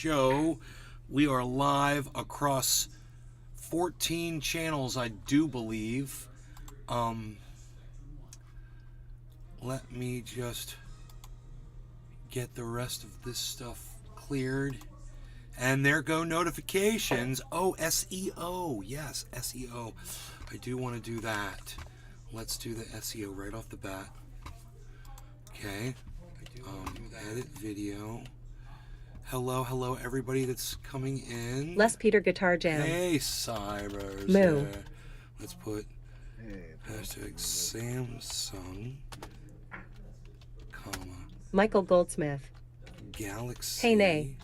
show. We are live across 14 channels, I do believe. Let me just get the rest of this stuff cleared. And there go notifications. Oh, SEO. Yes, SEO. I do want to do that. Let's do the SEO right off the bat. Okay. Edit video. Hello, everybody that's coming in. Les Peter Guitar Jam. Hey, Cybers. Moo. Let's put hashtag Samsung, comma, Michael Goldsmith. Galaxy. Hey, Nay.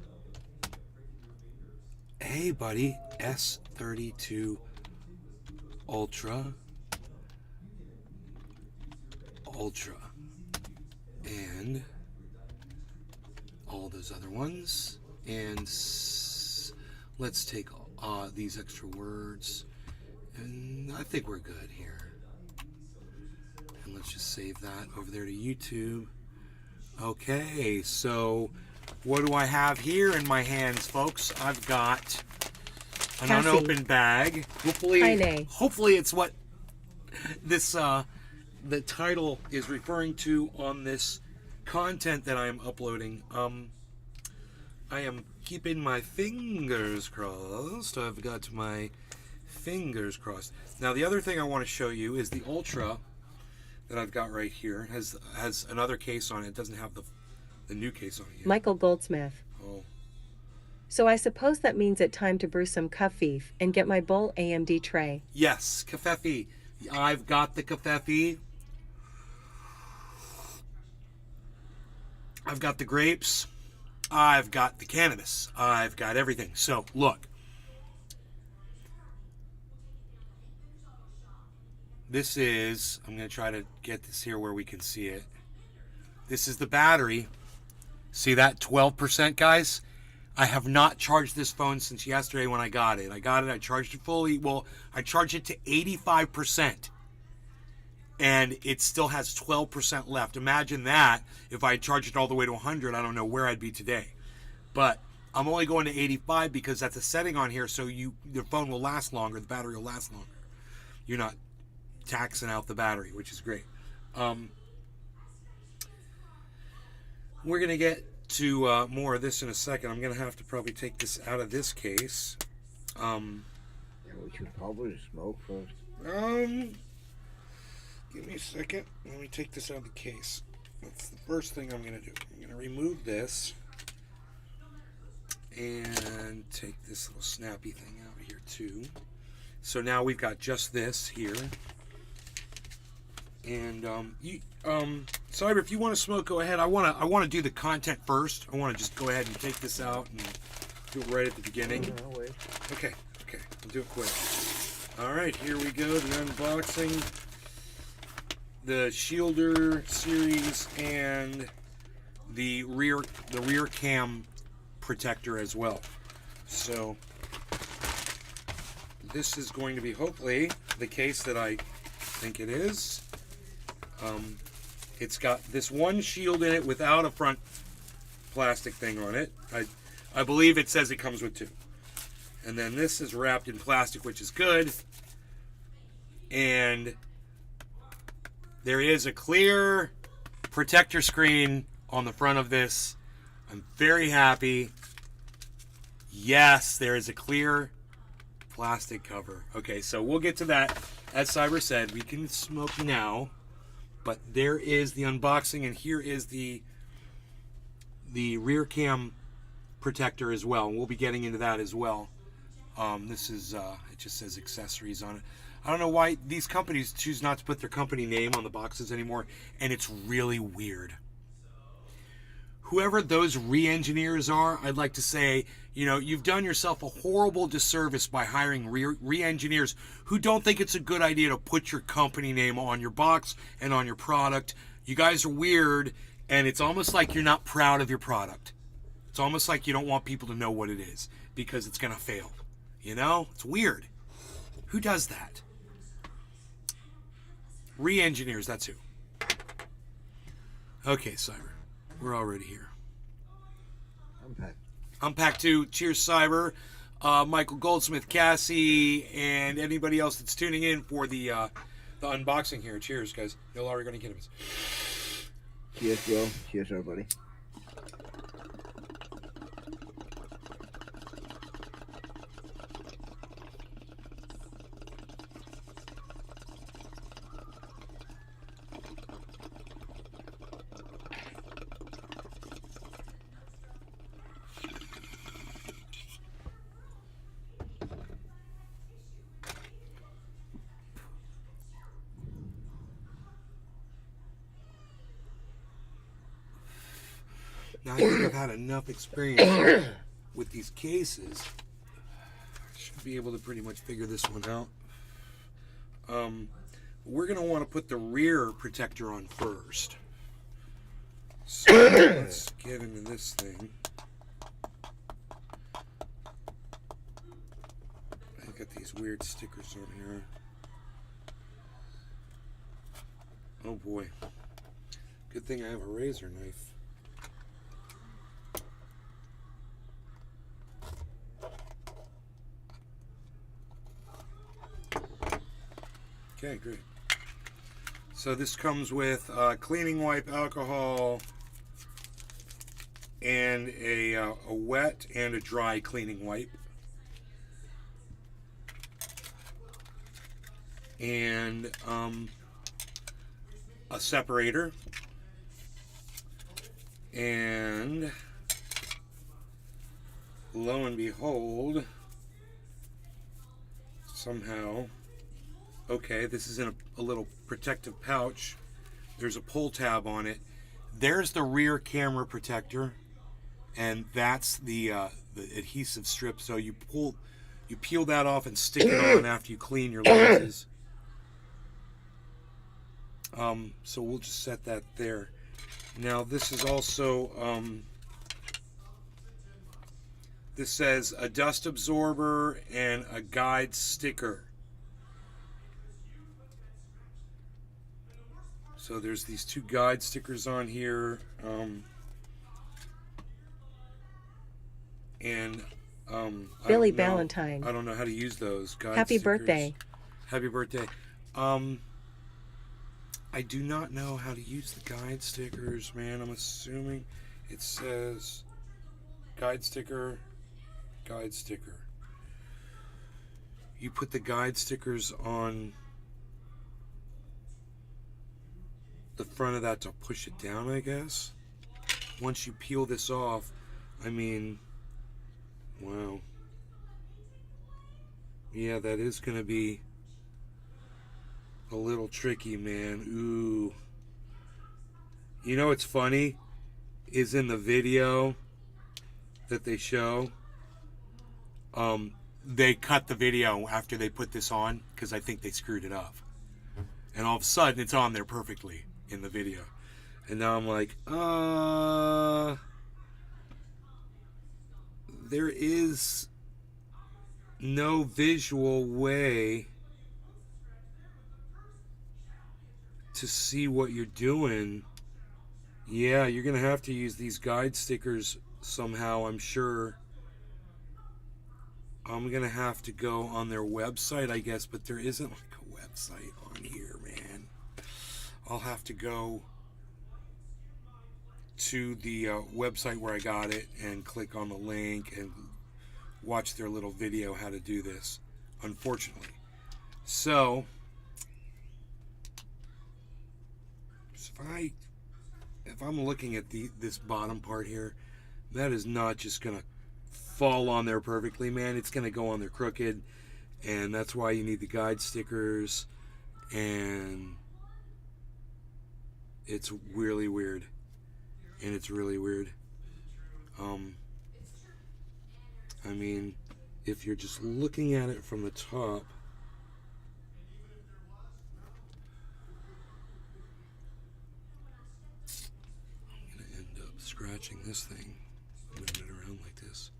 Hey, buddy. S23 Ultra. And all those other ones. And let's take these extra words. And I think we're good here. And let's just save that over there to YouTube. Okay, so what do I have here in my hands, folks? I've got an Cassie. unopened bag. Hopefully it's what this the title is referring to on this content that I am uploading. I am keeping my fingers crossed. I've got my fingers crossed. Now the other thing I want to show you is the Ultra that I've got right here. It has another case on it. It doesn't have the new case on it yet. Michael Goldsmith. Oh. So I suppose that means it's time to brew some kafif and get my Bull AMD tray. Yes, kafefi. I've got the kafefi. I've got the grapes. I've got the cannabis. I've got everything. So, look. This is, I'm going to try to get this here where we can see it. This is the battery. See that 12%, guys? I have not charged this phone since yesterday when I got it. I charged it fully. Well, I charged it to 85%. And it still has 12% left. Imagine that. If I charged it all the way to 100, I don't know where I'd be today. But I'm only going to 85 because that's a setting on here so the phone will last longer, the battery will last longer. You're not taxing out the battery, which is great. We're going to get to more of this in a second. I'm going to have to probably take this out of this case. We should probably smoke first. Give me a second. Let me take this out of the case. That's the first thing I'm going to do. I'm going to remove this and take this little snappy thing out of here too. So now we've got just this here. And Cyber, if you want to smoke, go ahead. I want to do the content first. I want to just go ahead and take this out and do it right at the beginning. No, wait. Okay. I'll do it quick. All right, here we go. The unboxing. The Shielder series and the rear cam protector as well. So this is going to be hopefully the case that I think it is. It's got this one shield in it without a front plastic thing on it. I believe it says it comes with two. And then this is wrapped in plastic, which is good. And there is a clear protector screen on the front of this. I'm very happy. Yes, there is a clear plastic cover. Okay, so we'll get to that. As Cyber said, we can smoke now. But there is the unboxing, and here is the rear cam protector as well. And we'll be getting into that as well. This is, it just says accessories on it. I don't know why these companies choose not to put their company name on the boxes anymore, and it's really weird. Whoever those re-engineers are, I'd like to say, you've done yourself a horrible disservice by hiring re-engineers who don't think it's a good idea to put your company name on your box and on your product. You guys are weird, and it's almost like you're not proud of your product. It's almost like you don't want people to know what it is because it's going to fail. It's weird. Who does that? Re-engineers, that's who. Okay, Cyber. We're already here. I'm back. I'm Pack 2. Cheers, Cyber. Michael Goldsmith, Cassie, and anybody else that's tuning in for the unboxing here. Cheers, guys. You're already going to get us. Cheers, bro. Cheers, everybody. Now, I think I've had enough experience with these cases. I should be able to pretty much figure this one out. We're going to want to put the rear protector on first. So let's get into this thing. I got these weird stickers on here. Oh boy. Good thing I have a razor knife. Okay, great. So this comes with cleaning wipe, alcohol, and a wet and a dry cleaning wipe. And a separator. And lo and behold, somehow... Okay, this is in a little protective pouch. There's a pull tab on it. There's the rear camera protector, and that's the adhesive strip. So you peel that off and stick it on after you clean your lenses. So we'll just set that there. Now this is also this says a dust absorber and a guide sticker. So there's these two guide stickers on here, Billy Valentine. I don't know how to use those guide Happy stickers. birthday. Happy birthday. I do not know how to use the guide stickers, man. I'm assuming it says guide sticker, guide sticker. You put the guide stickers on the front of that to push it down, I guess. Once you peel this off, I mean, wow. Yeah, that is gonna be a little tricky, man. Ooh. You know what's funny is in the video that they show, they cut the video after they put this on because I think they screwed it up. And all of a sudden it's on there perfectly in the video. And now I'm like, there is no visual way to see what you're doing. Yeah, you're gonna have to use these guide stickers somehow, I'm sure. I'm gonna have to go on their website, I guess, but there isn't like a website on here, man. I'll have to go to the website where I got it and click on the link and watch their little video how to do this, unfortunately. So if I'm looking at this bottom part here, that is not just gonna fall on there perfectly, man. It's gonna go on there crooked, and that's why you need the guide stickers. And it's really weird, and it's really weird. I mean, if you're just looking at it from the top, I'm gonna end up scratching this thing, moving it around like this.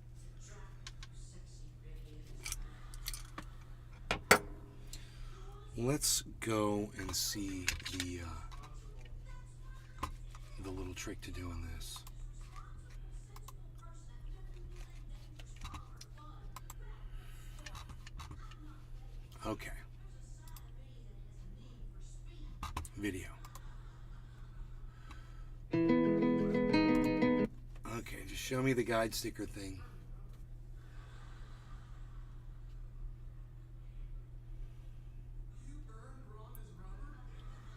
Let's go and see the little trick to doing this. Okay. Video. Okay, just show me the guide sticker thing.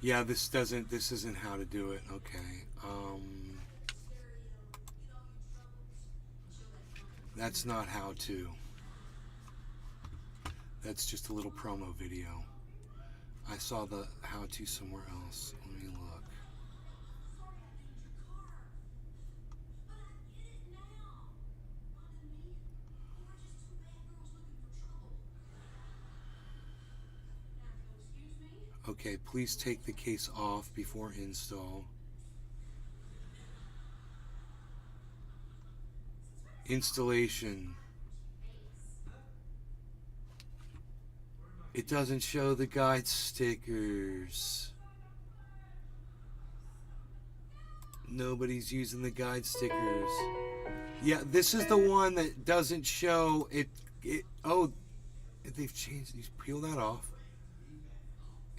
Yeah, this isn't how to do it. Okay. That's not how to. That's just a little promo video. I saw the how to somewhere else. Let me look. Okay, please take the case off before install. Installation. It doesn't show the guide stickers. Nobody's using the guide stickers. Yeah, this is the one that doesn't show it. Oh, they've changed. You peel that off.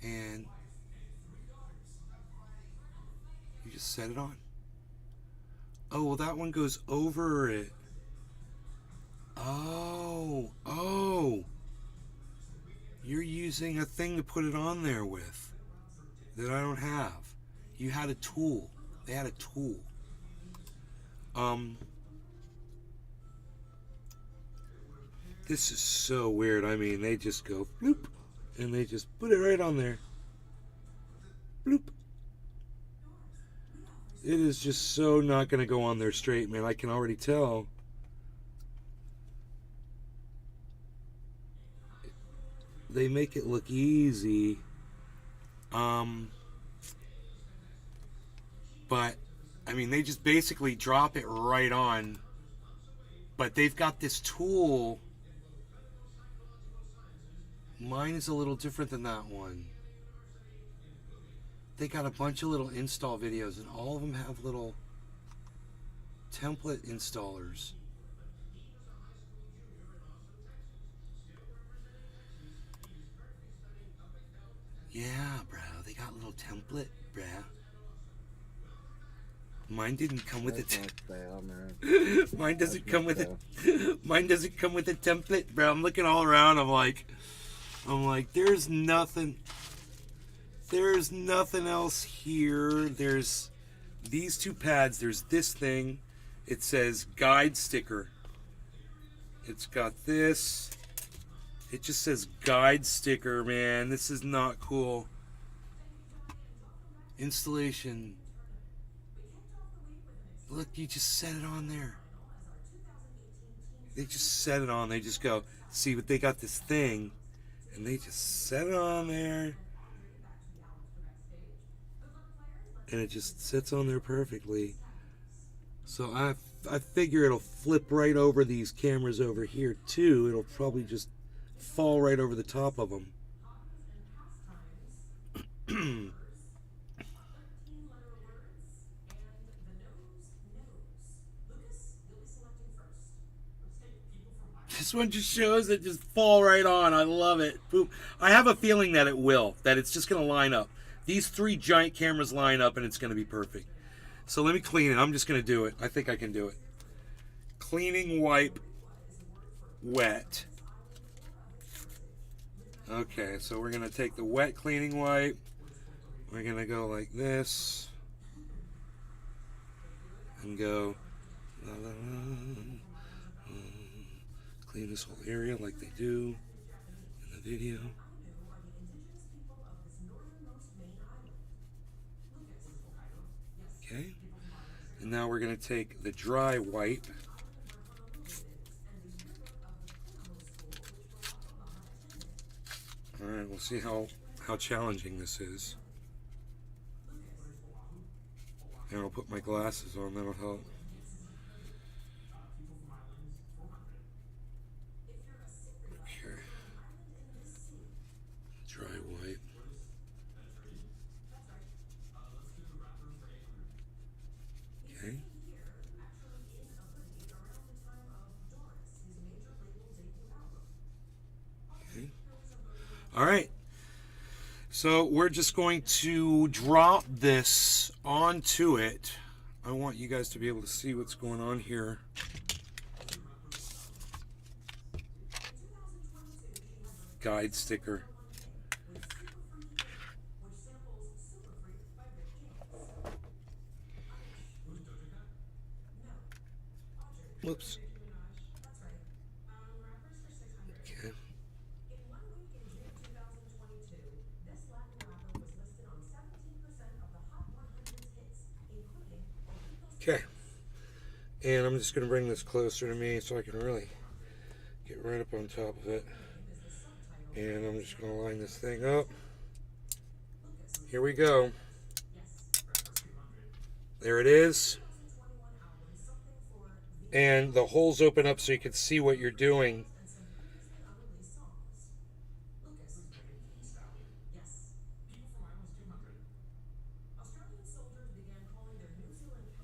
And you just set it on. Oh, well, that one goes over it. Oh. You're using a thing to put it on there with that I don't have. You had a tool. They had a tool. This is so weird. I mean, they just go bloop, and they just put it right on there. Bloop. It is just so not going to go on there straight, man. I can already tell. They make it look easy. But, I mean, they just basically drop it right on. But they've got this tool. Mine is a little different than that one. They got a bunch of little install videos, and all of them have little template installers. Yeah, bro. They got a little template, bro. Mine didn't come with it. Mine doesn't come with it. Mine doesn't come with a template, bro. I'm looking all around. I'm like, there's nothing. There's nothing else here. There's these two pads. There's this thing. It says guide sticker. It's got this. It just says guide sticker, man. This is not cool. Installation. Look, you just set it on there. They just set it on. They just go, see, but they got this thing, and they just set it on there. And it just sits on there perfectly. So I figure it'll flip right over these cameras over here too. It'll probably just fall right over the top of them. This one just shows it just fall right on. I love it. Boom. I have a feeling that it will. That it's just going to line up. These three giant cameras line up and it's going to be perfect. So let me clean it. I'm just going to do it. I think I can do it. Cleaning wipe wet. Okay, so we're going to take the wet cleaning wipe. We're going to go like this. And go. La, la, la, clean this whole area like they do in the video. Okay. And now we're going to take the dry wipe. Alright, we'll see how challenging this is. And I'll put my glasses on, that'll help. Okay. Dry wipe. Okay. Okay. All right. So we're just going to drop this onto it. I want you guys to be able to see what's going on here. Guide sticker. Whoops. Okay. Okay. And I'm just going to bring this closer to me so I can really get right up on top of it. And I'm just going to line this thing up. Here we go. There it is. And the holes open up so you can see what you're doing.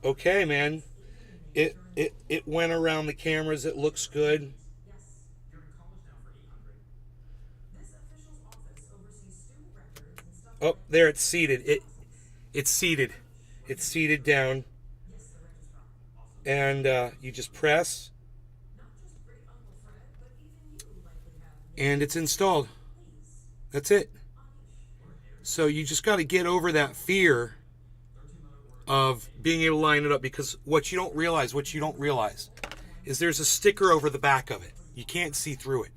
Okay, man. It went around the cameras. It looks good. Oh, there it's seated. It's seated. It's seated down. And you just press. And it's installed. That's it. So you just got to get over that fear of being able to line it up, because what you don't realize is there's a sticker over the back of it. You can't see through it.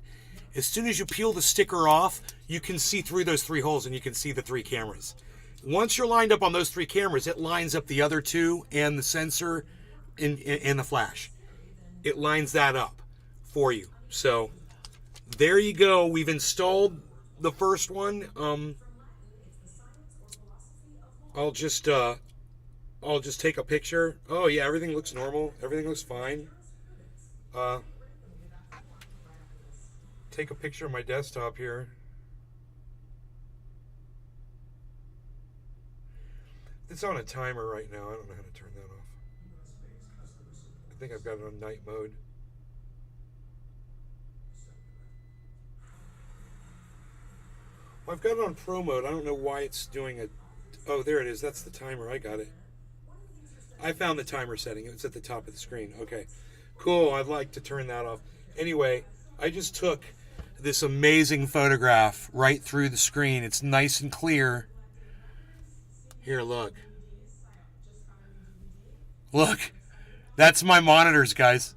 As soon as you peel the sticker off, you can see through those 3 holes and you can see the 3 cameras. Once you're lined up on those 3 cameras, it lines up the other 2 and the sensor and the flash. It lines that up for you. So there you go. We've installed the first one. I'll just take a picture. Oh yeah, everything looks normal. Everything looks fine. Take a picture of my desktop here. It's on a timer right now. I don't know how to turn that off. I think I've got it on night mode. Well, I've got it on pro mode. I don't know why it's doing a... Oh, there it is. That's the timer. I got it. I found the timer setting. It's at the top of the screen. Okay. Cool. I'd like to turn that off. Anyway, I just took this amazing photograph right through the screen. It's nice and clear. Here, look. Look. That's my monitors, guys.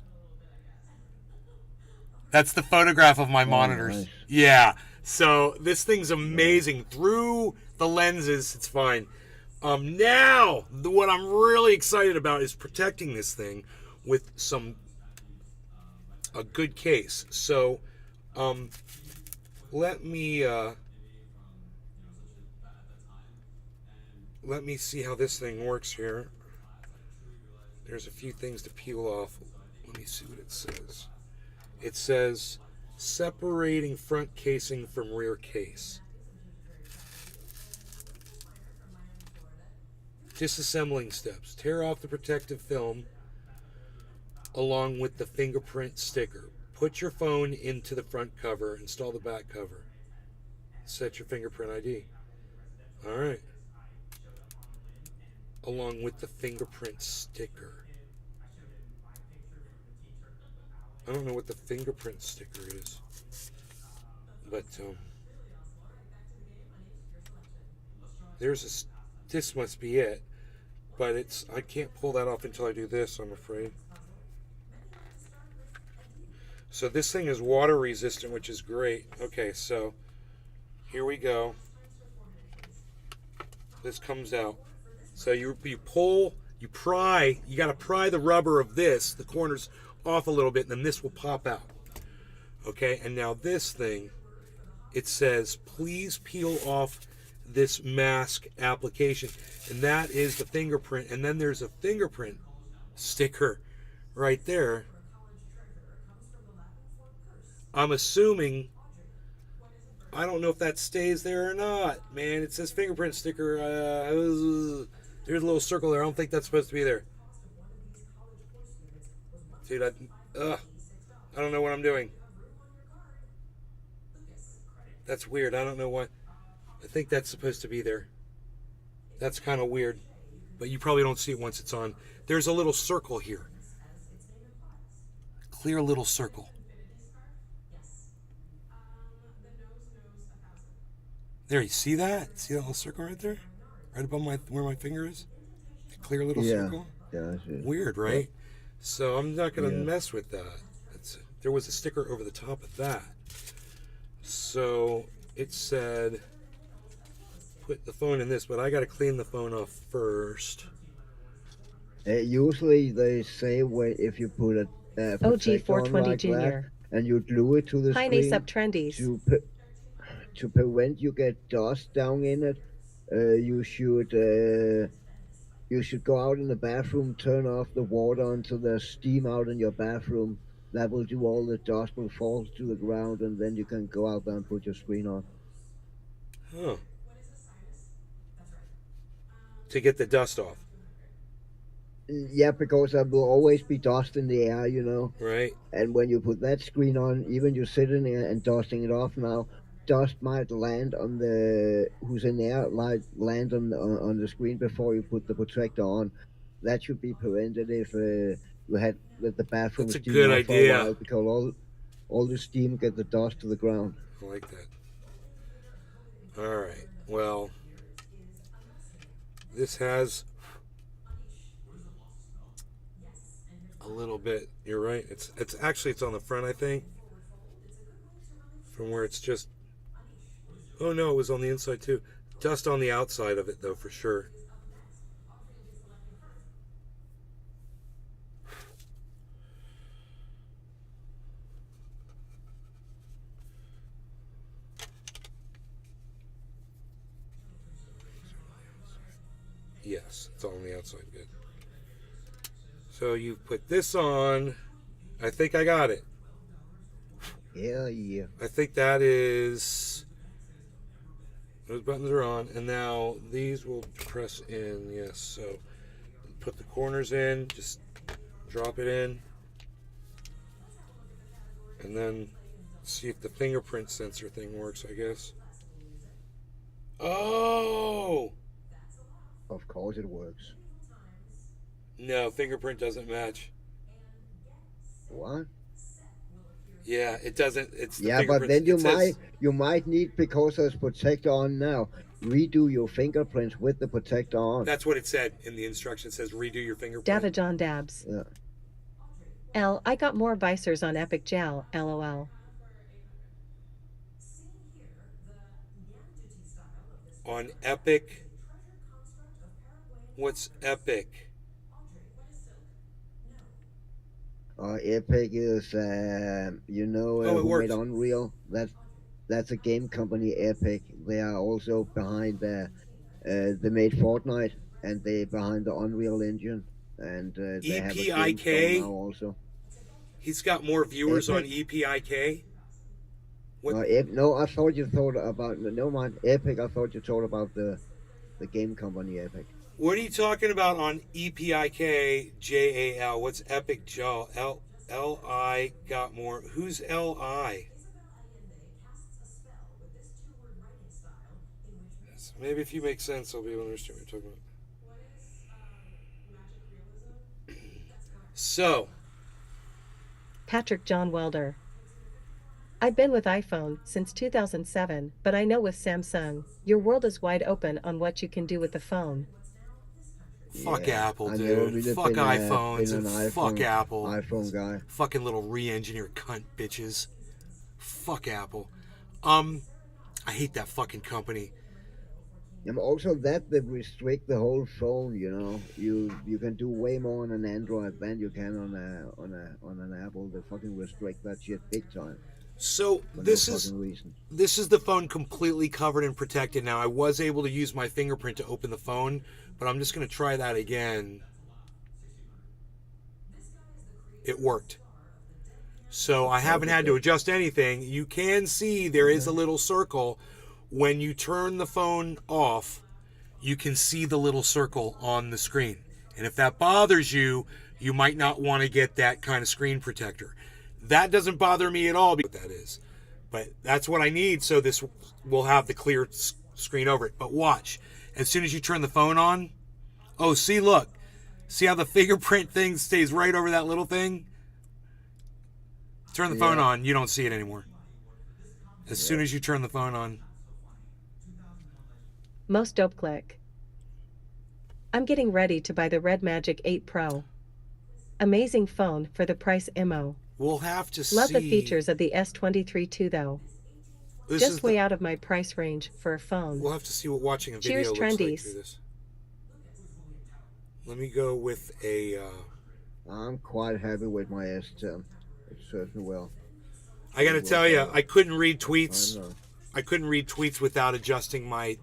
That's the photograph of my monitors. Nice. Yeah. So this thing's amazing. Through the lenses, it's fine. Now, what I'm really excited about is protecting this thing with a good case. So, let me see how this thing works here. There's a few things to peel off. Let me see what it says. It says separating front casing from rear case. Disassembling steps. Tear off the protective film along with the fingerprint sticker. Put your phone into the front cover. Install the back cover. Set your fingerprint ID. All right. Along with the fingerprint sticker. I don't know what the fingerprint sticker is, but this must be it, but I can't pull that off until I do this, I'm afraid. So this thing is water resistant, which is great. Okay, so here we go. This comes out. So you pull, you pry, you got to pry the rubber of this, the corners off a little bit, and then this will pop out. Okay, and now this thing, it says, please peel off this mask application. And that is the fingerprint. And then there's a fingerprint sticker right there. I'm assuming, I don't know if that stays there or not, man. It says fingerprint sticker. There's a little circle there. I don't think that's supposed to be there. Dude, I don't know what I'm doing. That's weird. I don't know why. I think that's supposed to be there. That's kind of weird. But you probably don't see it once it's on. There's a little circle here. Clear little circle. There, you see that? See that little circle right there? Right above where my finger is? A clear little circle? Yeah, I see. Weird, right? So I'm not going to Yeah. mess with that. There was a sticker over the top of that. So it said, put the phone in this, but I got to clean the phone off first. Usually they say if you put a protector on OG420 like that Junior. and you glue it to the Hi, screen Nasub Trendies. to prevent you get dust down in it, you should go out in the bathroom, turn off the water until there's steam out in your bathroom. That will do all the dust will fall to the ground, and then you can go out there and put your screen on. Huh. To get the dust off. Yeah, because there will always be dust in the air, you know. Right? And when you put that screen on, even you're sitting there and dusting it off now, dust might land on who's in there, like land on the screen before you put the protector on. That should be prevented if you had let the bathroom That's a steam good out idea. for a while, because all the steam get the dust to the ground. I like that. All right. Well, this has a little bit. You're right. It's actually it's on the front, I think. From where it's just. Oh no, it was on the inside too. Dust on the outside of it though, for sure. Yes, it's all on the outside. Good. So you put this on. I think I got it. Yeah. I think that is. Those buttons are on, and now these will press in. Yes, so put the corners in, just drop it in, and then see if the fingerprint sensor thing works, I guess. Oh! Of course it works. No, fingerprint doesn't match. What? Yeah, it doesn't. It's the Yeah, but fingerprints. then you might need, because there's protector on now, redo your fingerprints with the protector on. That's what it said in the instruction. It says redo your fingerprint. Davajon Dabs. Yeah. L, I got more visors on Epic Gel, lol. On Epic. What's Epic? Epic is, who works. made Unreal. That's a game company, Epic. They are also behind they made Fortnite, and they behind the Unreal Engine, and they have a game EPIK? store now also. He's got more viewers on Epic? EPIK. What? No, I thought you thought about no mind Epic. I thought you thought about the game company Epic. What are you talking about on EPIK JAL? What's Epic Gel? L-I got more. Who's L-I? Maybe if you make sense, I'll be able to understand what you're talking about. So. Patrick John Welder. I've been with iPhone since 2007, but I know with Samsung, your world is wide open on what you can do with the phone. Fuck Yeah, Apple, I never dude. really Fuck been iPhones an and fuck Apple. iPhone guy. Fucking little re-engineered cunt bitches. Fuck Apple. I hate that fucking company. And also that they restrict the whole phone. You know, you can do way more on an Android than you can on an Apple. They fucking restrict that shit big time. So this is the phone completely covered and protected now. I was able to use my fingerprint to open the phone, but I'm just going to try that again. It worked. So I haven't had to adjust anything. You can see there is a little circle. When you turn the phone off, you can see the little circle on the screen. And if that bothers you, you might not want to get that kind of screen protector. That doesn't bother me at all, what that is. But that's what I need, so this will have the clear screen over it. But watch, as soon as you turn the phone on, oh, see, look. See how the fingerprint thing stays right over that little thing? Turn the phone on, you don't see it anymore. As soon as you turn the phone on. Most dope click. I'm getting ready to buy the Red Magic 8 Pro. Amazing phone for the price MO. We'll have to see. Love the features of the S23 too though. This Just is way out of my price range for a phone. We'll have to see what watching a video Cheers, looks like trendies. through this. Let me go with a... I'm quite happy with my S10. It serves me well. I gotta tell you, I couldn't read tweets. I know. I couldn't read tweets without adjusting my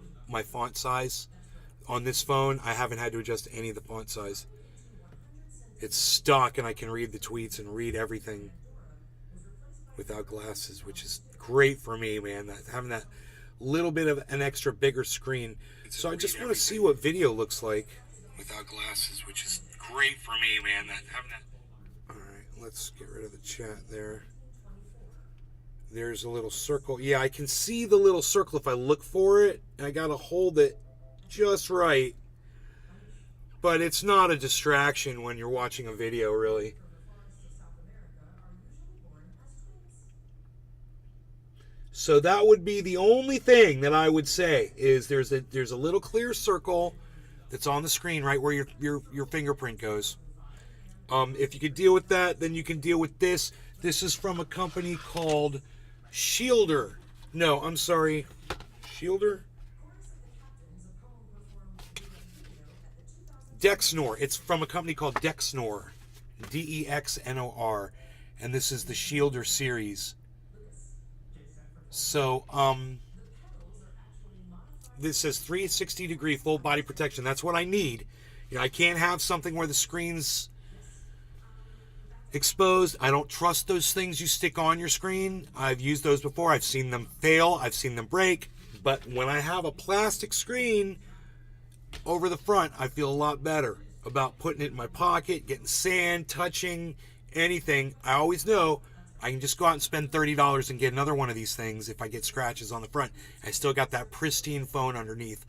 font size. On this phone, I haven't had to adjust any of the font size. It's stock, and I can read the tweets and read everything without glasses, which is great for me, man. Having that little bit of an extra bigger screen. So I just want to see what video looks like without glasses, which is great for me, man. Having that. All right, let's get rid of the chat there. There's a little circle. Yeah, I can see the little circle if I look for it, and I gotta hold it just right. But it's not a distraction when you're watching a video, really. So that would be the only thing that I would say is there's a little clear circle that's on the screen right where your fingerprint goes. If you could deal with that, then you can deal with this. This is from a company called Shielder. No, I'm sorry. Shielder? Dexnor. It's from a company called Dexnor. Dexnor. And this is the Shielder series. So, this says 360-degree full body protection. That's what I need. You know, I can't have something where the screen's exposed. I don't trust those things you stick on your screen. I've used those before. I've seen them fail. I've seen them break. But when I have a plastic screen over the front, I feel a lot better about putting it in my pocket, getting sand, touching, anything. I always know I can just go out and spend $30 and get another one of these things if I get scratches on the front. I still got that pristine phone underneath.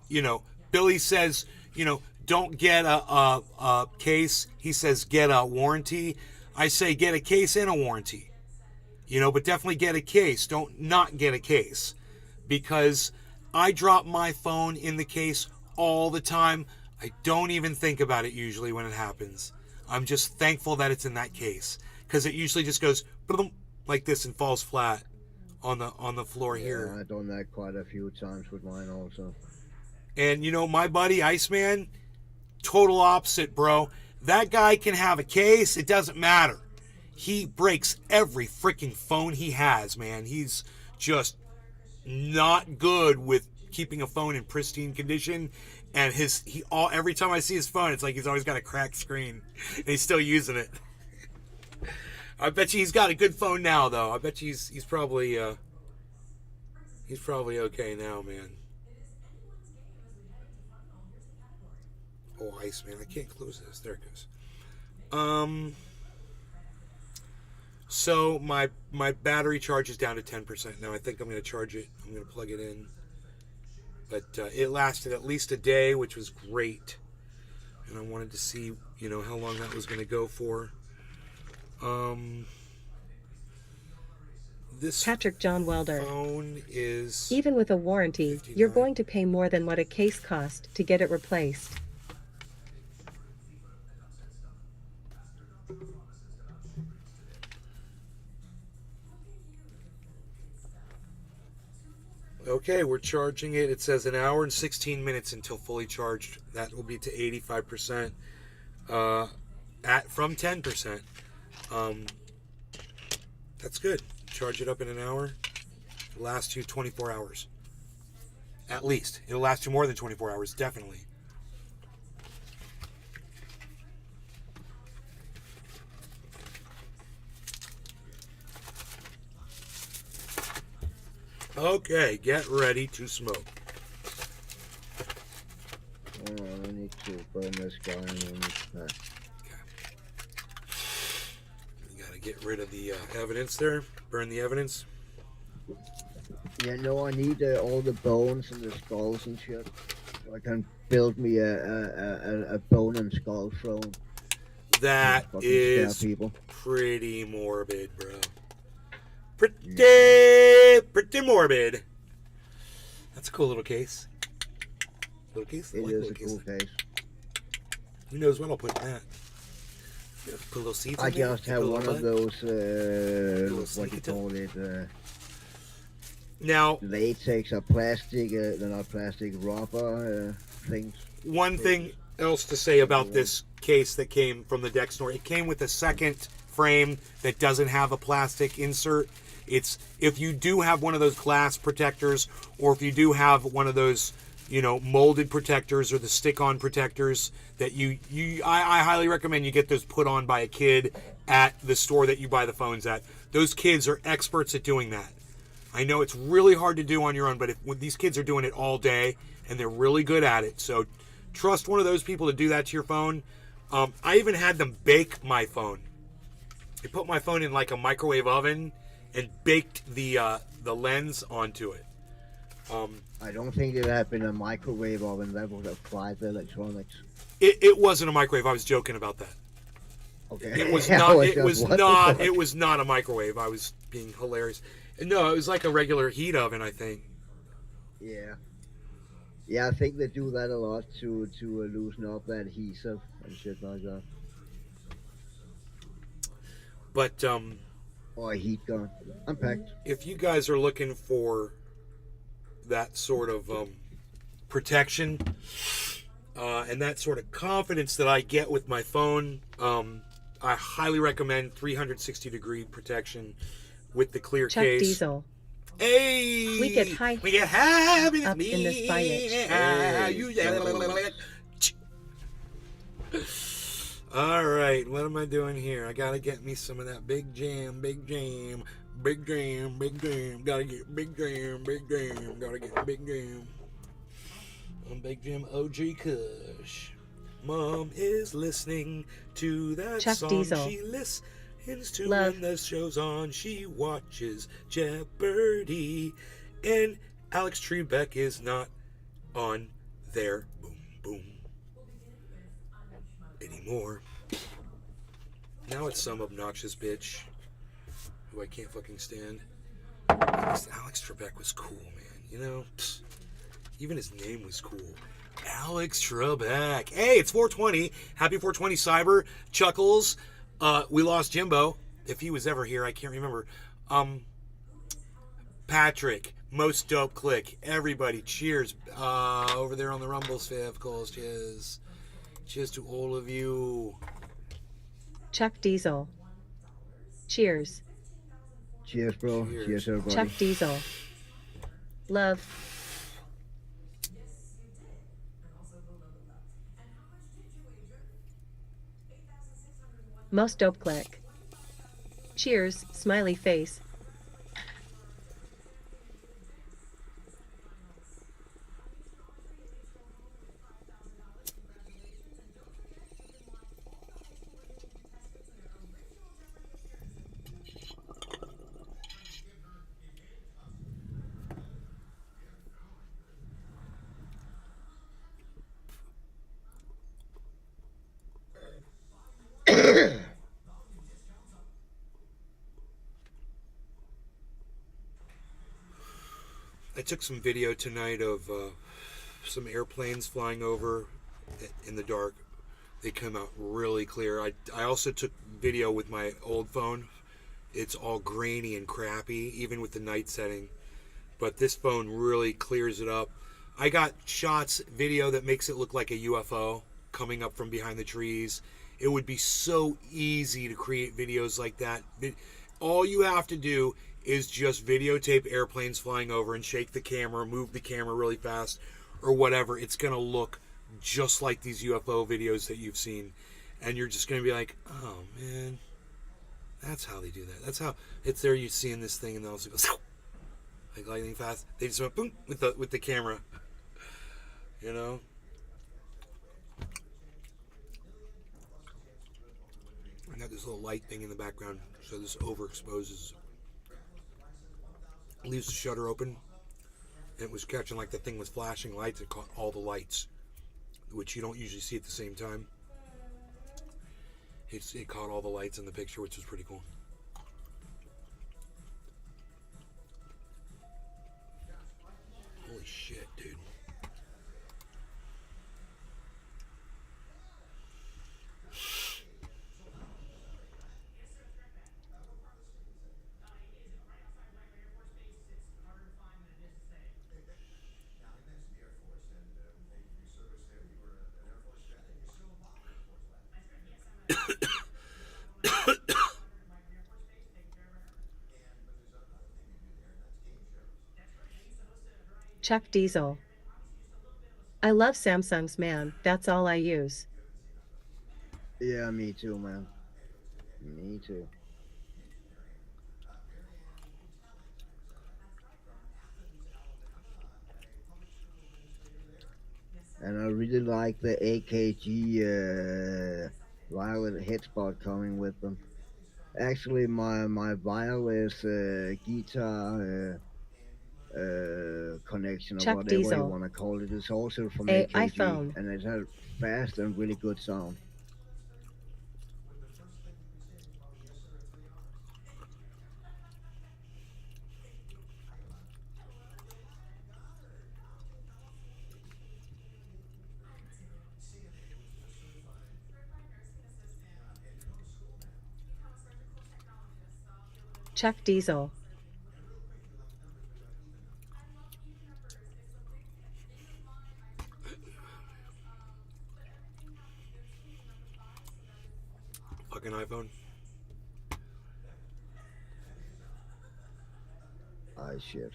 You know, Billy says, you know, don't get a case. He says get a warranty. I say get a case and a warranty. You know, but definitely get a case. Don't not get a case. Because I drop my phone in the case all the time. I don't even think about it usually when it happens. I'm just thankful that it's in that case. Because it usually just goes like this and falls flat on the floor here. I've done that quite a few times with mine also. And you know, my buddy Iceman, total opposite, bro. That guy can have a case, it doesn't matter. He breaks every freaking phone he has, man. He's just not good with keeping a phone in pristine condition. And every time I see his phone, it's like he's always got a cracked screen. And he's still using it. I bet you he's got a good phone now, though. I bet you he's probably okay now, man. Oh, Iceman, I can't close this. There it goes. So my battery charge is down to 10% now. I think I'm going to charge it. I'm going to plug it in. But it lasted at least a day, which was great. And I wanted to see, you know, how long that was going to go for. This Patrick John Welder. phone is Even with a warranty, 59. you're going to pay more than what a case cost to get it replaced. Okay, we're charging it. It says an hour and 16 minutes until fully charged. That will be to 85%, from 10%. That's good. Charge it up in an hour. It'll last you 24 hours. At least. It'll last you more than 24 hours, definitely. Okay, get ready to smoke. Oh, I need to burn this guy and then You gotta get rid of the evidence there. Burn the evidence. Yeah, no, I need all the bones and the skulls and shit, so I can build me a bone and skull throne and That fucking scare is people. pretty morbid, bro. Yeah. Pretty morbid. That's a cool little case. Little case? I It like is little a cool cases. case. Who knows what I'll put in that? Put little seeds I in there. just keep have a one little of bud. those, Little what sneaky you call it, Now, latex or plastic, they're not plastic, rubber things. one thing else to say about this case that came from the Dexnor, it came with a second frame that doesn't have a plastic insert. It's if you do have one of those glass protectors, or if you do have one of those, molded protectors or the stick-on protectors that I highly recommend you get those put on by a kid at the store that you buy the phones at. Those kids are experts at doing that. I know it's really hard to do on your own, but when these kids are doing it all day and they're really good at it, so trust one of those people to do that to your phone. I even had them bake my phone. They put my phone in like a microwave oven and baked the lens onto it. I don't think it had been a microwave oven that would have fried the electronics. It wasn't a microwave. I was joking about that. Okay. It was I not. was It just, was what the not. fuck? It was not a microwave. I was being hilarious. No, it was like a regular heat oven, I think. Yeah. Yeah, I think they do that a lot to loosen up that adhesive and shit like that. But Or a heat gun. I'm packed. if you guys are looking for that sort of protection and that sort of confidence that I get with my phone, I highly recommend 360-degree protection with the clear Chuck case. Diesel. Hey, We get high we get happy up in this biatch. All right, what am I doing here? I gotta get me some of that big jam, big jam, big jam, big jam. Gotta get big jam, big jam. Gotta get big jam. I'm Big Jam OG Kush. Mom is listening to that Chuck song. Diesel. She listens to Love. when the show's on. She watches Jeopardy. And Alex Trebek is not on there. Boom, boom. Anymore. Now it's some obnoxious bitch who I can't fucking stand. Alex Trebek was cool, man. Even his name was cool. Alex Trebek. Hey, it's 420. Happy 420 Cyber. Chuckles. We lost Jimbo. If he was ever here, I can't remember. Patrick. Most dope click. Everybody, cheers. Over there on the Rumble sphere, of course. Cheers. Cheers to all of you. Chuck Diesel. Cheers. Cheers, bro. Cheers. Cheers, everybody. Chuck Diesel. Love. Most dope click. Cheers, smiley face. I took some video tonight of some airplanes flying over in the dark. They come out really clear. I also took video with my old phone. It's all grainy and crappy, even with the night setting. But this phone really clears it up. I got video that makes it look like a UFO coming up from behind the trees. It would be so easy to create videos like that. All you have to do is just videotape airplanes flying over and shake the camera, move the camera really fast, or whatever. It's going to look just like these UFO videos that you've seen. And you're just going to be like, oh, man, that's how they do that. That's how it's there. You seeing this thing, and then also goes like lightning fast. They just went boom with the camera. You know? Got this little light thing in the background, so this overexposes. Leaves the shutter open. It was catching like the thing was flashing lights. It caught all the lights, which you don't usually see at the same time. It caught all the lights in the picture, which was pretty cool. Holy shit, dude. Chuck Diesel. I love Samsungs, man, that's all I use. Yeah, me too, man. Me too. And I really like the AKG violet headspot coming with them. Actually, my wireless guitar connection or Chuck whatever you Diesel. want to call it is also from A AKG, iPhone. and it has fast and really good sound. Chuck Diesel. Fucking iPhone. Ah, shit.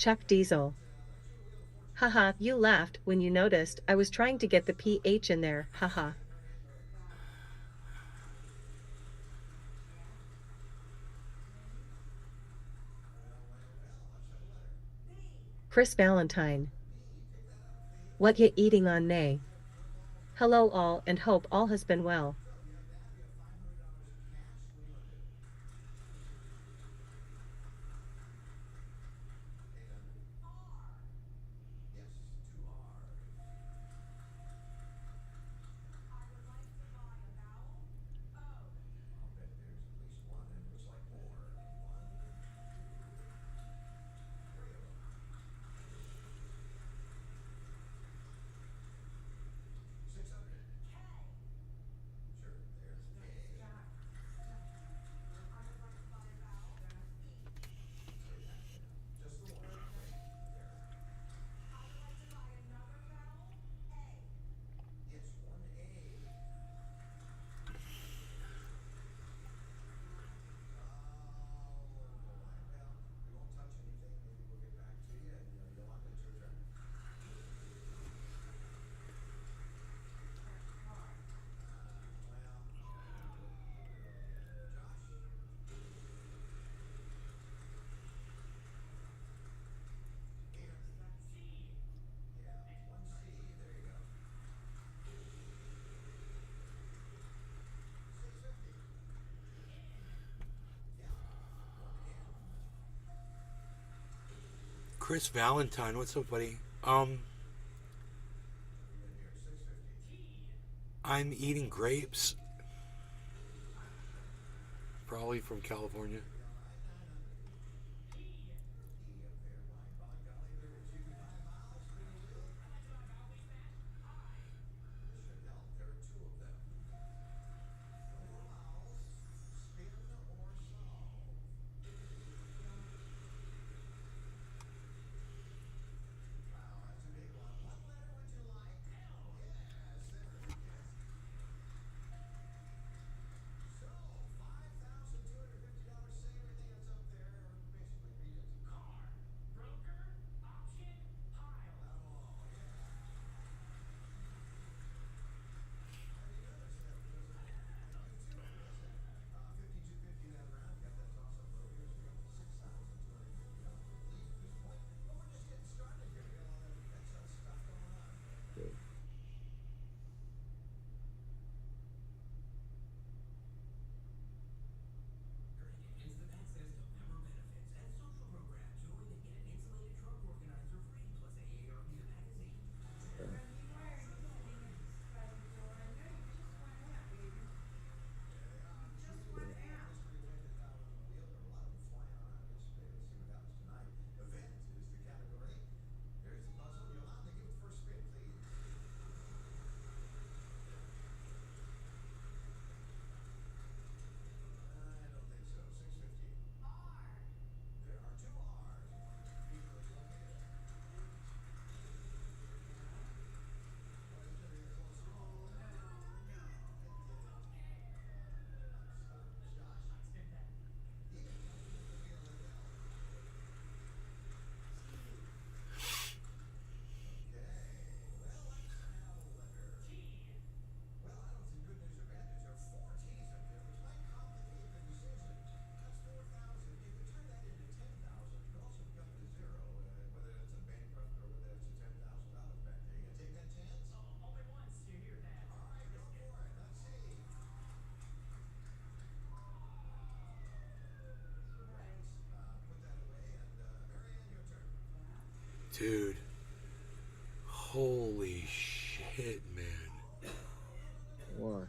Chuck Diesel. Haha, you laughed when you noticed I was trying to get the PH in there, haha. Chris Valentine. What ye eating on nay? Hello all and hope all has been well. Chris Valentine, what's up, buddy? I'm eating grapes. Probably from California. Dude, holy shit, man. What?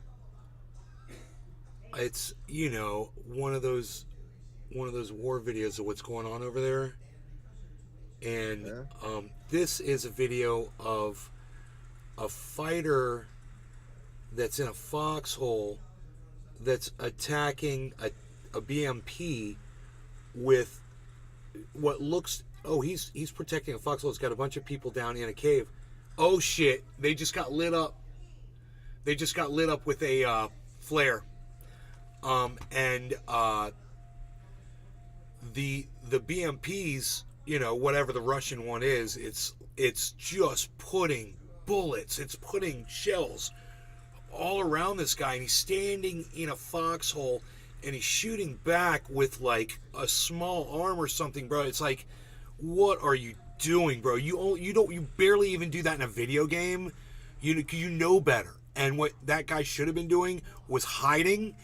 It's, one of those war videos of what's going on over there. And Yeah. this is a video of a fighter that's in a foxhole that's attacking a BMP with what looks. Oh, he's protecting a foxhole. It's got a bunch of people down in a cave. Oh shit! They just got lit up. They just got lit up with a flare. And the BMPs, whatever the Russian one is, it's just putting bullets. It's putting shells all around this guy, and he's standing in a foxhole, and he's shooting back with like a small arm or something, bro. It's like, what are you doing, bro? You barely even do that in a video game. You know better. And what that guy should have been doing was hiding.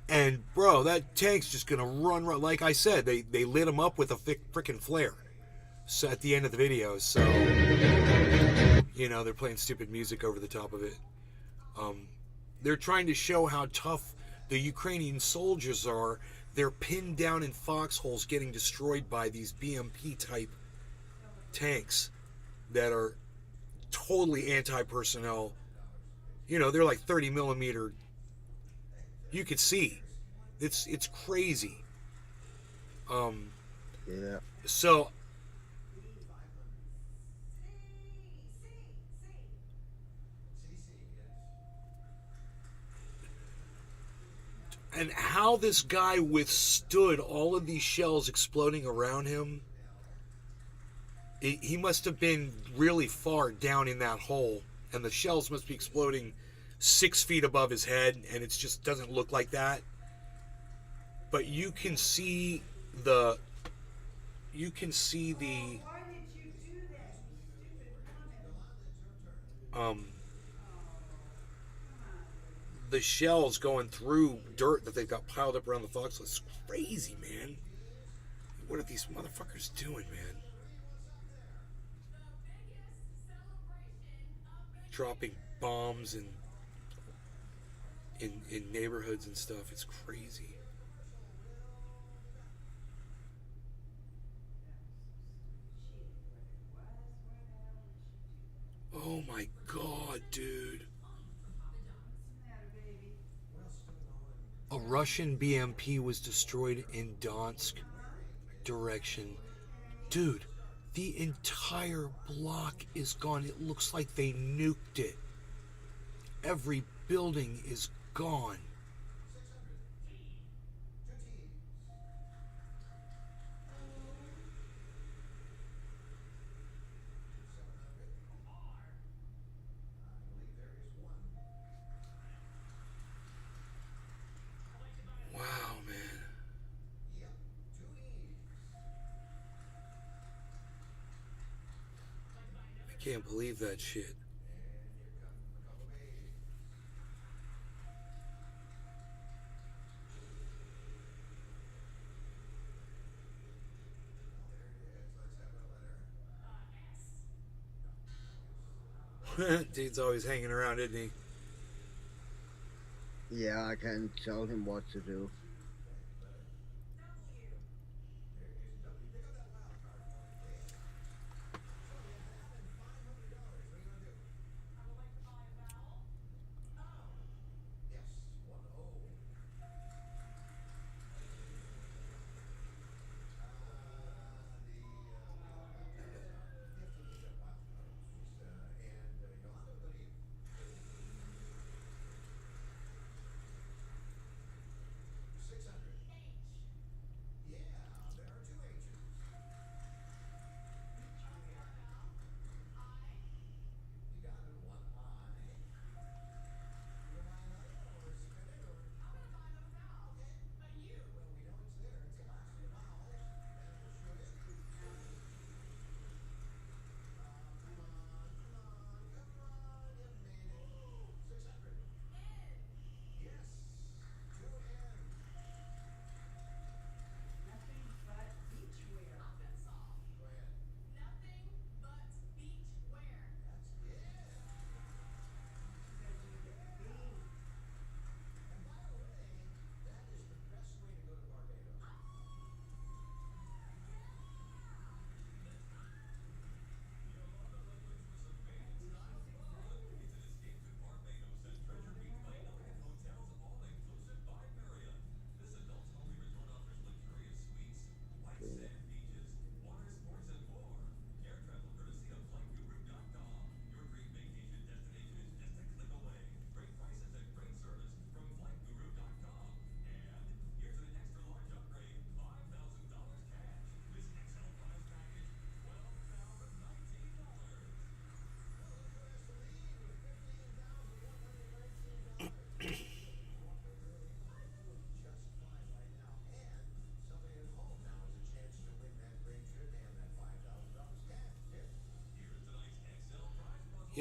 And bro, that tank's just gonna run. Like I said, they lit him up with a freaking flare. So at the end of the video, so they're playing stupid music over the top of it. They're trying to show how tough the Ukrainian soldiers are. They're pinned down in foxholes, getting destroyed by these BMP type tanks that are totally anti-personnel. They're like 30 millimeter. You could see, it's crazy. Yeah. So and how this guy withstood all of these shells exploding around him. He must have been really far down in that hole, and the shells must be exploding 6 feet above his head, and it just doesn't look like that. But you can see the um the shells going through dirt that they've got piled up around the foxhole. It's crazy, man. What are these motherfuckers doing, man? Dropping bombs in neighborhoods and stuff. It's crazy. Oh my god, dude. A Russian BMP was destroyed in Donetsk direction. Dude, the entire block is gone. It looks like they nuked it. Every building is gone. Wow, man. I can't believe that shit. Dude's always hanging around, isn't he? Yeah, I can tell him what to do.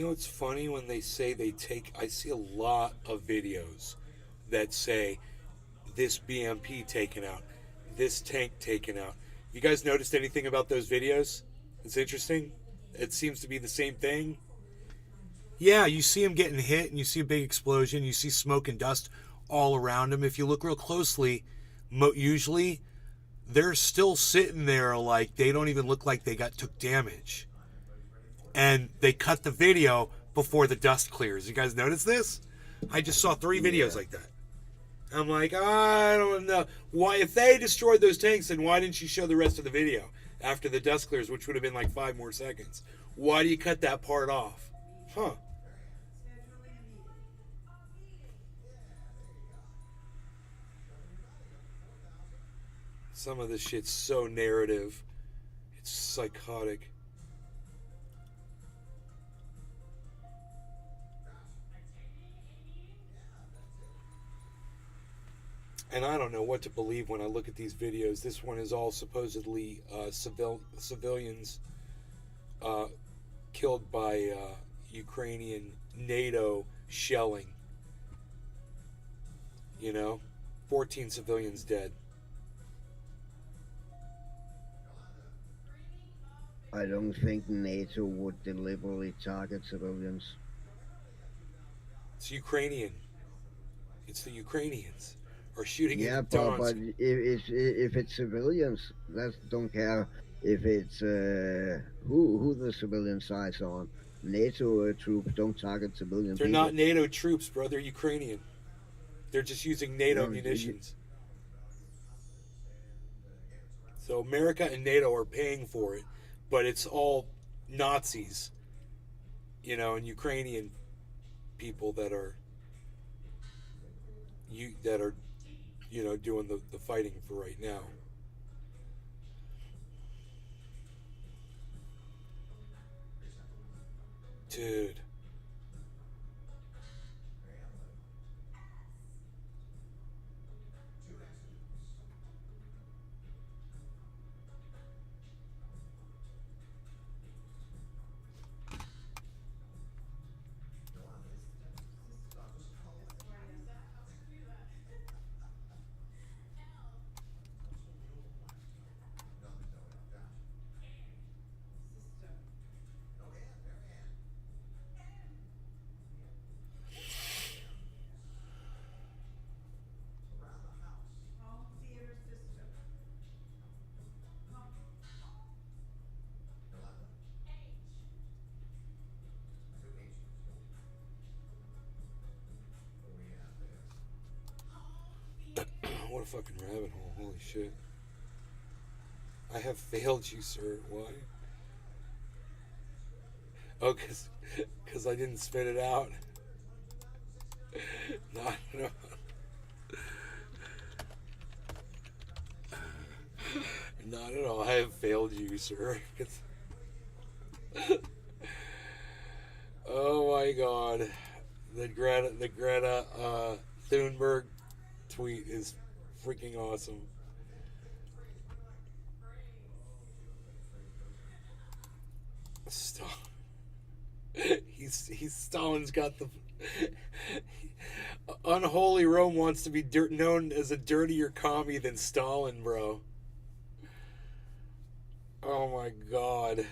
You know, it's funny when they say they take. I see a lot of videos that say this BMP taken out, this tank taken out. You guys noticed anything about those videos? It's interesting. It seems to be the same thing. Yeah, you see him getting hit and you see a big explosion. You see smoke and dust all around him. If you look real closely, usually they're still sitting there like they don't even look like they took damage. And they cut the video before the dust clears. You guys notice this? I just saw 3 videos like that. I'm like, I don't know. Why, if they destroyed those tanks, then why didn't you show the rest of the video after the dust clears, which would have been like 5 more seconds? Why do you cut that part off? Huh. Some of this shit's so narrative. It's psychotic. And I don't know what to believe when I look at these videos. This one is all supposedly civilians killed by Ukrainian NATO shelling. You know, 14 civilians dead. I don't think NATO would deliberately target civilians. It's Ukrainian. It's the Ukrainians are shooting Yeah, into Donetsk. but if it's civilians, that don't care if it's who the civilian side's on. NATO troops don't target civilian They're people. not NATO troops, bro. They're Ukrainian. They're just using NATO No, munitions. So America and NATO are paying for it, but it's all Nazis, you know, and Ukrainian people that are doing the fighting for right now. Dude. What a fucking rabbit hole. Holy shit. I have failed you, sir. Why? Oh, because I didn't spit it out. No. Not at all. I have failed you, sir. Oh my god. The Greta Thunberg tweet is freaking awesome. Stalin's got the unholy Rome wants to be known as a dirtier commie than Stalin, bro. Oh my god.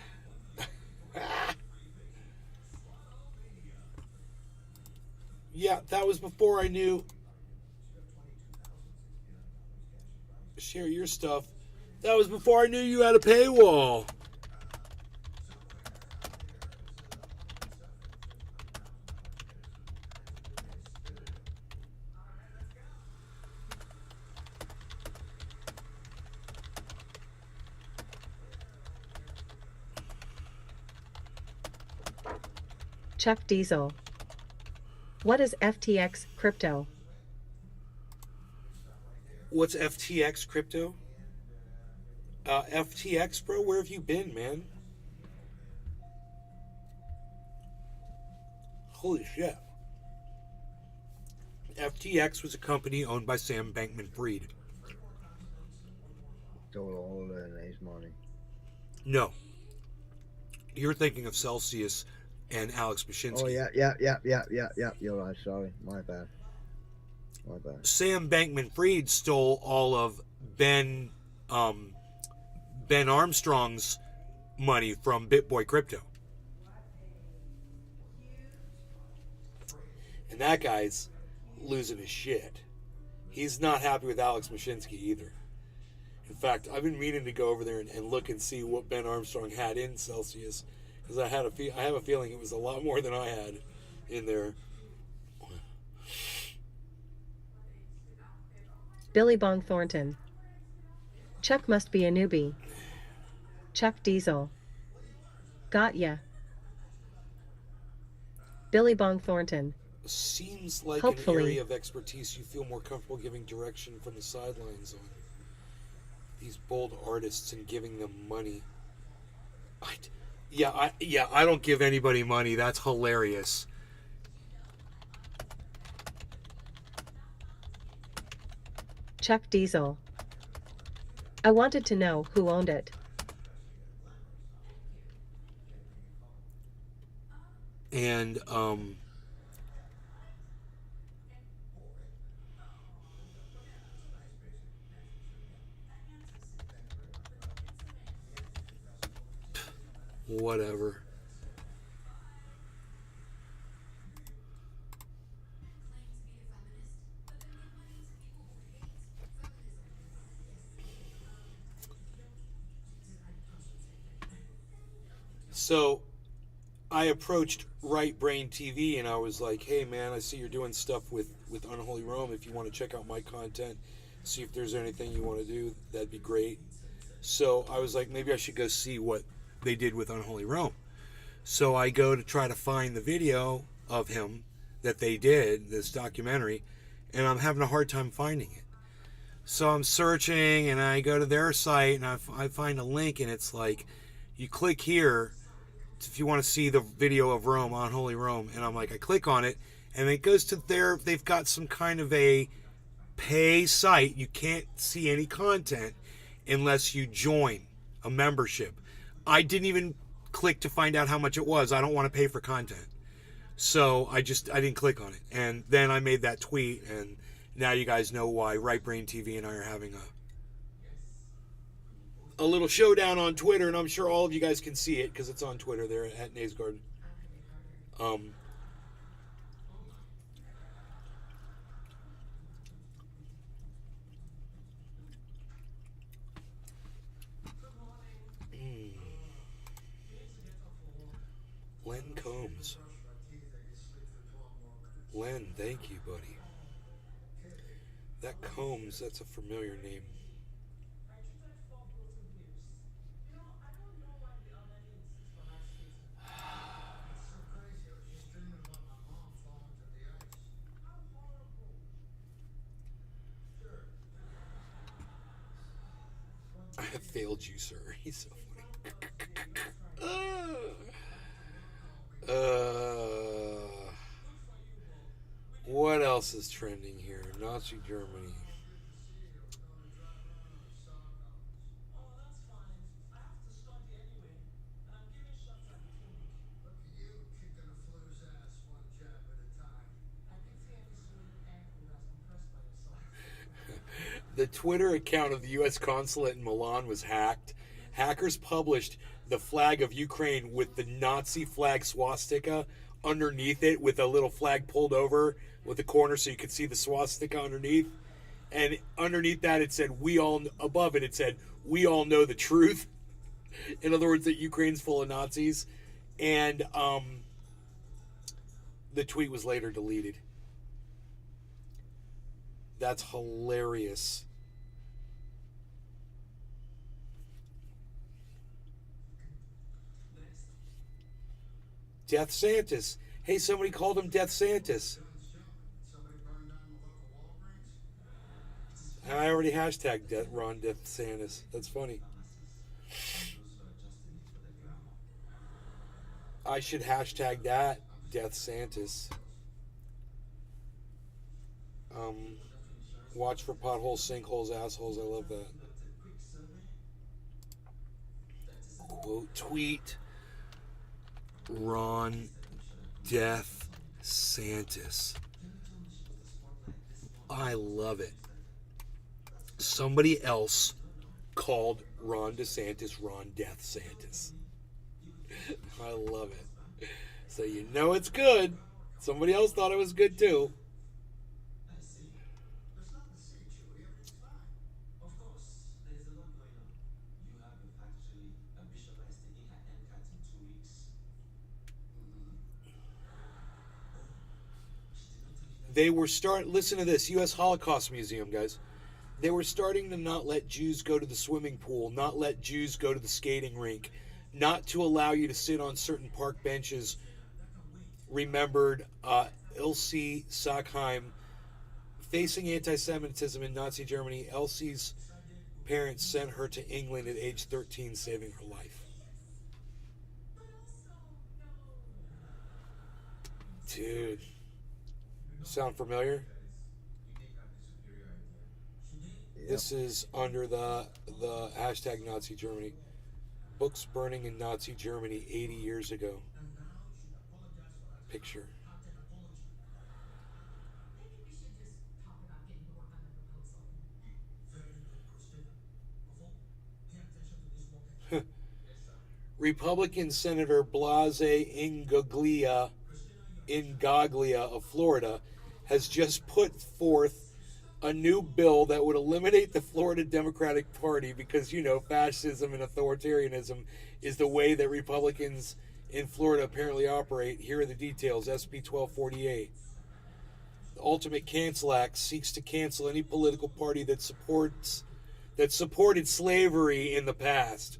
Yeah, that was before I knew. Share your stuff. That was before I knew you had a paywall. Chuck Diesel. What is FTX crypto? What's FTX crypto? FTX, bro, where have you been, man? Holy shit. FTX was a company owned by Sam Bankman-Fried. Stole all the nice money. No. You're thinking of Celsius and Alex Oh Mashinsky. yeah. You're right. Sorry, my bad. My bad. Sam Bankman-Fried stole all of um, Ben Armstrong's money from BitBoy Crypto, and that guy's losing his shit. He's not happy with Alex Mashinsky either. In fact, I've been meaning to go over there and look and see what Ben Armstrong had in Celsius, because I have a feeling it was a lot more than I had in there. Billy Bong Thornton. Chuck must be a newbie. Chuck Diesel. Got ya. Billy Bong Thornton. Seems like Hopefully. an area of expertise you feel more comfortable giving direction from the sidelines on. These bold artists and giving them money. I don't give anybody money. That's hilarious. Chuck Diesel. I wanted to know who owned it. And whatever. So I approached Right Brain TV and I was like, hey man, I see you're doing stuff with Unholy Rome. If you want to check out my content, see if there's anything you want to do, that'd be great. So I was like, maybe I should go see what they did with Unholy Rome. So I go to try to find the video of him that they did, this documentary, and I'm having a hard time finding it. So I'm searching and I go to their site and I find a link and it's like, you click here if you want to see the video of Rome, Unholy Rome. And I'm like, I click on it and it goes to they've got some kind of a pay site. You can't see any content unless you join a membership. I didn't even click to find out how much it was. I don't want to pay for content. So I didn't click on it. And then I made that tweet and now you guys know why Right Brain TV and I are having a little showdown on Twitter, and I'm sure all of you guys can see it because it's on Twitter there at Nays Garden. Len Combs. Len, thank you, buddy. That Combs, that's a familiar name. I have failed you, sir. He's so funny. What else is trending here? Nazi Germany. The Twitter account of the U.S. consulate in Milan was hacked. Hackers published the flag of Ukraine with the Nazi flag swastika underneath it, with a little flag pulled over with the corner so you could see the swastika underneath. And underneath that it said, above it said, we all know the truth. In other words, that Ukraine's full of Nazis. And the tweet was later deleted. That's hilarious. Death Santis. Hey, somebody called him Death Santis. I already hashtagged Ron Death Santis. That's funny. I should hashtag that Death Santis. Watch for potholes, sinkholes, assholes. I love that. Quote tweet. Ron Death Santis. I love it. Somebody else called Ron DeSantis Ron Death Santis. I love it. So you know it's good. Somebody else thought it was good too. They were listen to this, U.S. Holocaust Museum, guys. They were starting to not let Jews go to the swimming pool, not let Jews go to the skating rink, not to allow you to sit on certain park benches. Remembered Ilse Sackheim facing anti-Semitism in Nazi Germany. Elsie's parents sent her to England at age 13, saving her life. Dude. Sound familiar? Yep. This is under the hashtag Nazi Germany. Books burning in Nazi Germany 80 years ago. Picture. Republican Senator Blase Ingoglia of Florida has just put forth a new bill that would eliminate the Florida Democratic Party because, you know, fascism and authoritarianism is the way that Republicans in Florida apparently operate. Here are the details. SB 1248. The Ultimate Cancel Act seeks to cancel any political party that supported slavery in the past.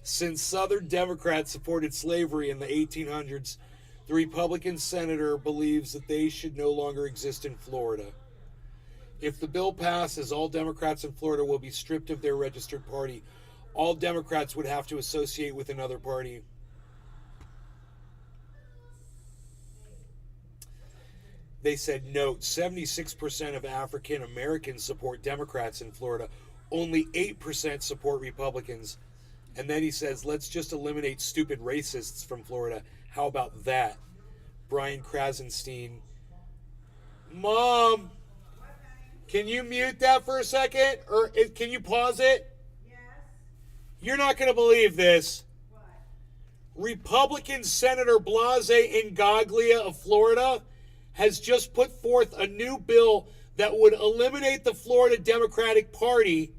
Since Southern Democrats supported slavery in the 1800s, the Republican senator believes that they should no longer exist in Florida. If the bill passes, all Democrats in Florida will be stripped of their registered party. All Democrats would have to associate with another party. They said, note, 76% of African Americans support Democrats in Florida. Only 8% support Republicans. And then he says, let's just eliminate stupid racists from Florida. How about that? Brian Krasenstein. Mom, can you mute that for a second? Or can you pause it? Yes. You're not going to believe this. What? Republican Senator Blase Ingoglia of Florida has just put forth a new bill that would eliminate the Florida Democratic Party.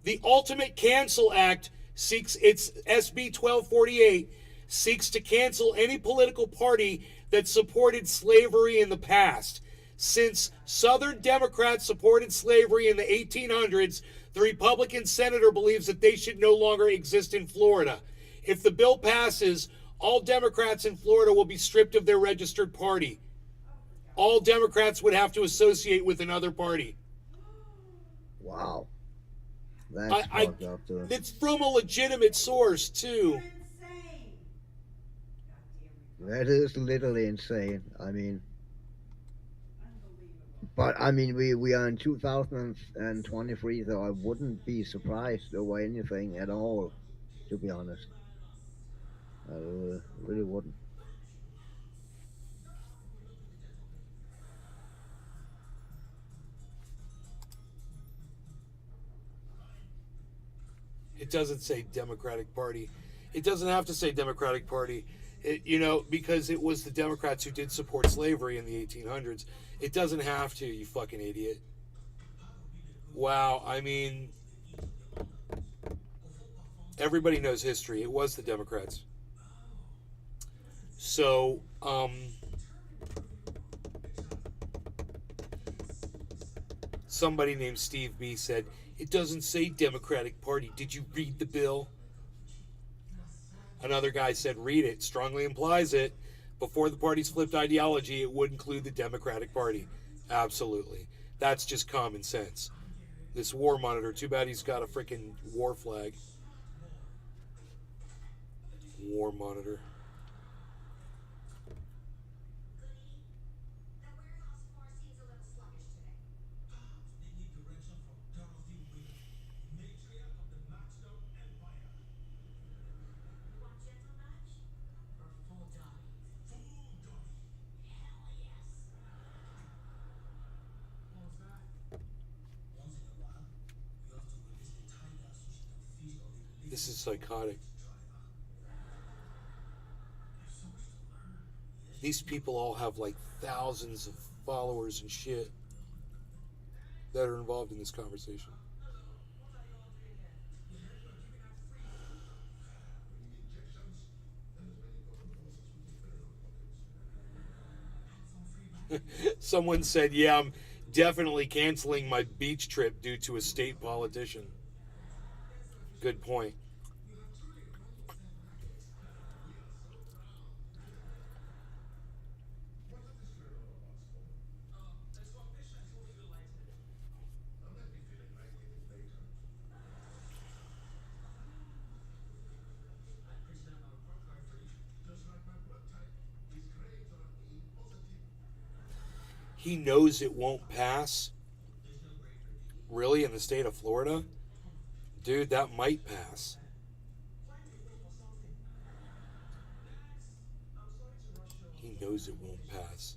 The Ultimate Cancel Act it's SB 1248, seeks to cancel any political party that supported slavery in the past. Since Southern Democrats supported slavery in the 1800s, the Republican senator believes that they should no longer exist in Florida. If the bill passes, all Democrats in Florida will be stripped of their registered party. All Democrats would have to associate with another party. Wow. That's fucked up, too. It's from a legitimate source, too. That is literally insane. I mean, but I mean, we are in 2023, so I wouldn't be surprised over anything at all, to be honest. I really wouldn't. It doesn't say Democratic Party. It doesn't have to say Democratic Party, because it was the Democrats who did support slavery in the 1800s. It doesn't have to, you fucking idiot. Wow, I mean, everybody knows history. It was the Democrats. So, somebody named Steve B said, it doesn't say Democratic Party. Did you read the bill? Another guy said, read it. Strongly implies it. Before the party's flipped ideology, it would include the Democratic Party. Absolutely. That's just common sense. This war monitor, too bad he's got a freaking war flag. War monitor. This is psychotic. These people all have like thousands of followers and shit that are involved in this conversation. Someone said, yeah, I'm definitely canceling my beach trip due to a state politician. Good point. He knows it won't pass. Really, in the state of Florida? Dude, that might pass. He knows it won't pass.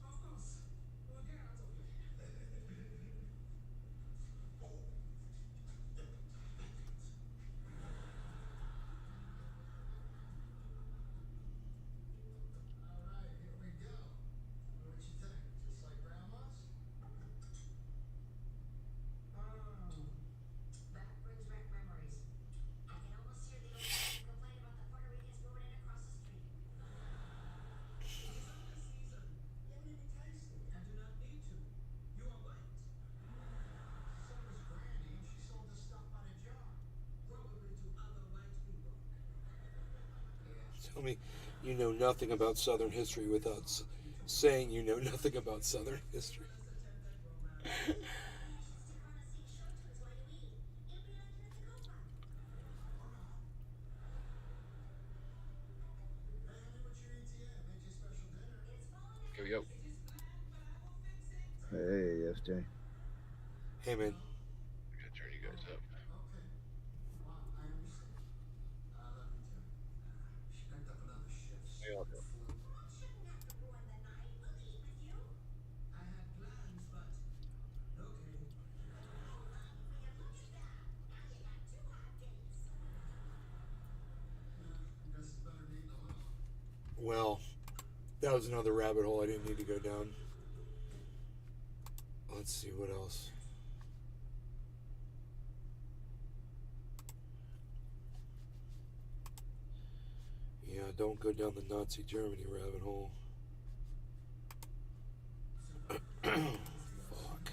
Tell me you know nothing about Southern history without saying you know nothing about Southern history. Here we go. Hey, FJ. Hey, man. I'm gonna turn you guys up. Hey, Aldo. Well, that was another rabbit hole I didn't need to go down. Let's see what else. Yeah, don't go down the Nazi Germany rabbit hole. Fuck.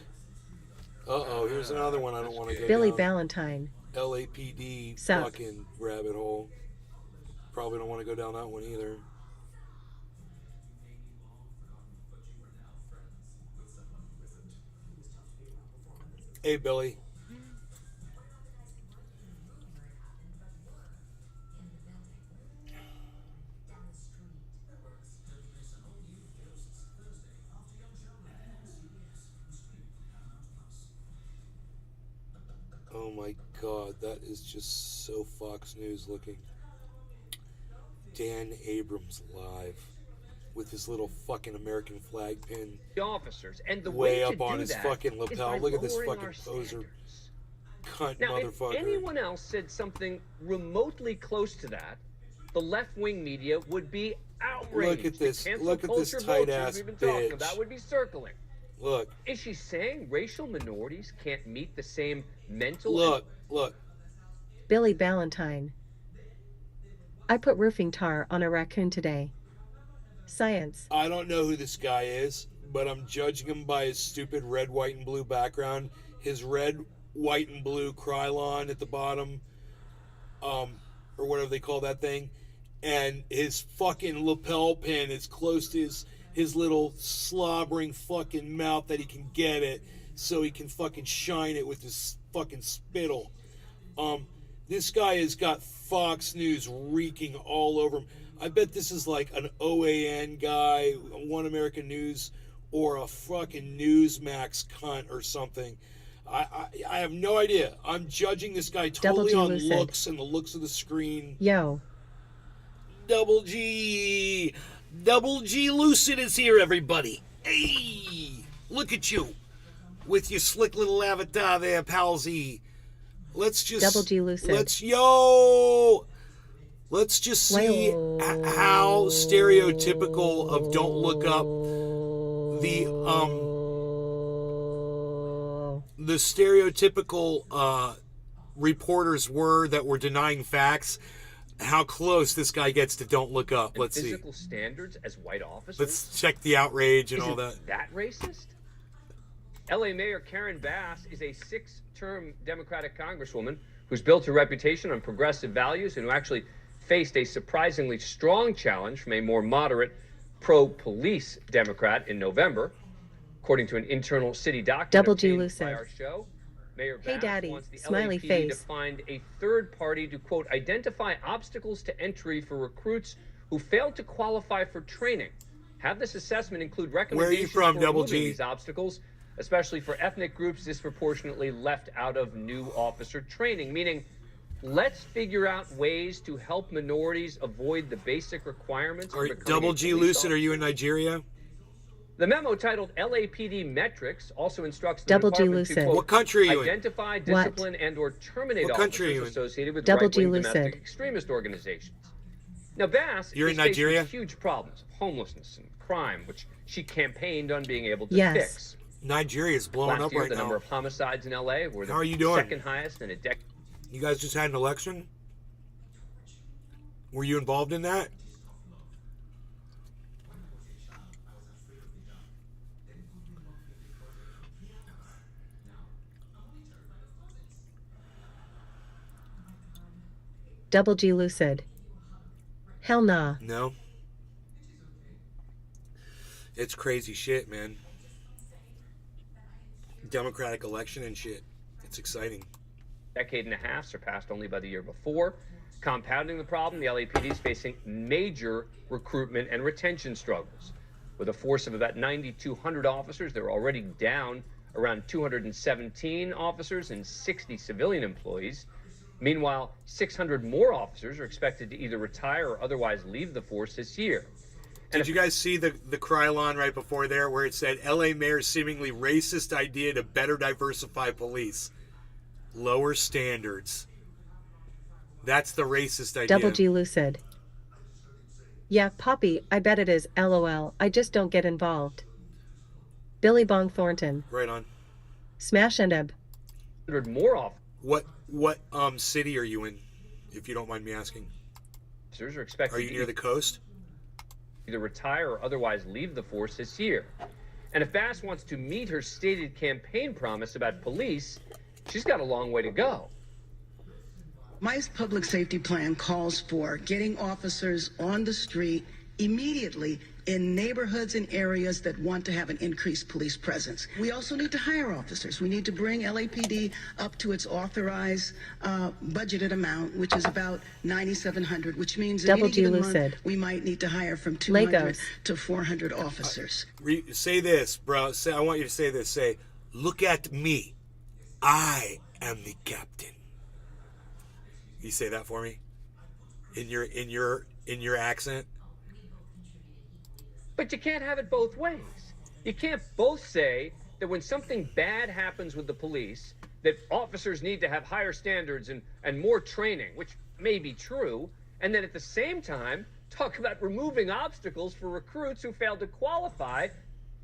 Uh-oh, here's another one I don't want to go Billy down. Ballantyne. LAPD South. fucking rabbit hole. Probably don't want to go down that one either. Hey, Billy. Oh my god, that is just so Fox News looking. Dan Abrams live with his little fucking American flag pin officers, and the way way up to on do his that fucking is lapel. by Look at this lowering fucking our poser standards. cunt Now, motherfucker. if anyone else said something remotely close to that, the left-wing media would be outraged. Look at this. The cancel Look at this culture tight vultures ass we've been talking bitch. about would be circling. Look, Is she saying racial minorities can't meet the same mental? look. Billy Ballantyne. I put roofing tar on a raccoon today. Science. I don't know who this guy is, but I'm judging him by his stupid red, white, and blue background. His red, white, and blue Krylon at the bottom, or whatever they call that thing, and his fucking lapel pin is close to his little slobbering fucking mouth that he can get it, so he can fucking shine it with his fucking spittle. This guy has got Fox News reeking all over him. I bet this is like an OAN guy, One American News, or a fucking Newsmax cunt or something. I have no idea. I'm judging this guy totally Double G on Lucid. looks and the looks of the screen. Yo. Double G Lucid is here, everybody. Hey, look at you with your slick little avatar there, palsy. let's just Double G Lucid. let's just see how stereotypical of Don't Look Up the stereotypical reporters were that were denying facts. How close this guy gets to Don't Look Up. Let's see. Physical standards as white officers? Let's check the outrage and all Isn't that racist? LA Mayor Karen Bass is a 6-term Democratic congresswoman who's built her reputation on progressive values and who actually faced a surprisingly strong challenge from a more moderate pro-police Democrat in November. According to an internal city document Double G obtained Lucid. by our show, Mayor Hey, Bass Daddy. wants the Smiley LAPD face. to find a third party to, quote, identify obstacles to entry for recruits who failed to qualify for training. Have this assessment include recommendations from, for Double removing G? these obstacles, especially for ethnic groups disproportionately left out of new officer training, meaning let's figure out ways to help minorities avoid the basic requirements for becoming Double a G police Lucid, are you in officer. Nigeria? The memo titled LAPD Metrics also instructs the Double G department to, Lucid. quote, What country are you in? identify, discipline, and or terminate What country are you officers in? associated with Double G right-wing domestic Lucid. extremist organizations. Now, Bass You're is in faced with Nigeria? huge problems of homelessness and crime, which she campaigned on being able to Yes. fix. Nigeria is blowing Last up year, right the number now. of homicides in LA were the How are you doing? second highest in a decade. You guys just had an election? Were you involved in that? Double G Lucid. Hell nah. No. It's crazy shit, man. Democratic election and shit. It's exciting. Decade and a half, surpassed only by the year before. Compounding the problem, the LAPD is facing major recruitment and retention struggles. With a force of about 9,200 officers, they're already down around 217 officers and 60 civilian employees. Meanwhile, 600 more officers are expected to either retire or otherwise leave the force this year. Did you guys see the Krylon right before there where it said LA mayor's seemingly racist idea to better diversify police? Lower standards. That's the racist idea. Double G Lucid. Yeah, Poppy, I bet it is. LOL. I just don't get involved. Billy Bong Thornton. Right on. Smash and Ebb. 100 more What city are you in, if you don't mind me asking? officers are expected Are you to near the coast? either retire or otherwise leave the force this year. And if Bass wants to meet her stated campaign promise about police, she's got a long way to go. My public safety plan calls for getting officers on the street immediately in neighborhoods and areas that want to have an increased police presence. We also need to hire officers. We need to bring LAPD up to its authorized budgeted amount, which is about 9,700, which means in Double any G given Lucid. month, we might need to hire from 200 Legos. to 400 officers. Say this, bro. I want you to say this. Say, look at me. I am the captain. You say that for me? In your accent? But you can't have it both ways. You can't both say that when something bad happens with the police, that officers need to have higher standards and more training, which may be true, and then at the same time talk about removing obstacles for recruits who failed to qualify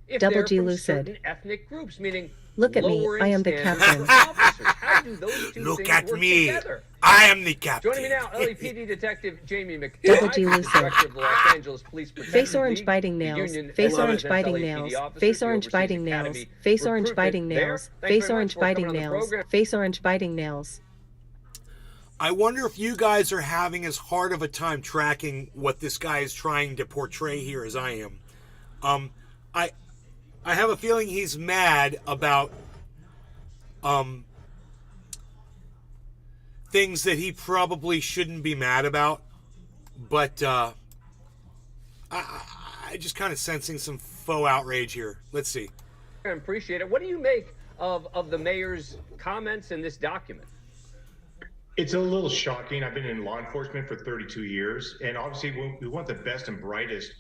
if Double they're G from Lucid. certain ethnic groups, meaning Look at me, lowering I am the standards captain. for officers. How do those two Look things at work me. together? I am the captain. Joining me now, LAPD Detective Jamie McBride, Double G the Lucid. director of the Los Angeles Police Protection Face orange League, biting the nails. union Face that orange represents biting LAPD nails. officers, Face the orange oversees biting nails. academy Face orange recruitment biting there. nails. Thanks Face very much orange for coming biting on the nails. program. Face orange biting nails. I wonder if you guys are having as hard of a time tracking what this guy is trying to portray here as I am. I have a feeling he's mad about things that he probably shouldn't be mad about, but I just kind of sensing some faux outrage here. Let's see. I appreciate it. What do you make of the mayor's comments in this document? It's a little shocking. I've been in law enforcement for 32 years, and obviously we want the best and brightest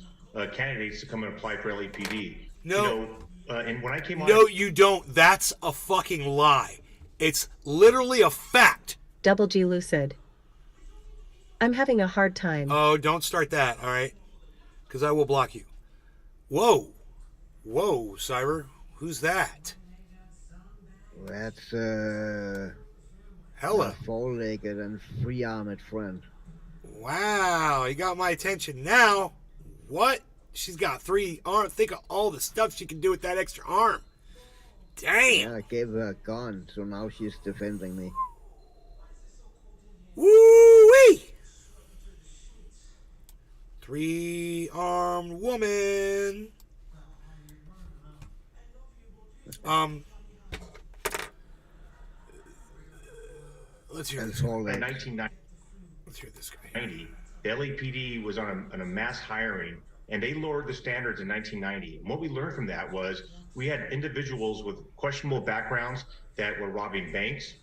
candidates to come and apply for LAPD. No. And when I came on... No, you don't. That's a fucking lie. It's literally a fact. Double G Lucid. I'm having a hard time. Oh, don't start that, all right? Because I will block you. Whoa. Whoa, Cyber. Who's that? That's Hella. a four-legged and three-armed friend. Wow, you got my attention now. What? She's got 3 arms. Think of all the stuff she can do with that extra arm. Damn. Yeah, I gave her a gun, so now she's defending me. Woo-wee! 3-armed woman. Let's hear And this. four In legs. 1990, Let's hear this guy. the LAPD was on a mass hiring, and they lowered the standards in 1990. And what we learned from that was we had individuals with questionable backgrounds that were robbing banks.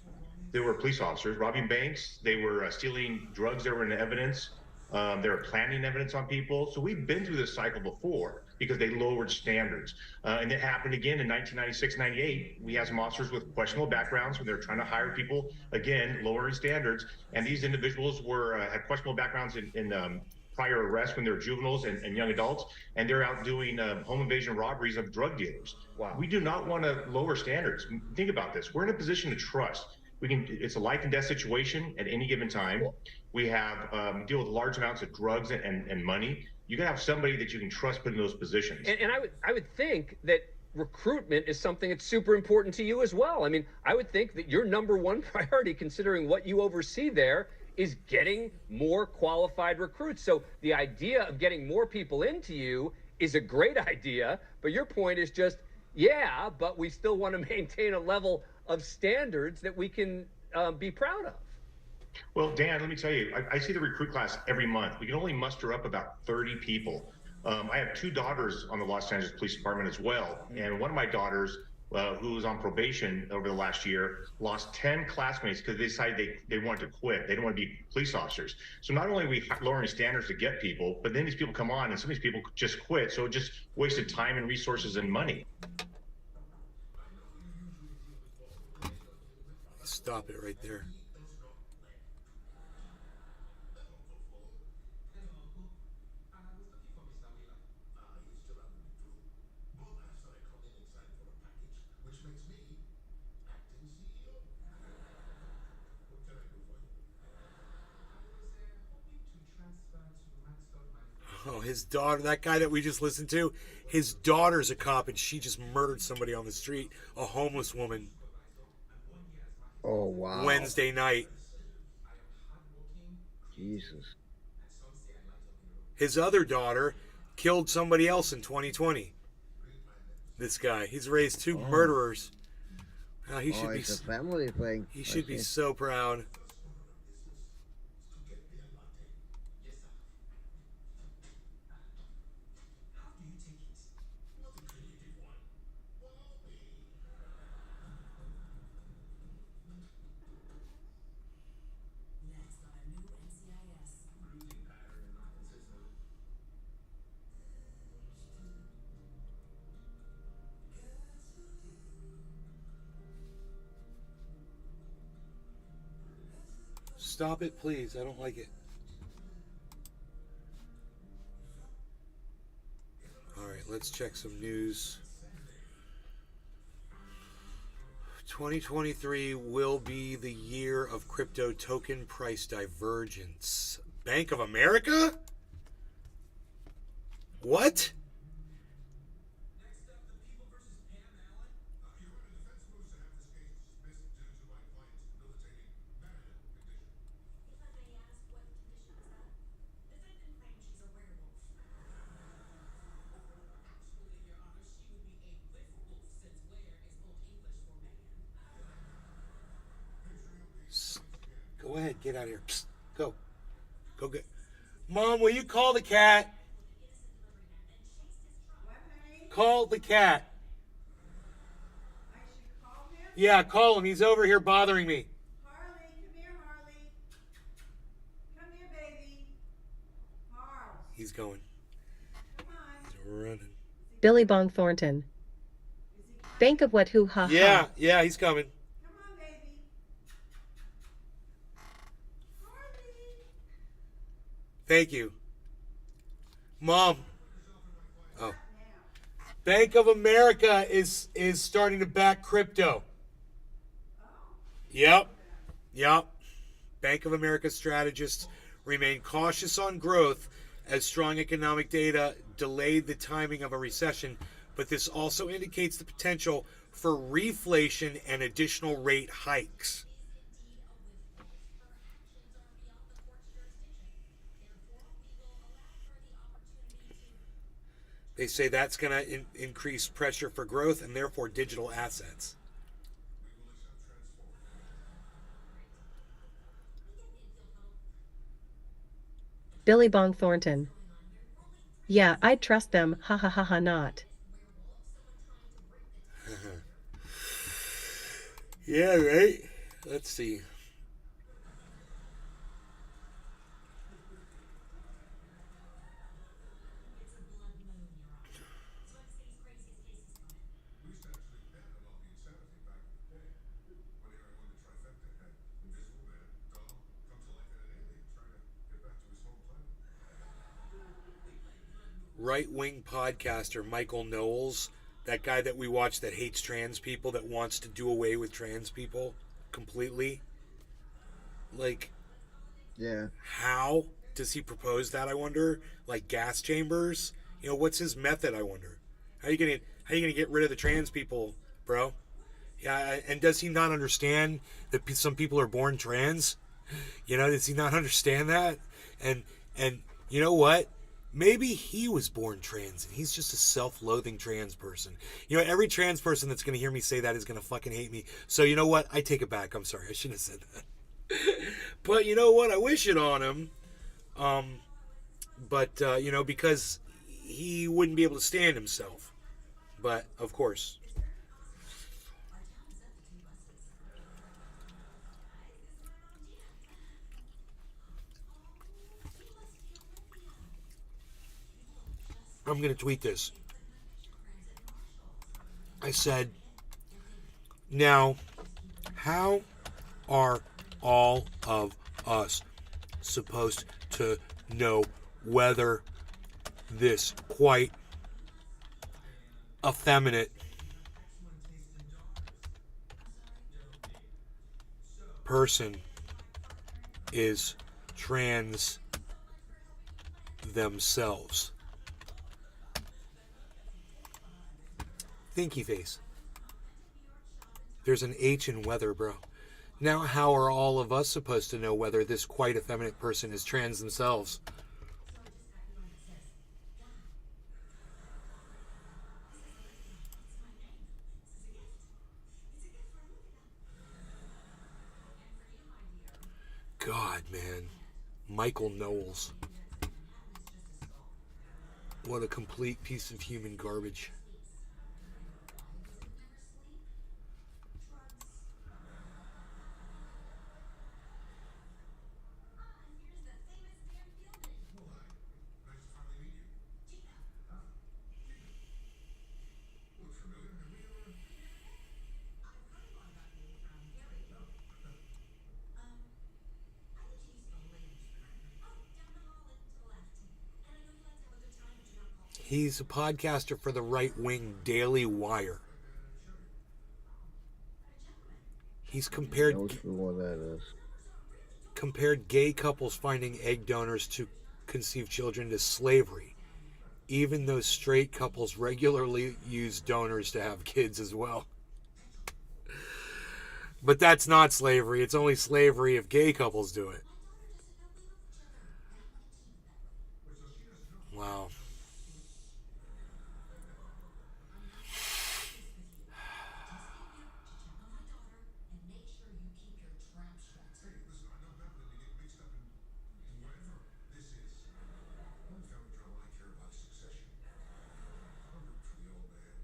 They were police officers robbing banks. They were stealing drugs that were in evidence. They were planting evidence on people. So we've been through this cycle before because they lowered standards. And it happened again in 1996, 98. We had some officers with questionable backgrounds when they were trying to hire people, again, lowering standards. And these individuals had questionable backgrounds in prior arrests when they were juveniles and young adults. And they're out doing home invasion robberies of drug dealers. Wow. We do not want to lower standards. Think about this. We're in a position to trust. It's a life and death situation at any given time. We have deal with large amounts of drugs and money. You got to have somebody that you can trust put in those positions. And I would think that recruitment is something that's super important to you as well. I mean, I would think that your number one priority, considering what you oversee there, is getting more qualified recruits. So the idea of getting more people into you is a great idea, but your point is just, yeah, but we still want to maintain a level of standards that we can be proud of. Well, Dan, let me tell you, I see the recruit class every month. We can only muster up about 30 people. I have 2 daughters on the Los Angeles Police Department as well. And one of my daughters, who was on probation over the last year, lost 10 classmates because they decided they wanted to quit. They didn't want to be police officers. So not only are we lowering standards to get people, but then these people come on and some of these people just quit. So it just wasted time and resources and money. Stop it right there. Oh, his daughter, that guy that we just listened to, his daughter's a cop and she just murdered somebody on the street, a homeless woman. Oh, wow. Wednesday night. Jesus. His other daughter killed somebody else in 2020. This guy, he's raised 2 murderers. He should be. It's a family thing. He should be so proud. Stop it, please. I don't like it. All right, let's check some news. 2023 will be the year of crypto token price divergence. Bank of America? What? Go ahead, get out of here. Psst, go. Go get. Mom, will you call the cat? Call the cat. Yeah, call him. He's over here bothering me. Harley, come here, Harley. Come here, baby. Harl, He's going. come on. He's running. Billy Bong Thornton. Bank of what who ha ha. Yeah, he's coming. Come on, baby. Thank you. Mom. Oh. Bank of America is starting to back crypto. Yep. Bank of America strategists remain cautious on growth as strong economic data delayed the timing of a recession, but this also indicates the potential for reflation and additional rate hikes. They say that's going to increase pressure for growth and therefore digital assets. Billy Bong Thornton. Yeah, I'd trust them, ha ha ha ha not. Yeah, right? Let's see. Right-wing podcaster Michael Knowles, that guy that we watch that hates trans people, that wants to do away with trans people completely. Like, Yeah. how does he propose that, I wonder? Like gas chambers? You know, what's his method, I wonder? How are you gonna get rid of the trans people, bro? Yeah, and does he not understand that some people are born trans? You know, does he not understand that? And you know what? Maybe he was born trans and he's just a self-loathing trans person. You know, every trans person that's going to hear me say that is going to fucking hate me. So you know what? I take it back. I'm sorry. I shouldn't have said that. But you know what? I wish it on him. But you know, because he wouldn't be able to stand himself. But of course. I'm going to tweet this. I said, now, how are all of us supposed to know whether this quite effeminate person is trans themselves? Thinky face. There's an H in weather, bro. Now, how are all of us supposed to know whether this quite effeminate person is trans themselves? God, man. Michael Knowles. What a complete piece of human garbage. He's a podcaster for the right-wing Daily Wire. He's compared gay couples finding egg donors to conceive children to slavery, even though straight couples regularly use donors to have kids as well. But that's not slavery. It's only slavery if gay couples do it. Wow.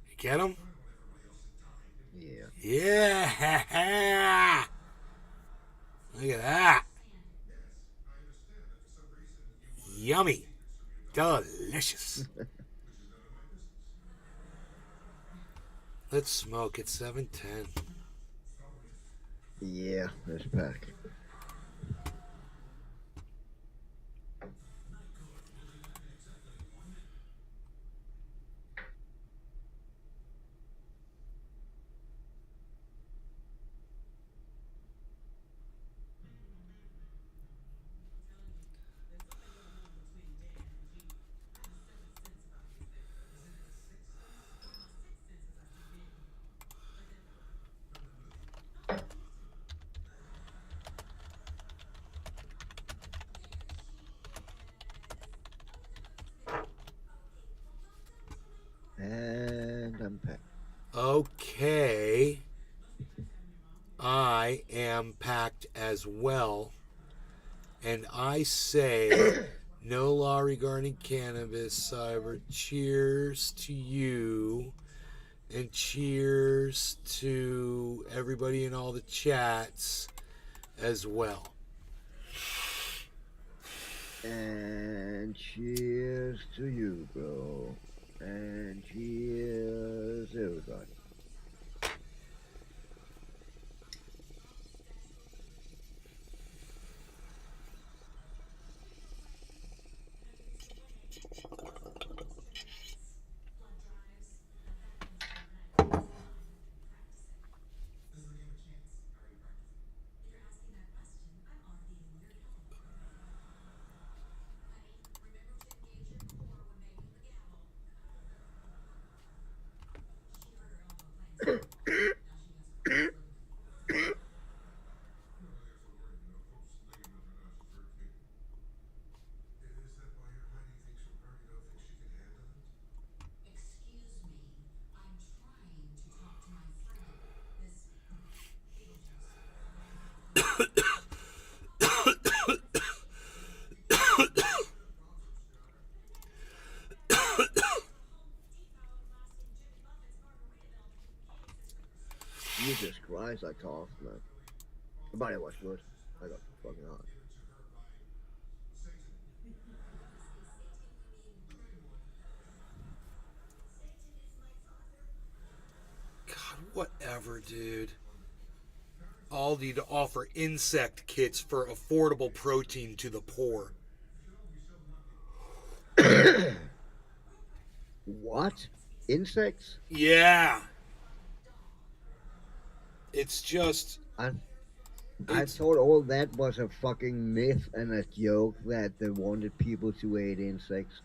You get him? Yeah. Yeah. Look at that. Yummy. Delicious. Let's smoke. It's 7:10. Yeah, let's pack. Okay. I am packed as well. And I say no law regarding cannabis, cyber. Cheers to you. And cheers to everybody in all the chats as well. And cheers to you, bro. And cheers, everybody. Jesus Christ, I coughed, man. But it was good. I got fucking hot. God, whatever, dude. Aldi to offer insect kits for affordable protein to the poor. What? Insects? Yeah. It's just. I thought all that was a fucking myth and a joke that they wanted people to eat insects.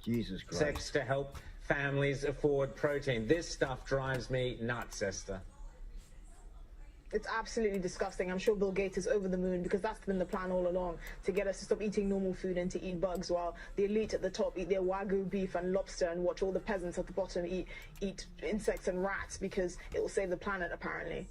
Jesus Sex Christ. to help families afford protein. This stuff drives me nuts, Esther. It's absolutely disgusting. I'm sure Bill Gates is over the moon because that's been the plan all along, to get us to stop eating normal food and to eat bugs, while the elite at the top eat their Wagyu beef and lobster and watch all the peasants at the bottom eat insects and rats because it will save the planet, apparently.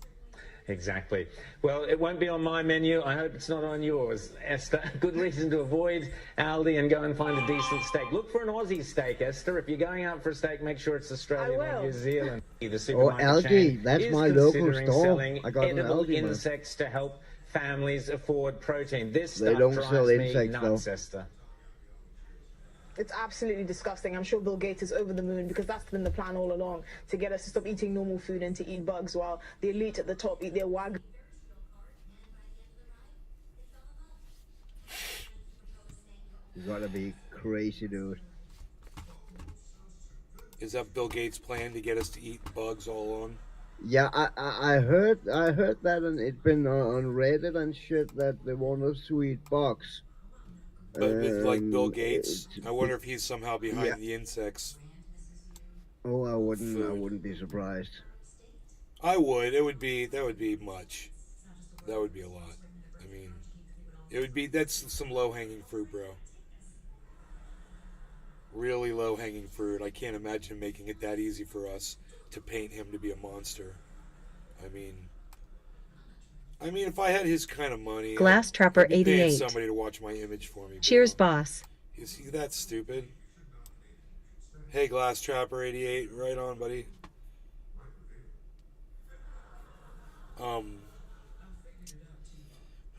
Exactly. Well, it won't be on my menu. I hope it's not on yours, Esther. Good reason to avoid Aldi and go and find a decent steak. Look for an Aussie steak, Esther. If you're going out for a steak, make sure it's Australian or New Zealand. The supermarket Aldi, chain that's is my local considering store. selling I got an edible Aldi, man. insects to help families afford protein. This They stuff don't drives sell me insects, nuts, though. Esther. It's absolutely disgusting. I'm sure Bill Gates is over the moon because that's been the plan all along, to get us to stop eating normal food and to eat bugs, while the elite at the top eat their Wagyu. You gotta be crazy, dude. Is that Bill Gates' plan to get us to eat bugs all on? Yeah, I heard that, and it's been on Reddit and shit that they want us to eat bugs. But with like Bill Gates, I wonder if he's somehow behind yeah. the insects. Oh, I Food. wouldn't be surprised. I would. That would be much. That would be a lot. I mean, that's some low hanging fruit, bro. Really low hanging fruit. I can't imagine making it that easy for us to paint him to be a monster. I mean, if I had his kind of money, Glass Trapper I'd be paying 88. somebody to watch my image for me. Cheers, bro. boss. Is he that stupid? Hey, Glass Trapper 88, right on, buddy. Who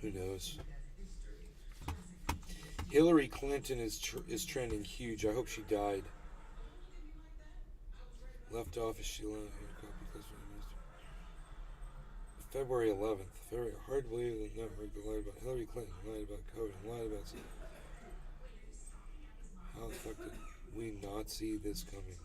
knows? Hillary Clinton is trending huge. I hope she died. Left office, she left. February 11th. Very hard to believe the network lied about Hillary Clinton, lied about COVID, lied about. How the fuck did we not see this coming?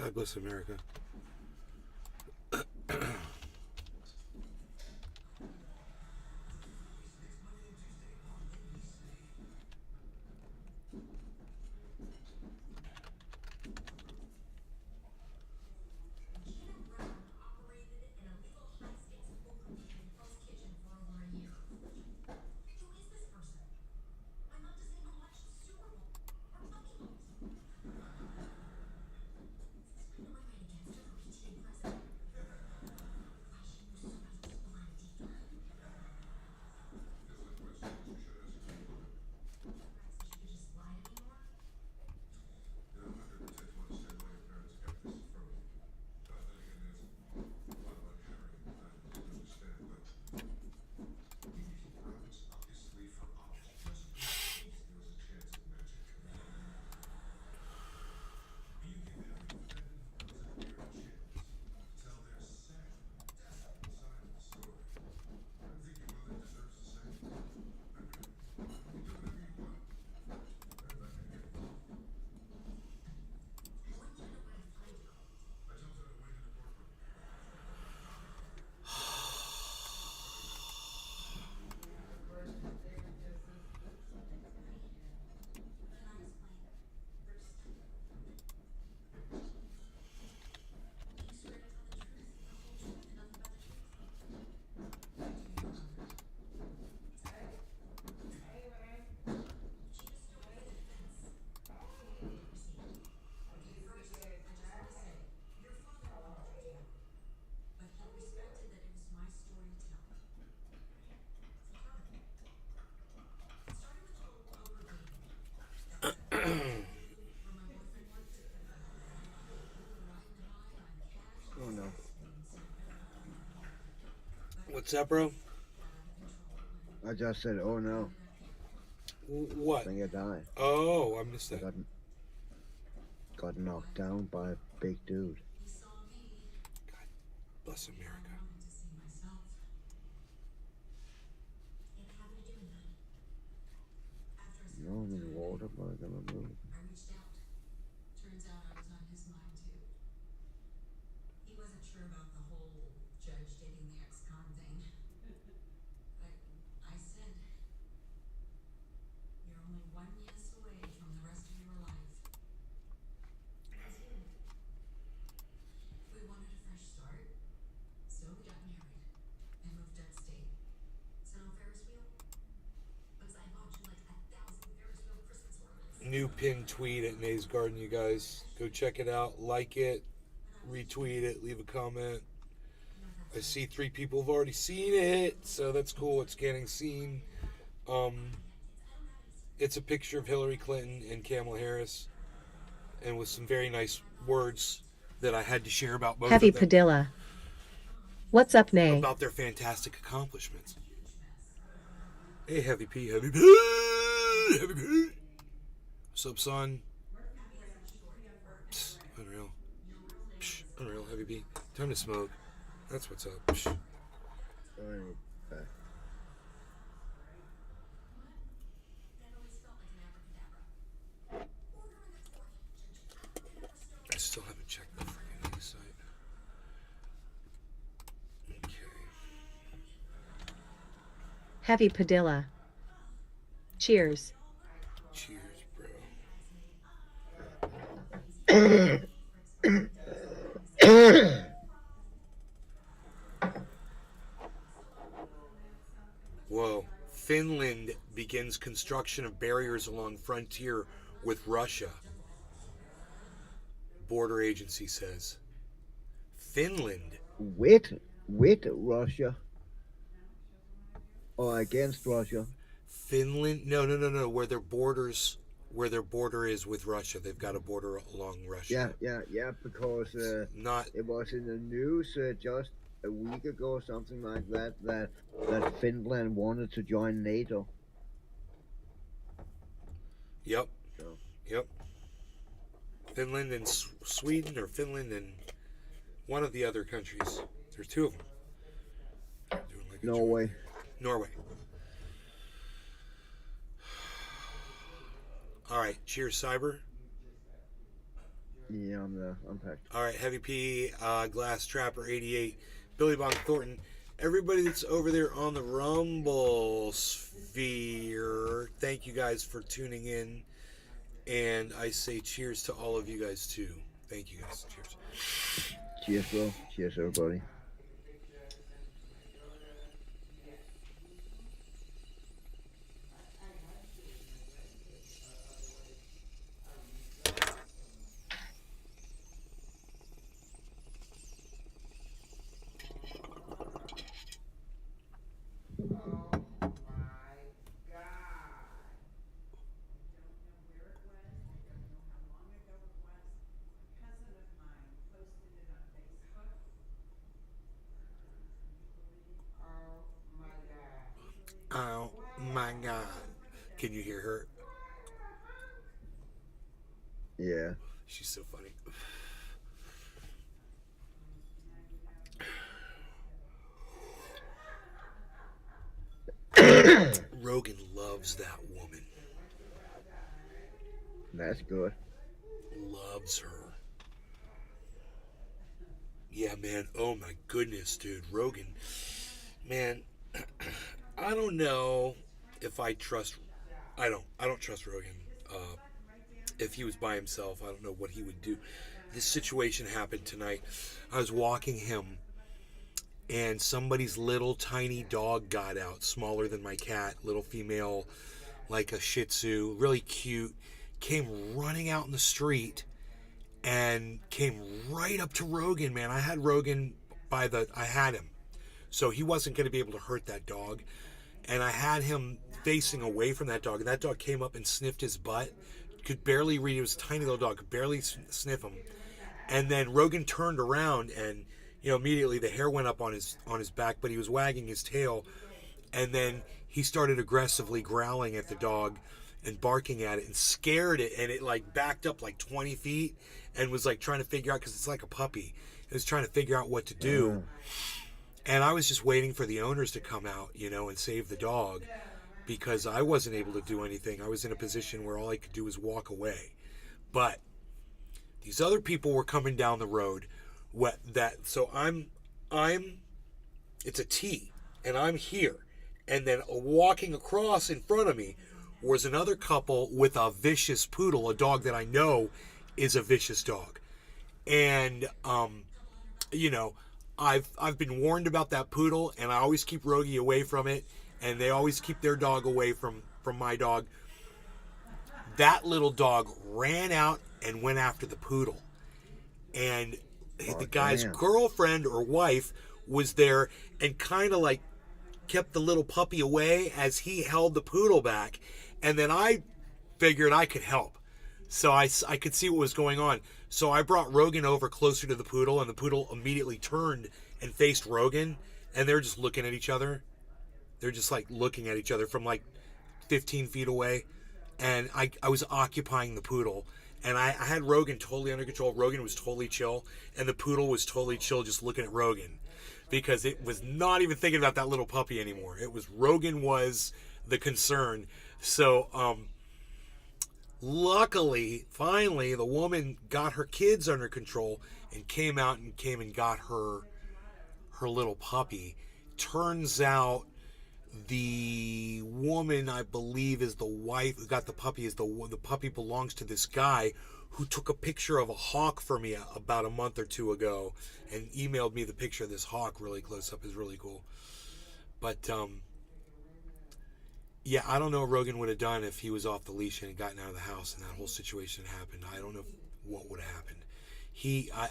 God bless America. Oh no. What's up, bro? I just said, oh no. What? I think I died. Oh, I missed I that. got knocked down by a big dude. God bless America. No, I'm in the water, but I gotta move. New pinned tweet at Nays Garden, you guys. Go check it out. Like it. Retweet it. Leave a comment. I see 3 people have already seen it, so that's cool. It's getting seen. It's a picture of Hillary Clinton and Kamala Harris, and with some very nice words that I had to share about both Heavy of them. Padilla. What's up, Nay? About their fantastic accomplishments. Hey, Heavy P, Heavy P, Heavy P. What's up, son? Psst, unreal. Psh, unreal, Heavy P. Time to smoke. That's what's up. Psh. Alright, back. I still haven't checked the freaking news site. Okay. Heavy Padilla. Cheers. Cheers, bro. Whoa. Finland begins construction of barriers along frontier with Russia. Border agency says. Finland. With Russia. Or against Russia. Finland? No. Where their border is with Russia. They've got a border along Russia. Yeah, because Not it was in the news just a week ago or something like that Finland wanted to join NATO. Yep. So. Yep. Finland and Sweden, or Finland and one of the other countries. There's 2 of them. Doing like Norway. Norway. All right. Cheers, Cyber. Yeah, I'm packed. All right, Heavy P, Glass Trapper 88, Billy Bonk Thornton, everybody that's over there on the Rumble sphere. Thank you guys for tuning in, and I say cheers to all of you guys too. Thank you guys. Cheers. Cheers, bro. Cheers, everybody. Oh my God. Can you hear her? Yeah. She's so funny. Rogan loves that woman. That's good. Loves her. Yeah, man. Oh my goodness, dude. Rogan. Man, I don't know if I trust. I don't trust Rogan. If he was by himself, I don't know what he would do. This situation happened tonight. I was walking him, and somebody's little tiny dog got out, smaller than my cat, little female, like a Shih Tzu, really cute, came running out in the street and came right up to Rogan, man. I had Rogan I had him. So he wasn't going to be able to hurt that dog. And I had him facing away from that dog. And that dog came up and sniffed his butt. Could barely read. It was a tiny little dog. Could barely sniff him. And then Rogan turned around and, immediately the hair went up on his back, but he was wagging his tail. And then he started aggressively growling at the dog and barking at it and scared it. And it like backed up like 20 feet and was like trying to figure out, because it's like a puppy. It was trying to figure out what to do. And I was just waiting for the owners to come out, and save the dog, because I wasn't able to do anything. I was in a position where all I could do was walk away. But these other people were coming down the road. So I'm it's a T, and I'm here. And then walking across in front of me was another couple with a vicious poodle, a dog that I know is a vicious dog. And I've been warned about that poodle, and I always keep Rogie away from it, and they always keep their dog away from my dog. That little dog ran out and went after the poodle, and the guy's girlfriend or wife was there and kind of like kept the little puppy away as he held the poodle back. And then I figured I could help, so I could see what was going on. So I brought Rogan over closer to the poodle, and the poodle immediately turned and faced Rogan, and they're just looking at each other. They're just like looking at each other from like 15 feet away. And I was occupying the poodle, and I had Rogan totally under control. Rogan was totally chill, and the poodle was totally chill just looking at Rogan, because it was not even thinking about that little puppy anymore. It was Rogan was the concern. So, luckily, finally, the woman got her kids under control and came and got her little puppy. Turns out the woman, I believe, is the wife who got the puppy. The puppy belongs to this guy who took a picture of a hawk for me about a month or two ago and emailed me the picture of this hawk really close up. Is really cool. But yeah, I don't know what Rogan would have done if he was off the leash and had gotten out of the house and that whole situation happened. I don't know what would have happened.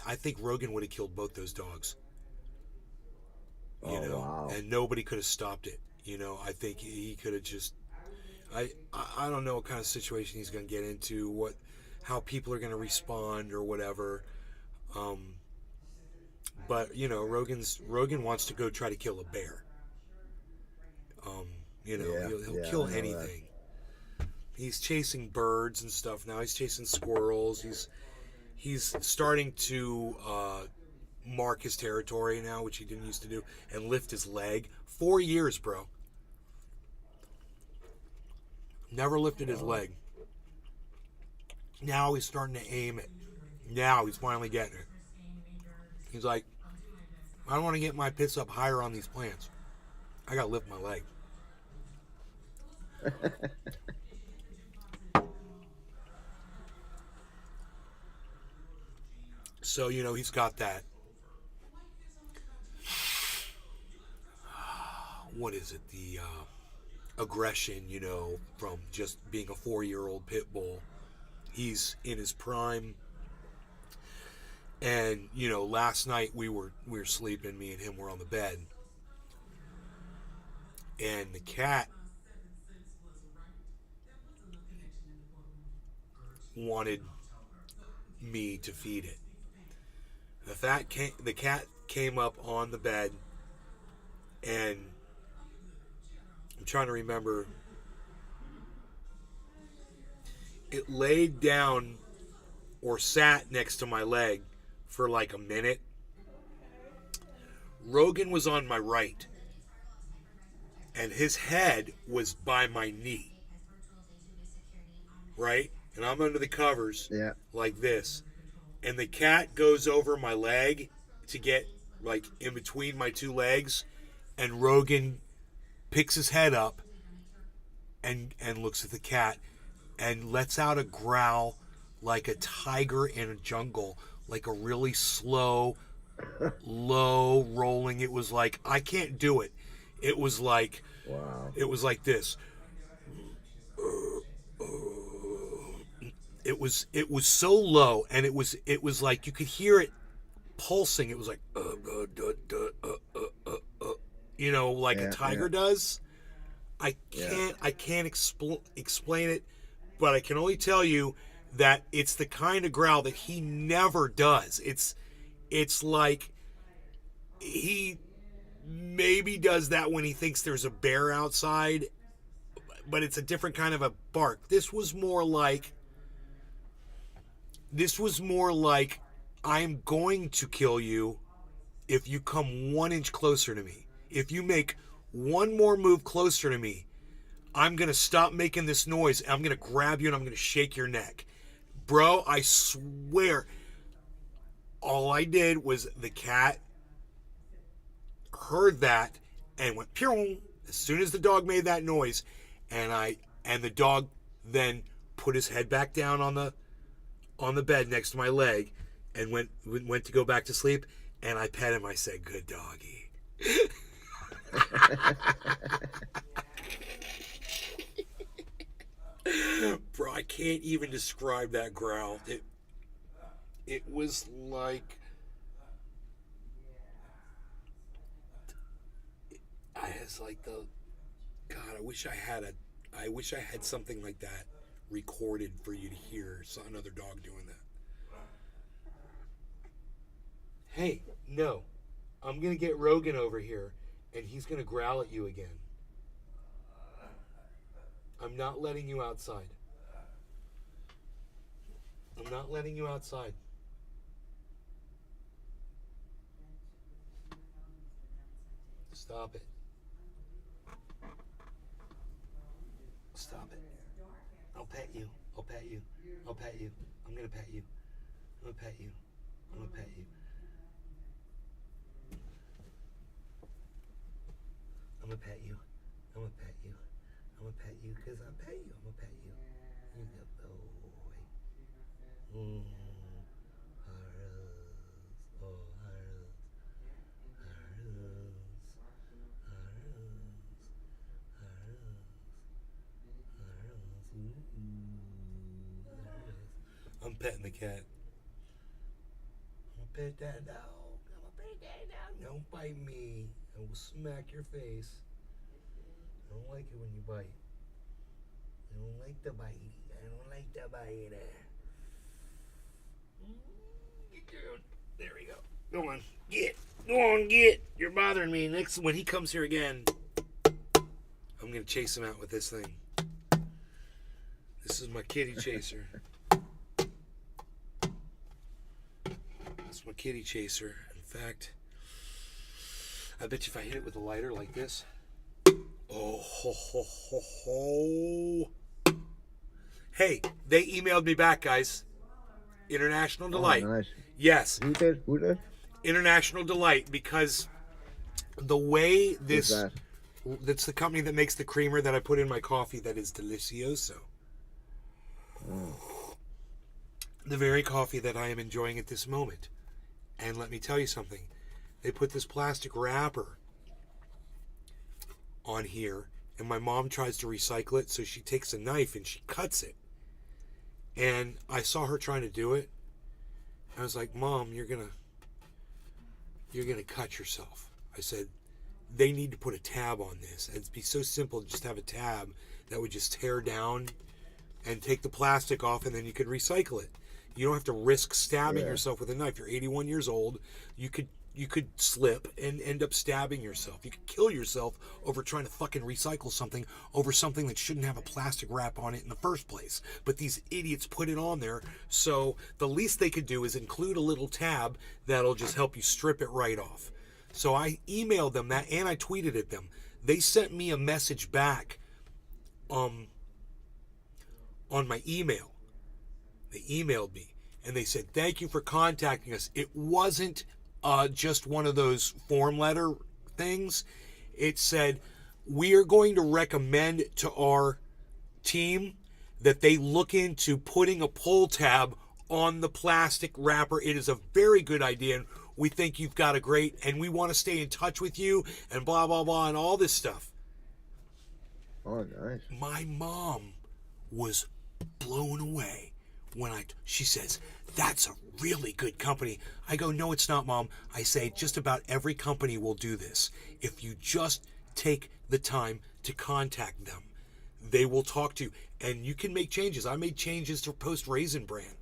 I think Rogan would have killed both those dogs. Wow. And nobody could have stopped it. I think he could have just. I don't know what kind of situation he's going to get into, how people are going to respond or whatever. But Rogan wants to go try to kill a bear. He'll kill anything. He's chasing birds and stuff now. He's chasing squirrels. He's starting to mark his territory now, which he didn't used to do, and lift his leg. 4 years, bro. Never lifted his leg. Now he's starting to aim it. Now he's finally getting it. He's like, I don't want to get my piss up higher on these plants. I got to lift my leg. So, he's got that. What is it? The aggression, from just being a 4-year-old pit bull. He's in his prime. And, last night we were sleeping, me and him were on the bed. And the cat wanted me to feed it. The cat came up on the bed, and I'm trying to remember. It laid down or sat next to my leg for like a minute. Rogan was on my right, and his head was by my knee. Right? And I'm under the covers like this. And the cat goes over my leg to get like in between my two legs, and Rogan picks his head up and looks at the cat and lets out a growl like a tiger in a jungle, like a really slow, low rolling. It was like, I can't do it. It was like, wow. It was like this. It was so low, and it was like you could hear it pulsing. It was like like a tiger does. I can't explain it, but I can only tell you that it's the kind of growl that he never does. It's like he maybe does that when he thinks there's a bear outside, but it's a different kind of a bark. This was more like I'm going to kill you if you come 1 inch closer to me. If you make one more move closer to me, I'm going to stop making this noise. And I'm going to grab you and I'm going to shake your neck. Bro, I swear, all I did was the cat heard that and went pew as soon as the dog made that noise, and the dog then put his head back down on the bed next to my leg and went to go back to sleep, and I pet him. I said, "Good doggy." Bro, I can't even describe that growl. It was like God, I wish I had something like that recorded for you to hear. Another dog doing that. Hey, no. I'm going to get Rogan over here, and he's going to growl at you again. I'm not letting you outside. I'm not letting you outside. Stop it. Stop it. I'll pet you. I'll pet you. I'll pet you. I'm going to pet you. I'm going to pet you. I'm going to pet you. I'm going to pet you. I'm going to pet you. I'm going to pet you because I pet you. I'm going to pet you. You good boy. Harrows. Oh, Harrows. Harrows. I'm petting the cat. I'm gonna pet that dog. I'm gonna pet that dog. Don't bite me. I will smack your face. I don't like it when you bite. I don't like the bite. I don't like the bite. There we go. Go on. Get. Go on, get. You're bothering me. Next, when he comes here again, I'm gonna chase him out with this thing. This is my kitty chaser. It's my kitty chaser. In fact, I bet you if I hit it with a lighter like this. Oh, ho, ho, ho, ho. Hey, they emailed me back, guys. International Oh, Delight. nice. Yes, Who did? Who did? International Delight, because the way Who's this, that? that's the company that makes the creamer that I put in my coffee that is delicioso. The very coffee that I am enjoying at this moment. And let me tell you something. They put this plastic wrapper on here, and my mom tries to recycle it, so she takes a knife and she cuts it. And I saw her trying to do it. I was like, Mom, you're gonna cut yourself. I said, they need to put a tab on this. It'd be so simple to just have a tab that would just tear down and take the plastic off, and then you could recycle it. You don't have to risk stabbing yourself with a knife. You're 81 years old. You could slip and end up stabbing yourself. You could kill yourself over trying to fucking recycle something over something that shouldn't have a plastic wrap on it in the first place. But these idiots put it on there, so the least they could do is include a little tab that'll just help you strip it right off. So I emailed them that, and I tweeted at them. They sent me a message back on my email. They emailed me and they said, thank you for contacting us. It wasn't just one of those form letter things. It said, we are going to recommend to our team that they look into putting a pull tab on the plastic wrapper. It is a very good idea, and we think you've got a great, and we want to stay in touch with you, and blah, blah, blah, and all this stuff. Oh, nice. My mom was blown away when she says, that's a really good company. I go, no, it's not, Mom. I say, just about every company will do this. If you just take the time to contact them, they will talk to you, and you can make changes. I made changes to Post Raisin Bran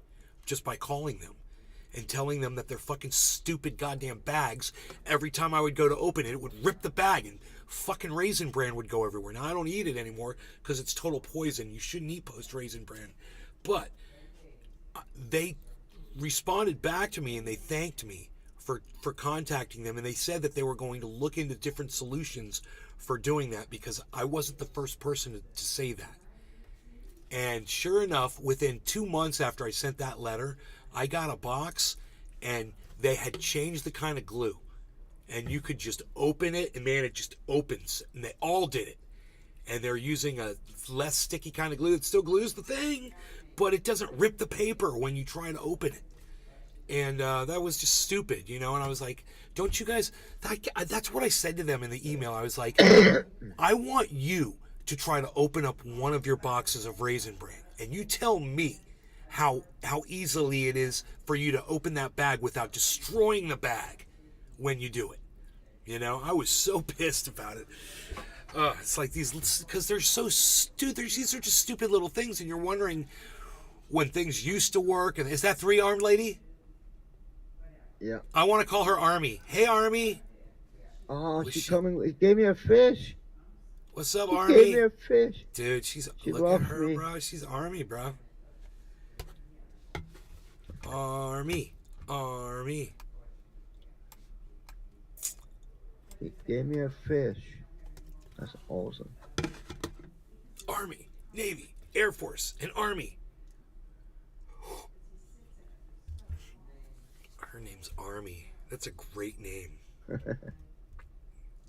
just by calling them and telling them that their fucking stupid goddamn bags, every time I would go to open it, it would rip the bag and fucking Raisin Bran would go everywhere. Now, I don't eat it anymore because it's total poison. You shouldn't eat Post Raisin Bran. But they responded back to me and they thanked me for contacting them, and they said that they were going to look into different solutions for doing that, because I wasn't the first person to say that. And sure enough, within 2 months after I sent that letter, I got a box and they had changed the kind of glue, and you could just open it and man, it just opens, and they all did it. And they're using a less sticky kind of glue that still glues the thing, but it doesn't rip the paper when you try to open it. And that was just stupid, you know. And I was like, don't you guys, that's what I said to them in the email. I was like, I want you to try to open up one of your boxes of Raisin Bran, and you tell me how easily it is for you to open that bag without destroying the bag when you do it. You know, I was so pissed about it. It's like these, because they're so stupid. These are just stupid little things, and you're wondering when things used to work. And is that 3-armed lady? Yeah. I want to call her Army. Hey, Army. Oh, she's coming. He gave me a fish. What's up, He Army? gave me a fish. Dude, She look at loves her, me. bro. She's Army, bro. Army. He gave me a fish. That's awesome. Army, Navy, Air Force, and Army. Her name's Army. That's a great name.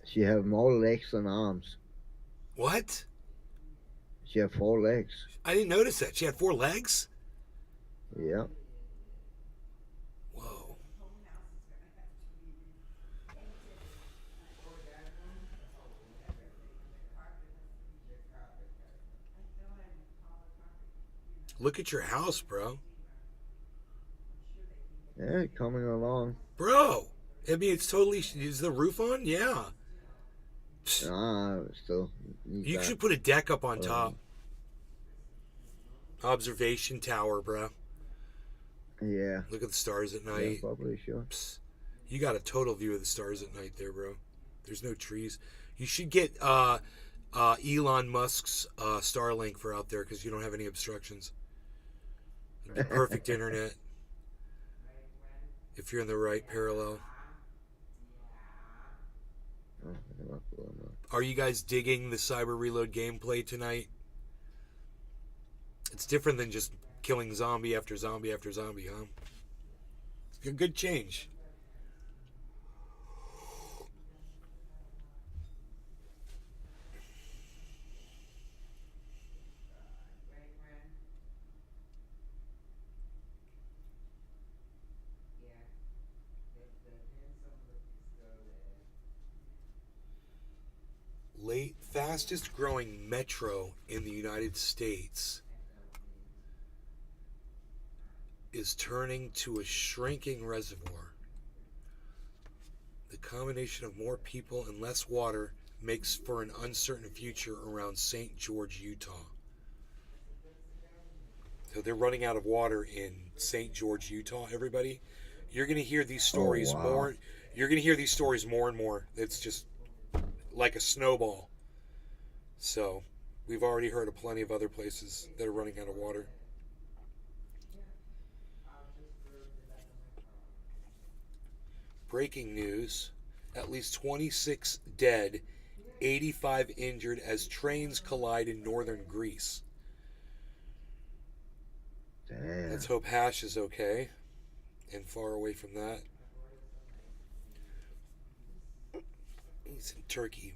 She have more legs than arms. What? She have 4 legs. I didn't notice that. She had 4 legs? Yeah. Whoa. Look at your house, bro. Yeah, coming along. Bro, I mean, it's totally... Is the roof on? Yeah. Still. You should put a deck up on top. Observation tower, bro. Yeah. Look at the stars at night. Yeah, probably sure. Psst. You got a total view of the stars at night there, bro. There's no trees. You should get Elon Musk's Starlink for out there, because you don't have any obstructions. The perfect internet. If you're in the right parallel. Are you guys digging the Cyber Reload gameplay tonight? It's different than just killing zombie after zombie after zombie, huh? It's a good change. Fastest growing metro in the United States is turning to a shrinking reservoir. The combination of more people and less water makes for an uncertain future around St. George, Utah. So they're running out of water in St. George, Utah, everybody. You're going to hear these stories more. You're going to hear these stories more and more. It's just like a snowball. So we've already heard of plenty of other places that are running out of water. Breaking news. At least 26 dead, 85 injured as trains collide in northern Greece. Damn. Let's hope Hash is okay and far away from that. He's in Turkey.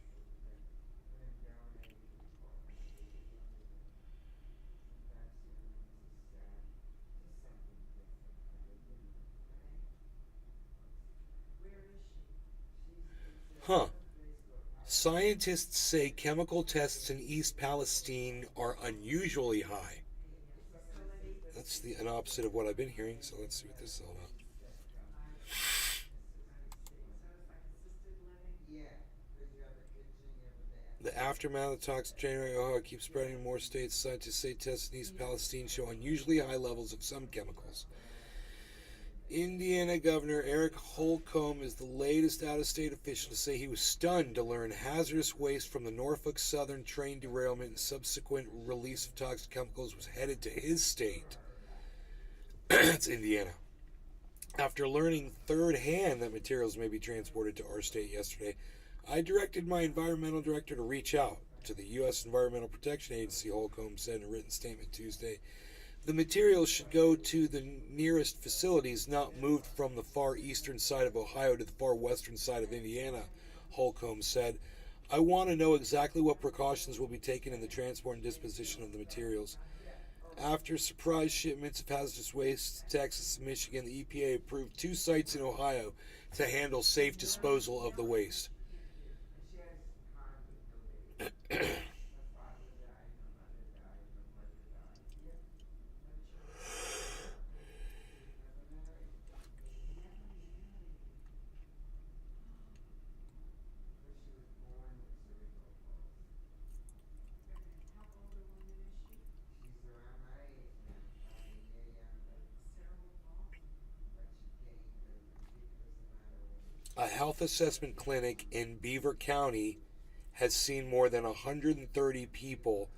Huh. Scientists say chemical tests in East Palestine are unusually high. That's an opposite of what I've been hearing, so let's see what this is all about. The aftermath of the toxic January keeps spreading in more states. Scientists say tests in East Palestine show unusually high levels of some chemicals. Indiana Governor Eric Holcomb is the latest out-of-state official to say he was stunned to learn hazardous waste from the Norfolk Southern train derailment and subsequent release of toxic chemicals was headed to his state. It's Indiana. After learning third-hand that materials may be transported to our state yesterday, I directed my environmental director to reach out to the U.S. Environmental Protection Agency, Holcomb said in a written statement Tuesday. The materials should go to the nearest facilities, not moved from the far eastern side of Ohio to the far western side of Indiana, Holcomb said. I want to know exactly what precautions will be taken in the transport and disposition of the materials. After surprise shipments of hazardous waste to Texas and Michigan, the EPA approved 2 sites in Ohio to handle safe disposal of the waste. A health assessment clinic in Beaver County has seen more than 130 people.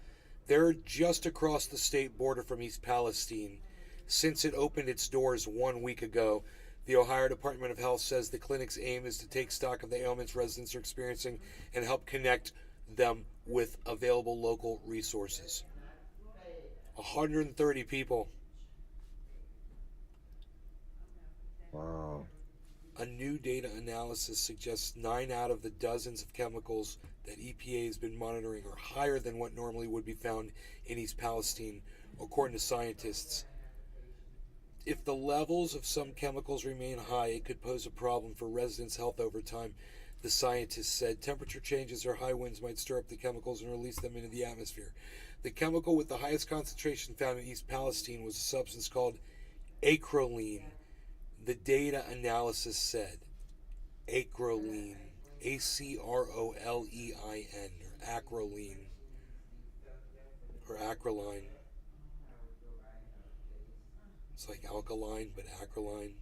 They're just across the state border from East Palestine. Since it opened its doors 1 week ago, the Ohio Department of Health says the clinic's aim is to take stock of the ailments residents are experiencing and help connect them with available local resources. 130 people. Wow. A new data analysis suggests 9 out of the dozens of chemicals that EPA has been monitoring are higher than what normally would be found in East Palestine, according to scientists. If the levels of some chemicals remain high, it could pose a problem for residents' health over time, the scientists said. Temperature changes or high winds might stir up the chemicals and release them into the atmosphere. The chemical with the highest concentration found in East Palestine was a substance called acrolein. The data analysis said acrolein, A-C-R-O-L-E-I-N, or acrolein, or acroline. It's like alkaline, but acroline.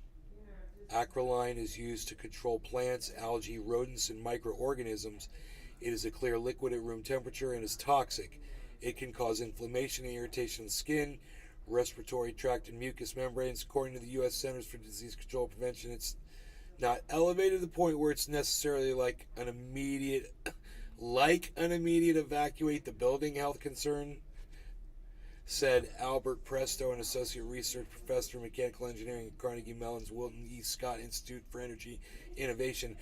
Acroline is used to control plants, algae, rodents, and microorganisms. It is a clear liquid at room temperature and is toxic. It can cause inflammation and irritation of the skin, respiratory tract, and mucous membranes. According to the U.S. Centers for Disease Control and Prevention, it's not elevated to the point where it's necessarily like an immediate evacuate the building health concern. said Albert Presto, an associate research professor in mechanical engineering at Carnegie Mellon's Wilton E. Scott Institute for Energy Innovation,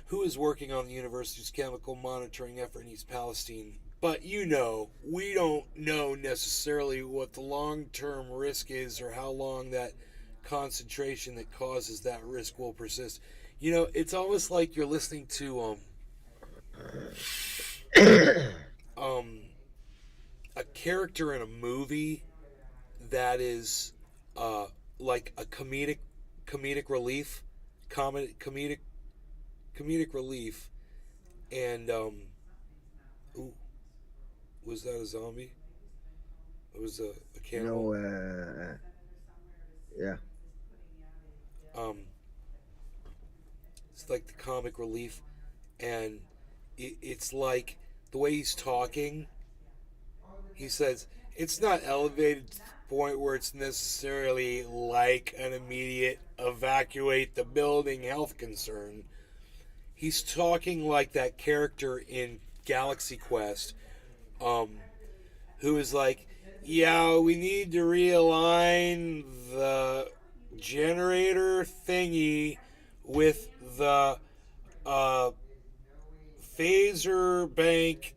who is working on the university's chemical monitoring effort in East Palestine. But we don't know necessarily what the long-term risk is or how long that concentration that causes that risk will persist. It's almost like you're listening to a character in a movie that is like a comedic relief, comedic relief, and ooh, was that a zombie? It was a cannibal. No, yeah. It's like the comic relief, and it's like the way he's talking. He says it's not elevated to the point where it's necessarily like an immediate evacuate the building health concern. He's talking like that character in Galaxy Quest, who is like, yeah, we need to realign the generator thingy with the phaser bank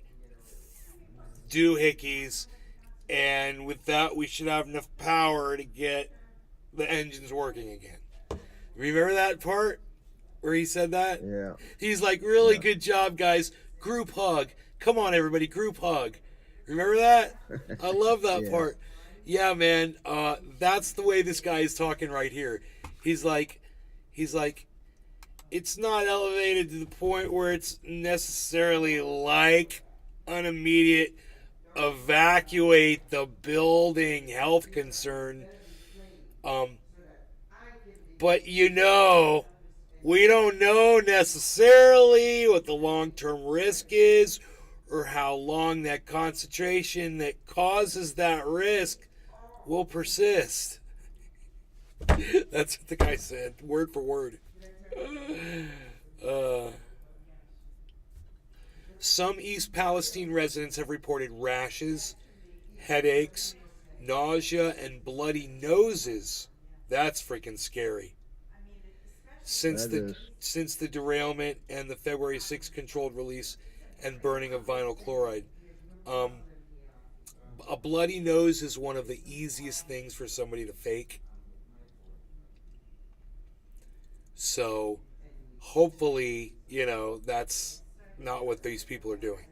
doohickeys, and with that we should have enough power to get the engines working again. Remember that part where he said that? Yeah. He's like, really good job, guys. Group hug. Come on, everybody, group hug. Remember that? I love that Yeah. part. Yeah, man. That's the way this guy is talking right here. He's like, it's not elevated to the point where it's necessarily like an immediate evacuate the building health concern. But we don't know necessarily what the long-term risk is or how long that concentration that causes that risk will persist. That's what the guy said, word for word. Some East Palestine residents have reported rashes, headaches, nausea, and bloody noses. That's freaking scary. Since the derailment and the February 6th controlled release and burning of vinyl chloride. A bloody nose is one of the easiest things for somebody to fake. So hopefully, that's not what these people are doing.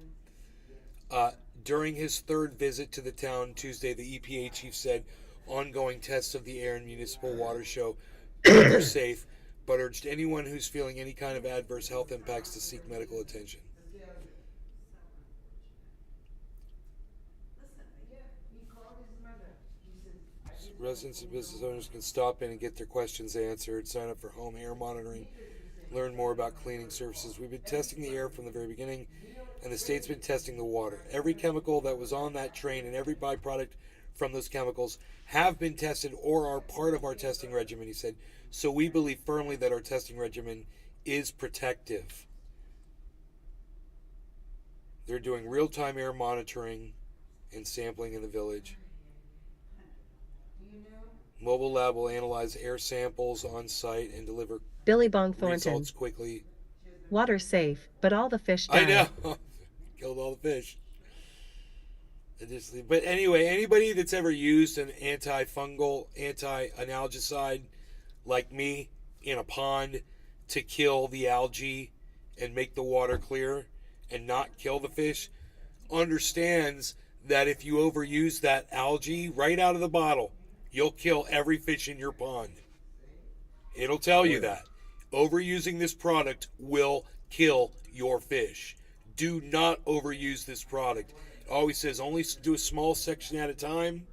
During his third visit to the town Tuesday, the EPA chief said ongoing tests of the air and municipal water show they're safe, but urged anyone who's feeling any kind of adverse health impacts to seek medical attention. Residents and business owners can stop in and get their questions answered, sign up for home air monitoring, learn more about cleaning services. We've been testing the air from the very beginning, and the state's been testing the water. Every chemical that was on that train and every byproduct from those chemicals have been tested or are part of our testing regimen, he said. So we believe firmly that our testing regimen is protective. They're doing real-time air monitoring and sampling in the village. Mobile lab will analyze air samples on site and deliver Billy Bong Thornton. results quickly. Water safe, but all the fish died. I know. Killed all the fish. But anyway, anybody that's ever used an antifungal, anti-analgicide like me in a pond to kill the algae and make the water clear and not kill the fish understands that if you overuse that algae right out of the bottle, you'll kill every fish in your pond. It'll tell you that. Overusing this product will kill your fish. Do not overuse this product. It always says only do a small section at a time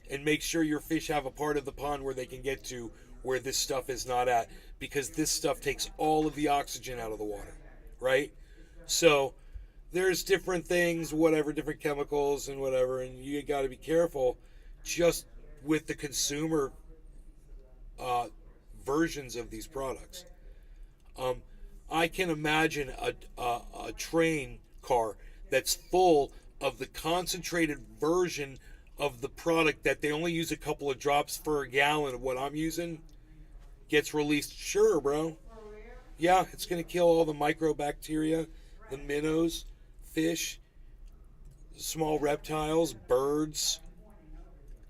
and make sure your fish have a part of the pond where they can get to where this stuff is not at, because this stuff takes all of the oxygen out of the water, right? So there's different things, whatever, different chemicals and whatever, and you got to be careful just with the consumer versions of these products. I can imagine a train car that's full of the concentrated version of the product that they only use a couple of drops for a gallon of what I'm using gets released. Sure, bro. Yeah, it's going to kill all the microbacteria, the minnows, fish, small reptiles, birds,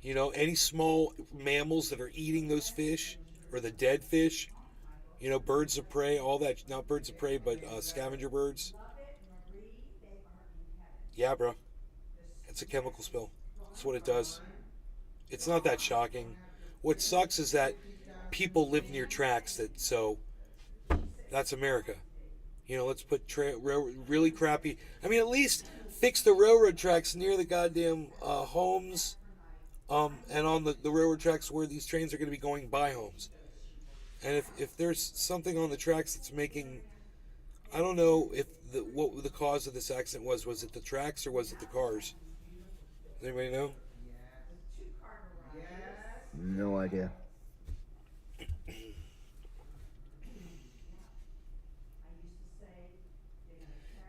you know, any small mammals that are eating those fish or the dead fish, you know, birds of prey, all that, not birds of prey, but scavenger birds. Yeah, bro. It's a chemical spill. That's what it does. It's not that shocking. What sucks is that people live near tracks so that's America. You know, let's put really crappy. I mean, at least fix the railroad tracks near the goddamn homes, and on the railroad tracks where these trains are going to be going by homes. And if there's something on the tracks that's making, I don't know if what the cause of this accident was. Was it the tracks or was it the cars? Does anybody know? No idea.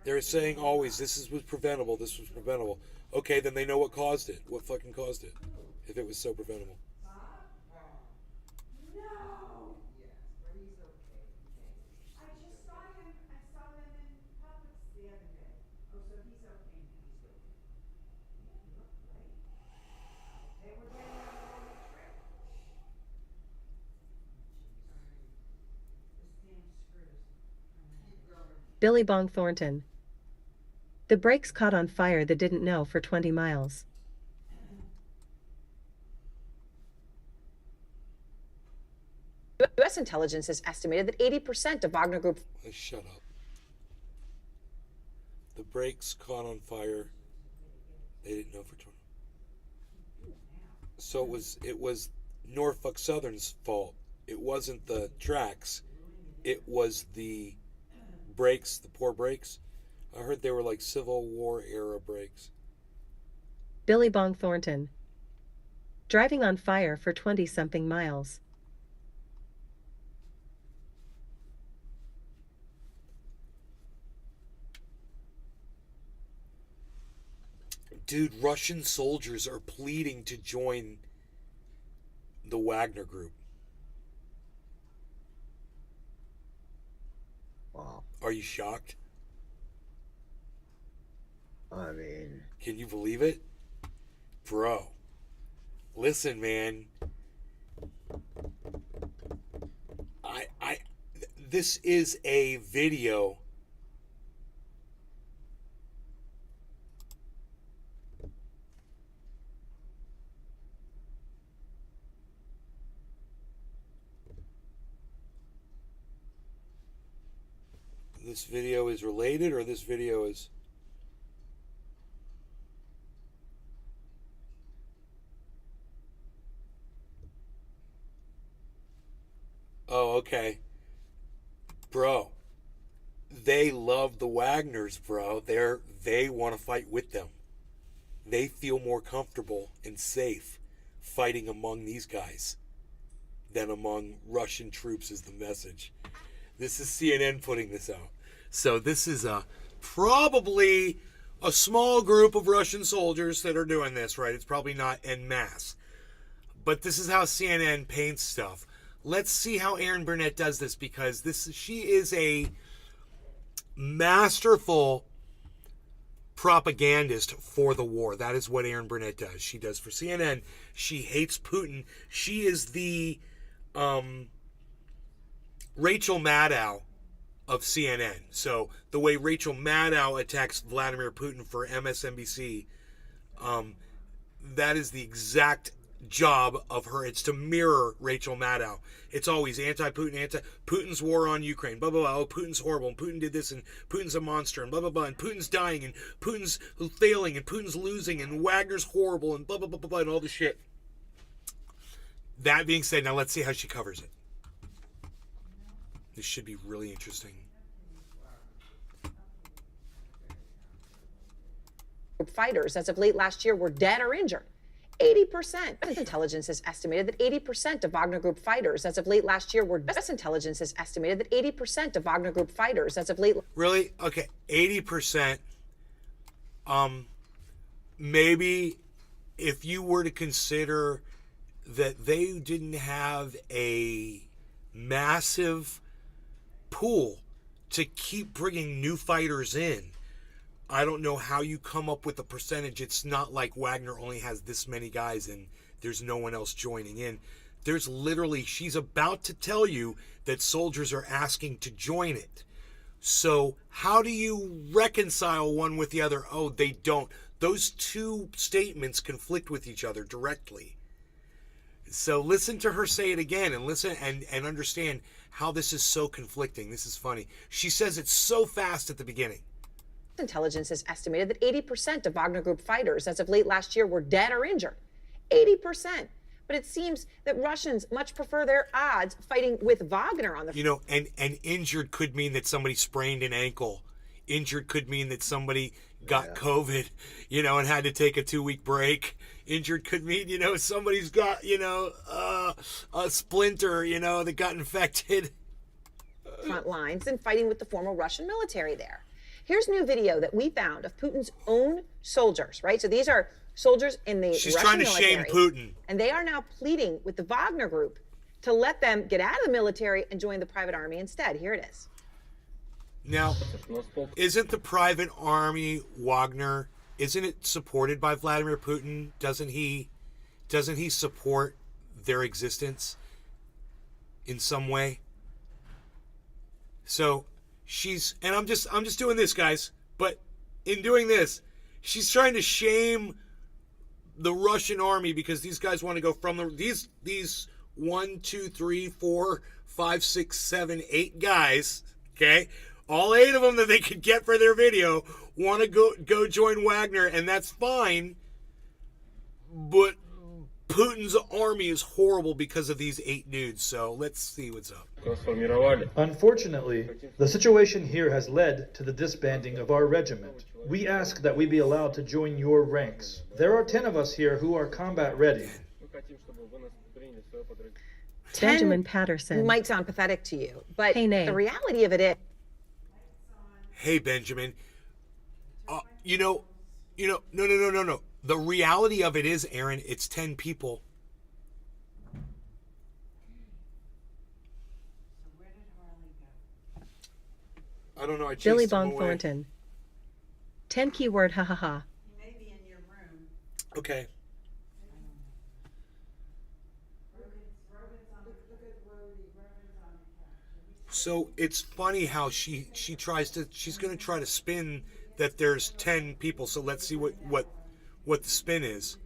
They're saying always was preventable. This was preventable. Okay, then they know what caused it. What fucking caused it? If it was so preventable. No. Yes, but he's okay. I just saw him. I saw them in Publix the other day. Oh, so he's okay now. He's okay. Yeah, he looked great. They were getting on a little trip. This damn screws. Keep going. Billy Bong Thornton. The brakes caught on fire that didn't know for 20 miles. U.S. intelligence has estimated that 80% of Wagner Group... Shut up. The brakes caught on fire. They didn't know for 20. So it was Norfolk Southern's fault. It wasn't the tracks. It was the brakes, the poor brakes. I heard they were like Civil War era brakes. Billy Bong Thornton. Driving on fire for 20-something miles. Dude, Russian soldiers are pleading to join the Wagner Group. Wow. Are you shocked? I mean, can you believe it? Bro, listen, man. This is a video. This video is related, or this video is... Oh, okay. Bro, they love the Wagners, bro. They want to fight with them. They feel more comfortable and safe fighting among these guys than among Russian troops is the message. This is CNN putting this out. So this is probably a small group of Russian soldiers that are doing this, right? It's probably not en masse. But this is how CNN paints stuff. Let's see how Erin Burnett does this, because she is a masterful propagandist for the war. That is what Erin Burnett does. She does for CNN. She hates Putin. She is the Rachel Maddow of CNN. So the way Rachel Maddow attacks Vladimir Putin for MSNBC, that is the exact job of her. It's to mirror Rachel Maddow. It's always anti-Putin, Putin's war on Ukraine, blah, blah, blah. Oh, Putin's horrible, and Putin did this, and Putin's a monster, and blah, blah, blah, and Putin's dying, and Putin's failing, and Putin's losing, and Wagner's horrible, and blah, blah, blah, blah, blah, and all this shit. That being said, now let's see how she covers it. This should be really interesting. Fighters as of late last year were dead or injured. 80%. Intelligence has estimated that 80% of Wagner Group fighters as of late last year were... Intelligence has estimated that 80% of Wagner Group fighters as of late... Really? Okay, 80%. Maybe if you were to consider that they didn't have a massive pool to keep bringing new fighters in, I don't know how you come up with a percentage. It's not like Wagner only has this many guys and there's no one else joining in. There's literally, she's about to tell you that soldiers are asking to join it. So how do you reconcile one with the other? Oh, they don't. Those two statements conflict with each other directly. So listen to her say it again and listen and understand how this is so conflicting. This is funny. She says it so fast at the beginning. Intelligence has estimated that 80% of Wagner Group fighters as of late last year were dead or injured. 80%. But it seems that Russians much prefer their odds fighting with Wagner on the front. You know, and injured could mean that somebody sprained an ankle. Injured could mean that somebody got COVID, you know, and had to take a 2-week break. Injured could mean, you know, somebody's got, you know, a splinter, you know, that got infected. Front lines and fighting with the former Russian military there. Here's new video that we found of Putin's own soldiers, right? So these are soldiers in the She's Russian trying to military, shame Putin. and they are now pleading with the Wagner Group to let them get out of the military and join the private army instead. Here it is. Now, isn't the private army Wagner, isn't it supported by Vladimir Putin? Doesn't he support their existence in some way? So she's, and I'm just doing this, guys, but in doing this, she's trying to shame the Russian army because these guys want to go from these 1, 2, 3, 4, 5, 6, 7, 8 guys, okay? All 8 of them that they could get for their video want to go join Wagner, and that's fine. But Putin's army is horrible because of these 8 dudes. So let's see what's up. Unfortunately, the situation here has led to the disbanding of our regiment. We ask that we be allowed to join your ranks. There are 10 of us here who are combat ready. Benjamin Patterson. Might sound pathetic to you, but Hey, Nay. the reality of it is, Hey, Benjamin. No. The reality of it is, Aaron, it's 10 people. So where did Harley go? I don't know. I chased Billy him Bong away. Thornton. 10 keyword ha ha ha. He may be in your room. Okay. Rogan's on, look at Rogan's on the couch. So it's funny how she's going to try to spin that there's 10 people. So let's see what the spin is.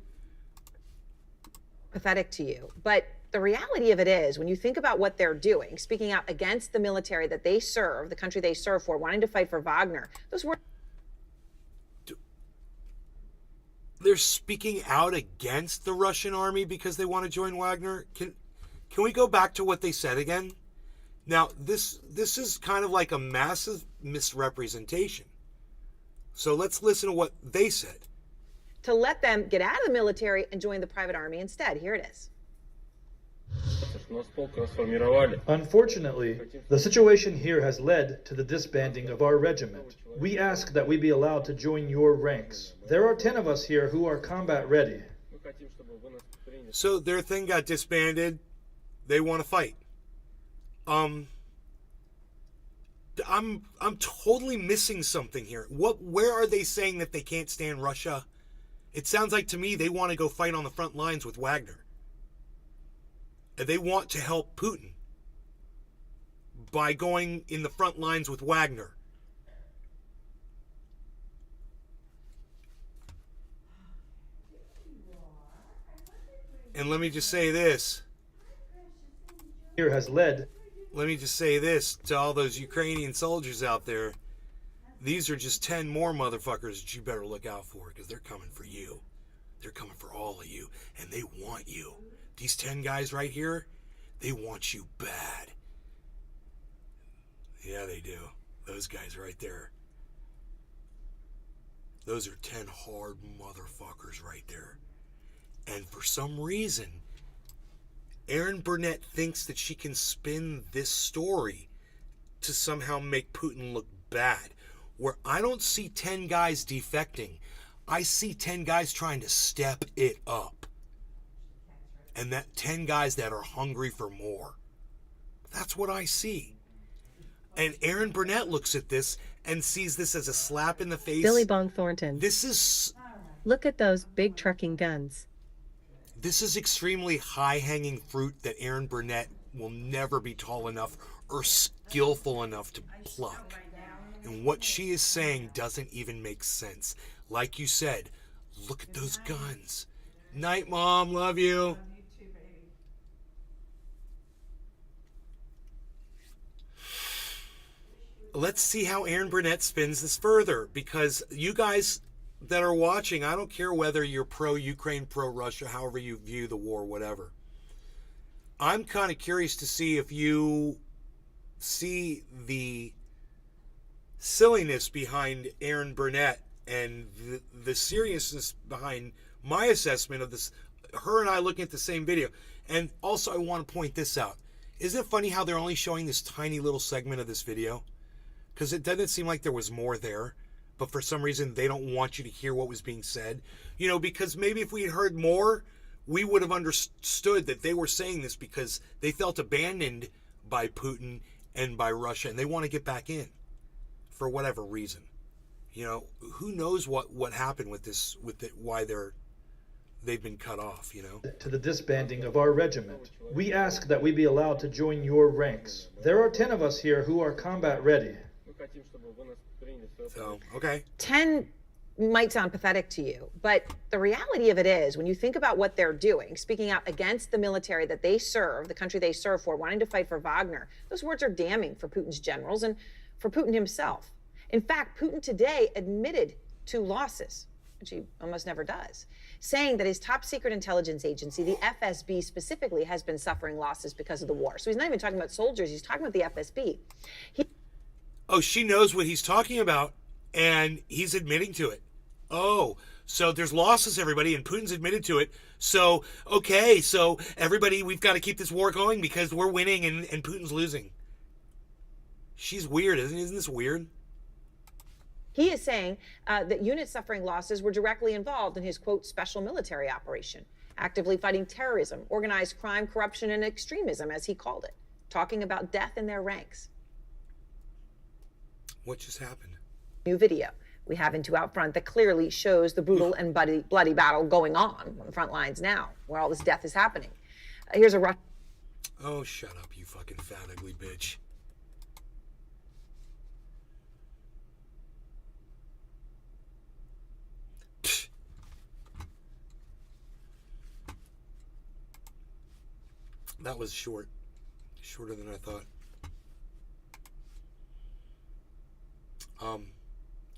pathetic to you. But the reality of it is, when you think about what they're doing, speaking out against the military that they serve, the country they serve for, wanting to fight for Wagner, those words. They're speaking out against the Russian army because they want to join Wagner. Can we go back to what they said again? Now, this is kind of like a massive misrepresentation. So let's listen to what they said. To let them get out of the military and join the private army instead. Here it is. Unfortunately, the situation here has led to the disbanding of our regiment. We ask that we be allowed to join your ranks. There are 10 of us here who are combat ready. So their thing got disbanded. They want to fight. I'm totally missing something here. Where are they saying that they can't stand Russia? It sounds like to me they want to go fight on the front lines with Wagner. And they want to help Putin by going in the front lines with Wagner. And let me just say this. Here has led. Let me just say this to all those Ukrainian soldiers out there. These are just 10 more motherfuckers that you better look out for, because they're coming for you. They're coming for all of you, and they want you. These 10 guys right here, they want you bad. Yeah, they do. Those guys right there. Those are 10 hard motherfuckers right there. And for some reason, Erin Burnett thinks that she can spin this story to somehow make Putin look bad. Where I don't see 10 guys defecting. I see 10 guys trying to step it up. And that 10 guys that are hungry for more. That's what I see. And Aaron Burnett looks at this and sees this as a slap in the face. Billy Bong Thornton. This is... Look at those big trucking guns. This is extremely high-hanging fruit that Aaron Burnett will never be tall enough or skillful enough to pluck. And what she is saying doesn't even make sense. Like you said, look at those guns. Night, Mom. Love you. Let's see how Aaron Burnett spins this further, because you guys that are watching, I don't care whether you're pro-Ukraine, pro-Russia, however you view the war, whatever. I'm kind of curious to see if you see the silliness behind Aaron Burnett and the seriousness behind my assessment of this, her and I looking at the same video. And also I want to point this out. Isn't it funny how they're only showing this tiny little segment of this video? Because it doesn't seem like there was more there, but for some reason they don't want you to hear what was being said. You know, because maybe if we had heard more, we would have understood that they were saying this because they felt abandoned by Putin and by Russia, and they want to get back in for whatever reason. You know, who knows what happened with this, with it, why they've been cut off, you know? To the disbanding of our regiment. We ask that we be allowed to join your ranks. There are 10 of us here who are combat ready. So, okay. 10 might sound pathetic to you, but the reality of it is, when you think about what they're doing, speaking out against the military that they serve, the country they serve for, wanting to fight for Wagner, those words are damning for Putin's generals and for Putin himself. In fact, Putin today admitted to losses, which he almost never does, saying that his top secret intelligence agency, the FSB specifically, has been suffering losses because of the war. So he's not even talking about soldiers, he's talking about the FSB. Oh, she knows what he's talking about, and he's admitting to it. Oh, so there's losses, everybody, and Putin's admitted to it. So, okay, so everybody, we've got to keep this war going because we're winning and Putin's losing. She's weird, isn't this weird? He is saying that units suffering losses were directly involved in his, quote, special military operation, actively fighting terrorism, organized crime, corruption, and extremism, as he called it, talking about death in their ranks. What just happened? New video we have into Out Front that clearly shows the brutal and bloody battle going on the front lines now, where all this death is happening. Here's a Oh, shut up, you fucking fat, ugly bitch. Pfft. That was shorter than I thought.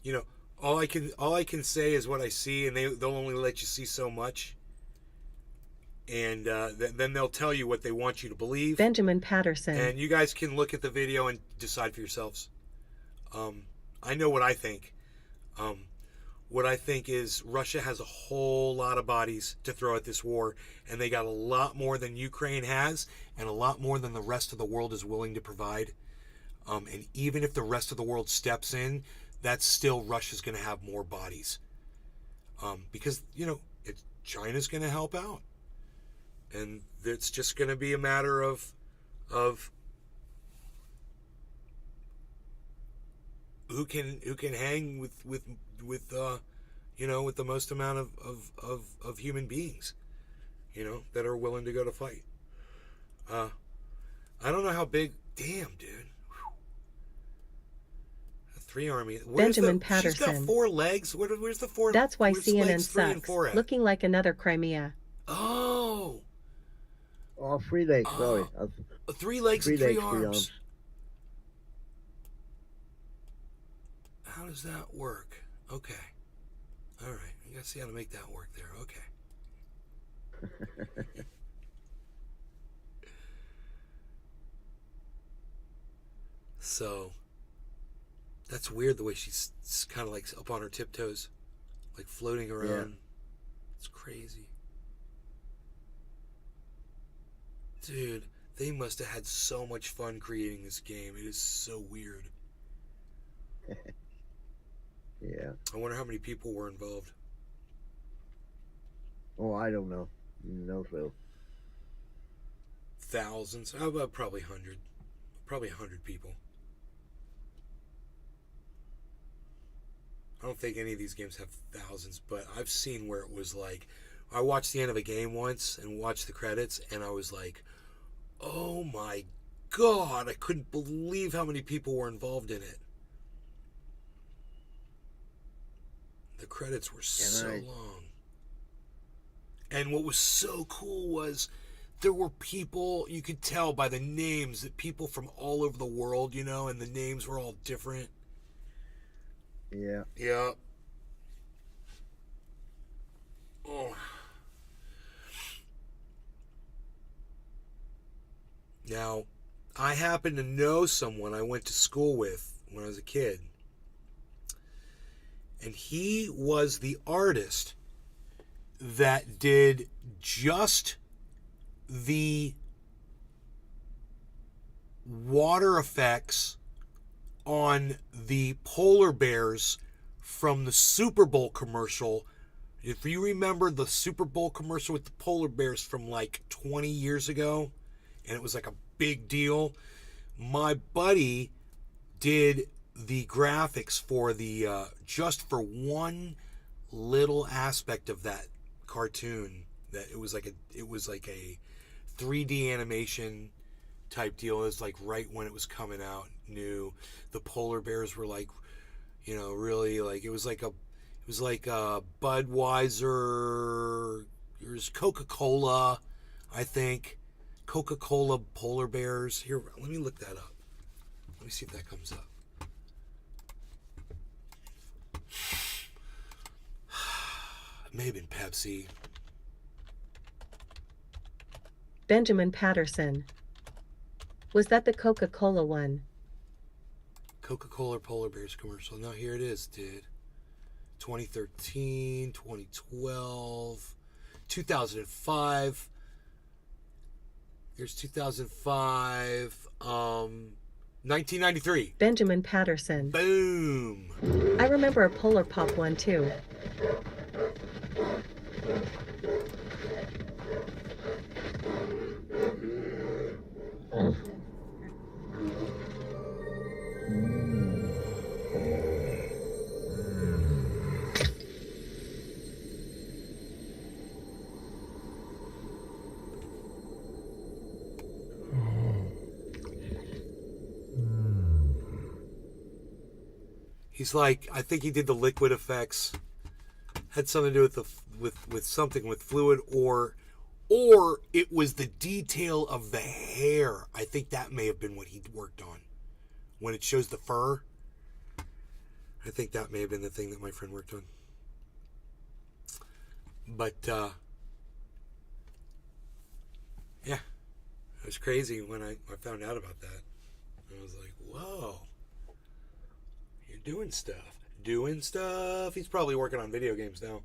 You know, all I can say is what I see, and they'll only let you see so much, and then they'll tell you what they want you to believe. Benjamin Patterson. And you guys can look at the video and decide for yourselves. I know what I think. What I think is Russia has a whole lot of bodies to throw at this war, and they got a lot more than Ukraine has, and a lot more than the rest of the world is willing to provide. And even if the rest of the world steps in, that's still Russia's going to have more bodies. Because, you know, China's going to help out. And it's just going to be a matter of who can hang with you know, with the most amount of human beings, you know, that are willing to go to fight. I don't know how big. Damn, dude. 3 army. Benjamin Patterson. She's got 4 legs. Where's the 4? That's why CNN legs 3 and sucks. 4 at? Looking like another Crimea. Oh. Oh, 3 legs, sorry. 3 legs and 3 arms. How does that work? Okay. All right. I gotta see how to make that work there. Okay. So, that's weird the way she's kind of like up on her tiptoes, like floating around. Yeah. It's crazy. Dude, they must have had so much fun creating this game. It is so weird. Yeah. I wonder how many people were involved. Oh, I don't know. No clue. Thousands. Probably 100. Probably 100 people. I don't think any of these games have thousands, but I've seen where it was like, I watched the end of a game once and watched the credits, and I was like, oh my God, I couldn't believe how many people were involved in it. The credits were so long. And what was so cool was there were people, you could tell by the names that people from all over the world, you know, and the names were all different. Yeah. Yeah. Oh. Now, I happen to know someone I went to school with when I was a kid. And he was the artist that did just the water effects on the polar bears from the Super Bowl commercial. If you remember the Super Bowl commercial with the polar bears from like 20 years ago, and it was like a big deal, my buddy did the graphics for the just for one little aspect of that cartoon. That it was like a 3D animation type deal. It was like right when it was coming out new. The polar bears were like, you know, really like it was like a Budweiser, there's Coca-Cola, I think. Coca-Cola polar bears. Here, let me look that up. Let me see if that comes up. It may have been Pepsi. Benjamin Patterson. Was that the Coca-Cola one? Coca-Cola polar bears commercial. No, here it is, dude. 2013, 2012, 2005. Here's 2005. 1993. Benjamin Patterson. Boom. I remember a Polar Pop one too. He's like, I think he did the liquid effects. Had something to do with the with something with fluid, or it was the detail of the hair. I think that may have been what he worked on. When it shows the fur, I think that may have been the thing that my friend worked on. But yeah, it was crazy when I found out about that. I was like, whoa. Doing stuff. He's probably working on video games now.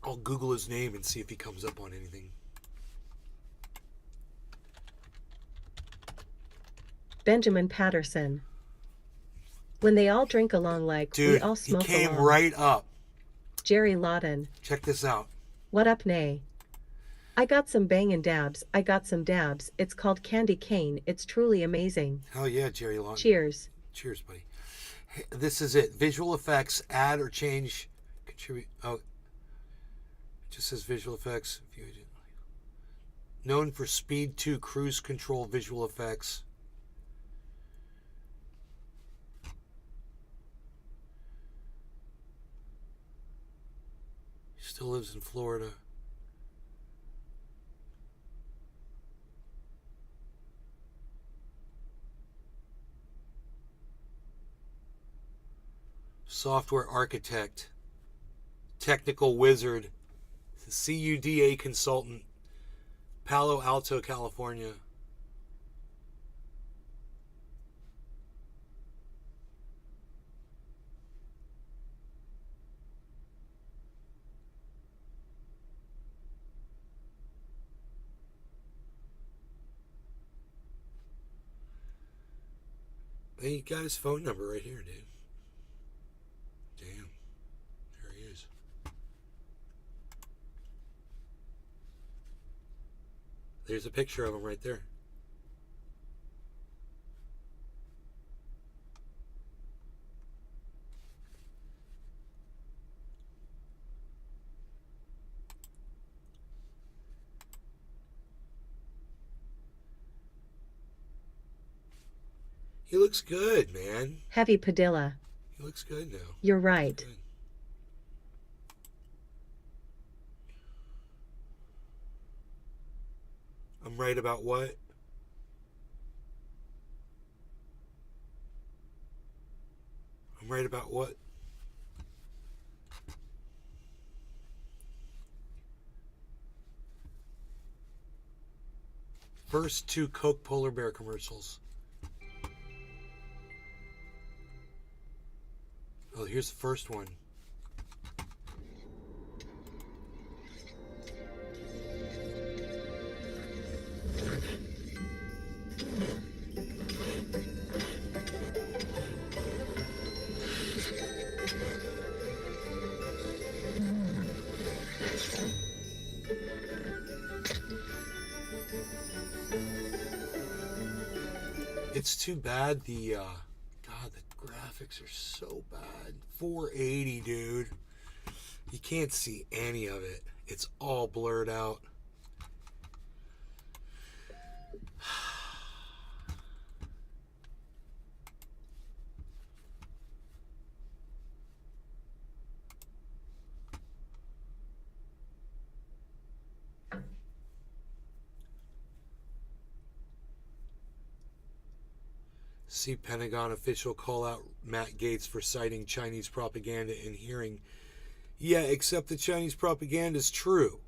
I'll Google his name and see if he comes up on anything. Benjamin Patterson. When they all drink along like Dude, we all smoke he came along. right up. Jerry Lawton. Check this out. What up, Nay? I got some bangin' dabs. I got some dabs. It's called candy cane. It's truly amazing. Hell yeah, Jerry Lawton. Cheers. Cheers, buddy. Hey, this is it. Visual effects, add or change, contribute. Oh, it just says visual effects. Known for Speed 2 cruise control visual effects. He still lives in Florida. Software architect, technical wizard, CUDA consultant, Palo Alto, California. He got his phone number right here, dude. Damn. There's a picture of him right there. He looks good, man. Heavy Padilla. He looks good now. You're right. Good. I'm right about what? I'm right about what? First 2 Coke Polar Bear commercials. Oh, here's the first one. It's too bad the God, the graphics are so bad. 480, dude. You can't see any of it. It's all blurred out. See Pentagon official call out Matt Gaetz for citing Chinese propaganda in hearing. Yeah, except the Chinese propaganda is true.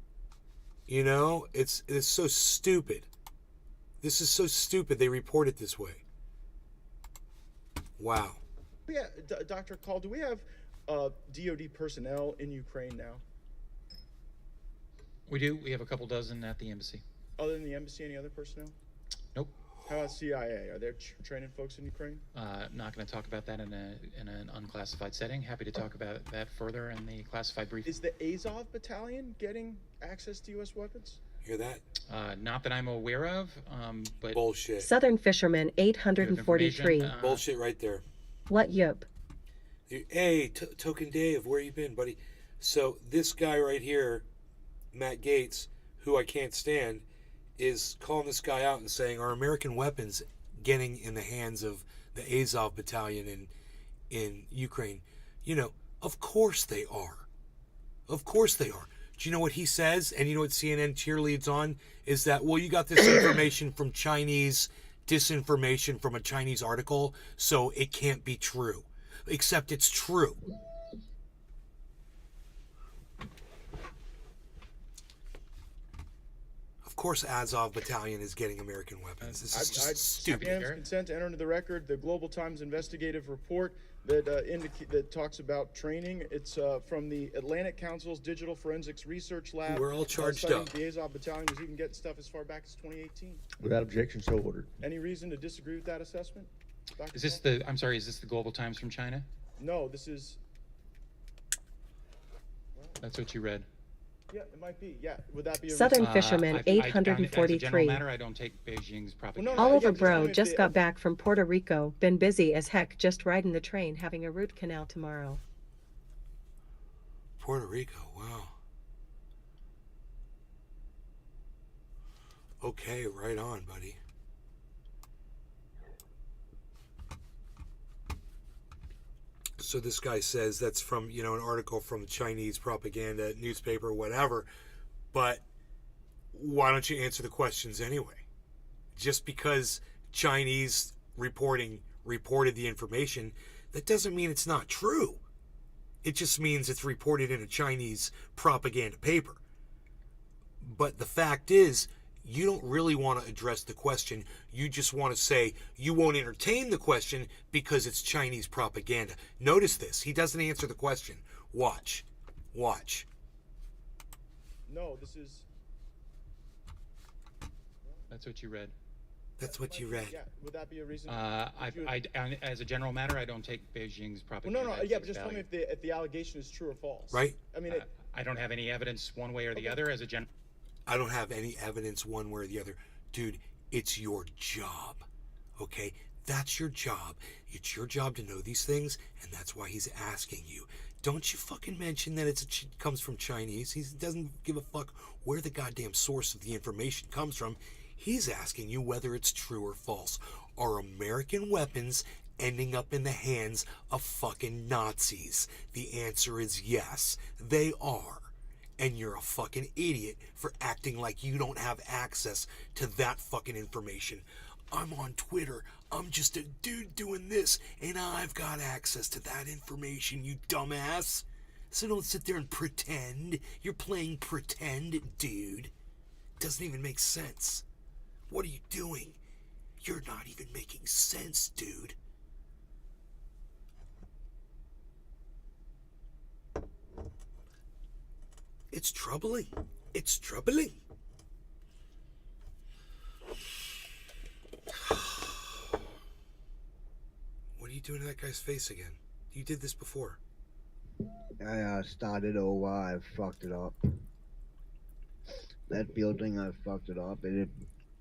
You know, it's so stupid. This is so stupid they report it this way. Wow. Yeah, Dr. Call, do we have DoD personnel in Ukraine now? We do. We have a couple dozen at the embassy. Other than the embassy, any other personnel? Nope. How about CIA? Are they training folks in Ukraine? Not going to talk about that in an unclassified setting. Happy to talk about that further in the classified brief. Is the Azov battalion getting access to U.S. weapons? Hear that? Not that I'm aware of, but... Bullshit. Southern Fisherman 843. Bullshit right there. What yup? Hey, Token Dave, where you been, buddy? So this guy right here, Matt Gaetz, who I can't stand, is calling this guy out and saying, are American weapons getting in the hands of the Azov battalion in Ukraine? You know, of course they are. Of course they are. Do you know what he says? And you know what CNN cheerleads on? Is that, well, you got this information from Chinese disinformation from a Chinese article, so it can't be true. Except it's true. Of course, Azov Battalion is getting American weapons. This is just stupid. Consent to enter into the record the Global Times investigative report that talks about training. It's from the Atlantic Council's Digital Forensics Research Lab. We're all charged citing up. The Azov Battalion was even getting stuff as far back as 2018. Without objection, so ordered. Any reason to disagree with that assessment? Dr. Is this the... I'm sorry, is this the Global Times from China? No, this is... That's what you read. Yeah, it might be. Yeah, would that be a Southern reason? Fisherman As a general 843. matter, I don't take Beijing's propaganda. Oliver Bro just got back from Puerto Rico. Been busy as heck just riding the train, having a root canal tomorrow. Puerto Rico, wow. Okay, right on, buddy. So this guy says that's from, you know, an article from Chinese propaganda newspaper, whatever. But why don't you answer the questions anyway? Just because Chinese reported the information, that doesn't mean it's not true. It just means it's reported in a Chinese propaganda paper. But the fact is, you don't really want to address the question. You just want to say you won't entertain the question because it's Chinese propaganda. Notice this. He doesn't answer the question. Watch. Watch. No, this is... That's what you read. That's what you read. Yeah, would that be a reason? As a general matter, I don't take Beijing's propaganda. Well, no, yeah, but just tell me if the allegation is true or false. Right. I mean, I don't have any evidence one way or the other as a general. I don't have any evidence one way or the other. Dude, it's your job. Okay? That's your job. It's your job to know these things, and that's why he's asking you. Don't you fucking mention that it comes from Chinese. He doesn't give a fuck where the goddamn source of the information comes from. He's asking you whether it's true or false. Are American weapons ending up in the hands of fucking Nazis? The answer is yes, they are. And you're a fucking idiot for acting like you don't have access to that fucking information. I'm on Twitter. I'm just a dude doing this, and I've got access to that information, you dumbass. So don't sit there and pretend. You're playing pretend, dude. Doesn't even make sense. What are you doing? You're not even making sense, dude. It's troubling. It's troubling. What are you doing to that guy's face again? You did this before. I started over. I fucked it up. That building, I fucked it up. It's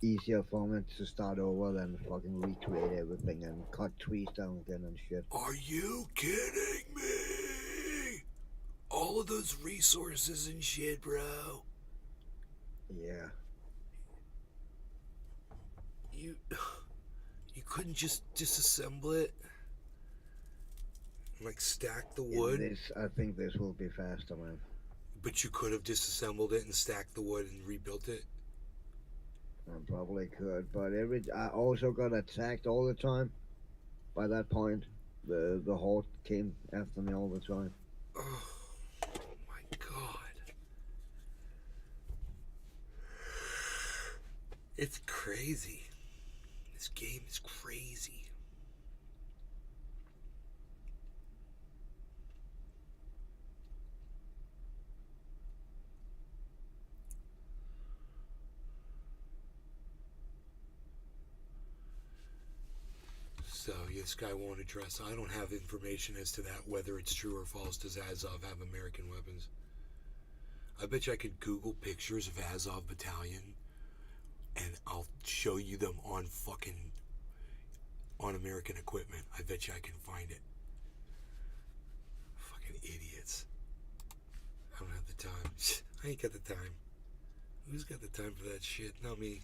easier for me to start over than fucking recreate everything and cut trees down again and shit. Are you kidding me? All of those resources and shit, bro. Yeah. You couldn't just disassemble it? Like stack the wood? I think this will be faster, man. But you could have disassembled it and stacked the wood and rebuilt it? I probably could, but I also got attacked all the time. By that point, the horde came after me all the time. Oh my god. It's crazy. This game is crazy. So this guy won't address. I don't have information as to that, whether it's true or false. Does Azov have American weapons? I bet you I could Google pictures of Azov Battalion, and I'll show you them on American equipment. I bet you I can find it. Fucking idiots. I don't have the time. I ain't got the time. Who's got the time for that shit? Not me.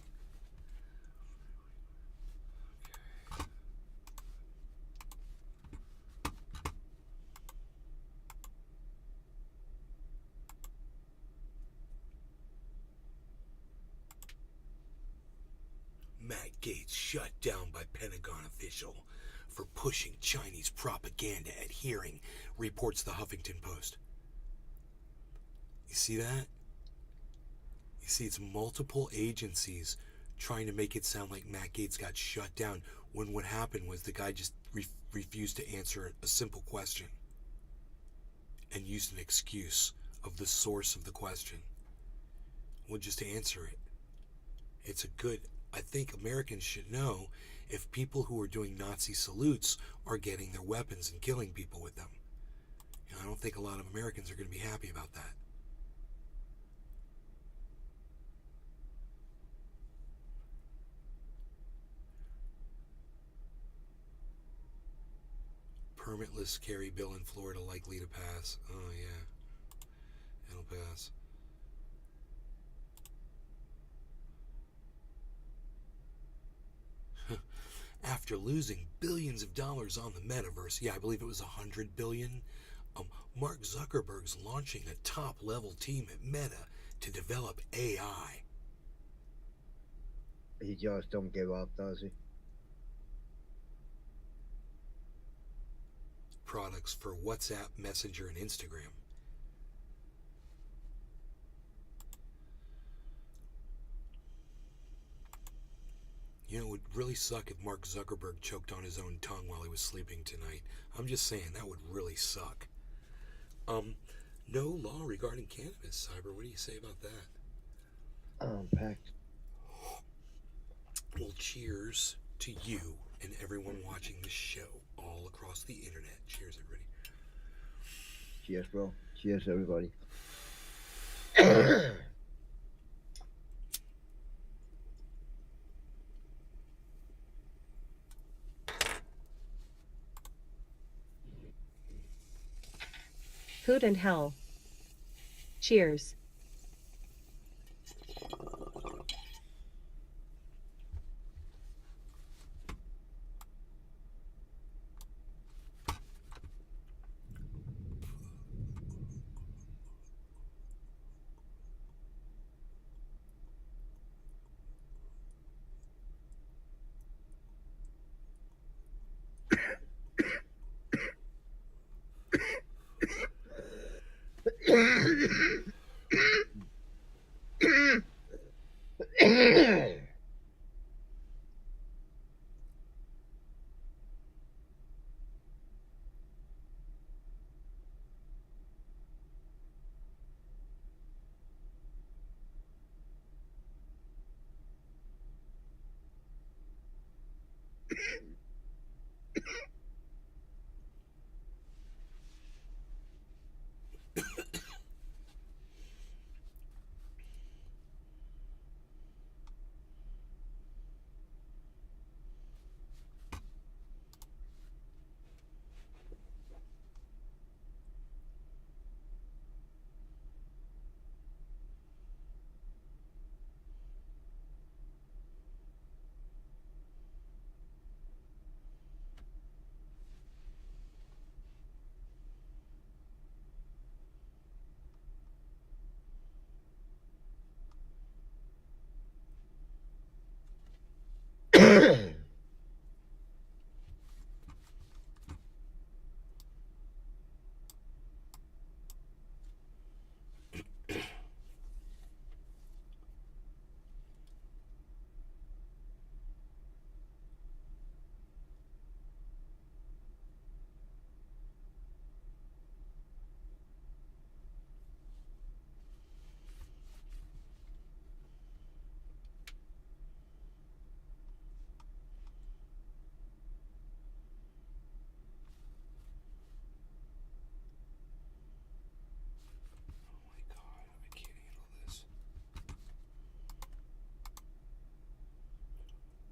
Matt Gaetz shut down by Pentagon official for pushing Chinese propaganda at hearing, reports the Huffington Post. You see that? You see, it's multiple agencies trying to make it sound like Matt Gaetz got shut down when what happened was the guy just refused to answer a simple question and used an excuse of the source of the question. Well, just answer it. It's a good... I think Americans should know if people who are doing Nazi salutes are getting their weapons and killing people with them. You know, I don't think a lot of Americans are going to be happy about that. Permitless carry bill in Florida likely to pass. Oh, yeah. It'll pass. After losing billions of dollars on the metaverse, yeah, I believe it was $100 billion, Mark Zuckerberg's launching a top-level team at Meta to develop AI. He just don't give up, does he? Products for WhatsApp, Messenger, and Instagram. You know, it would really suck if Mark Zuckerberg choked on his own tongue while he was sleeping tonight. I'm just saying, that would really suck. No law regarding cannabis, Cyber. What do you say about that? Packed. Well, cheers to you and everyone watching this show all across the internet. Cheers, everybody. Cheers, bro. Cheers, everybody. Food and hell. Cheers.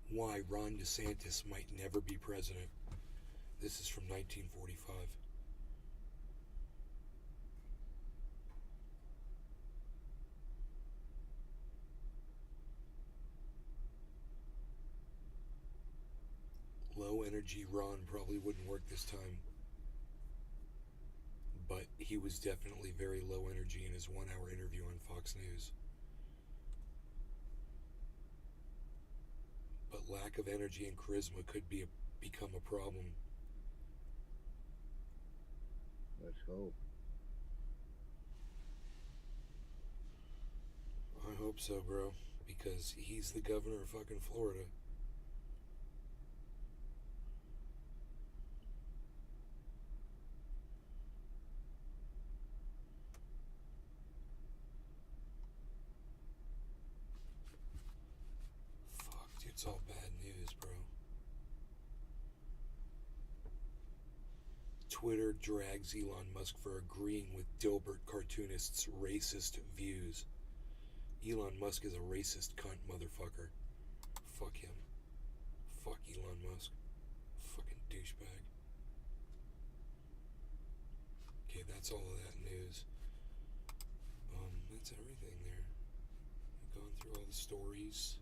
Why Ron DeSantis might never be president. This is from 1945. Low energy Ron probably wouldn't work this time. But he was definitely very low energy in his 1-hour interview on Fox News. But lack of energy and charisma could become a problem. Let's hope. I hope so, bro. Because he's the governor of fucking Florida. Fuck, dude, it's all bad news, bro. Twitter drags Elon Musk for agreeing with Dilbert cartoonist's racist views. Elon Musk is a racist cunt motherfucker. Fuck him. Fuck Elon Musk. Fucking douchebag. Okay, that's all of that news. That's everything there. I've gone through all the stories.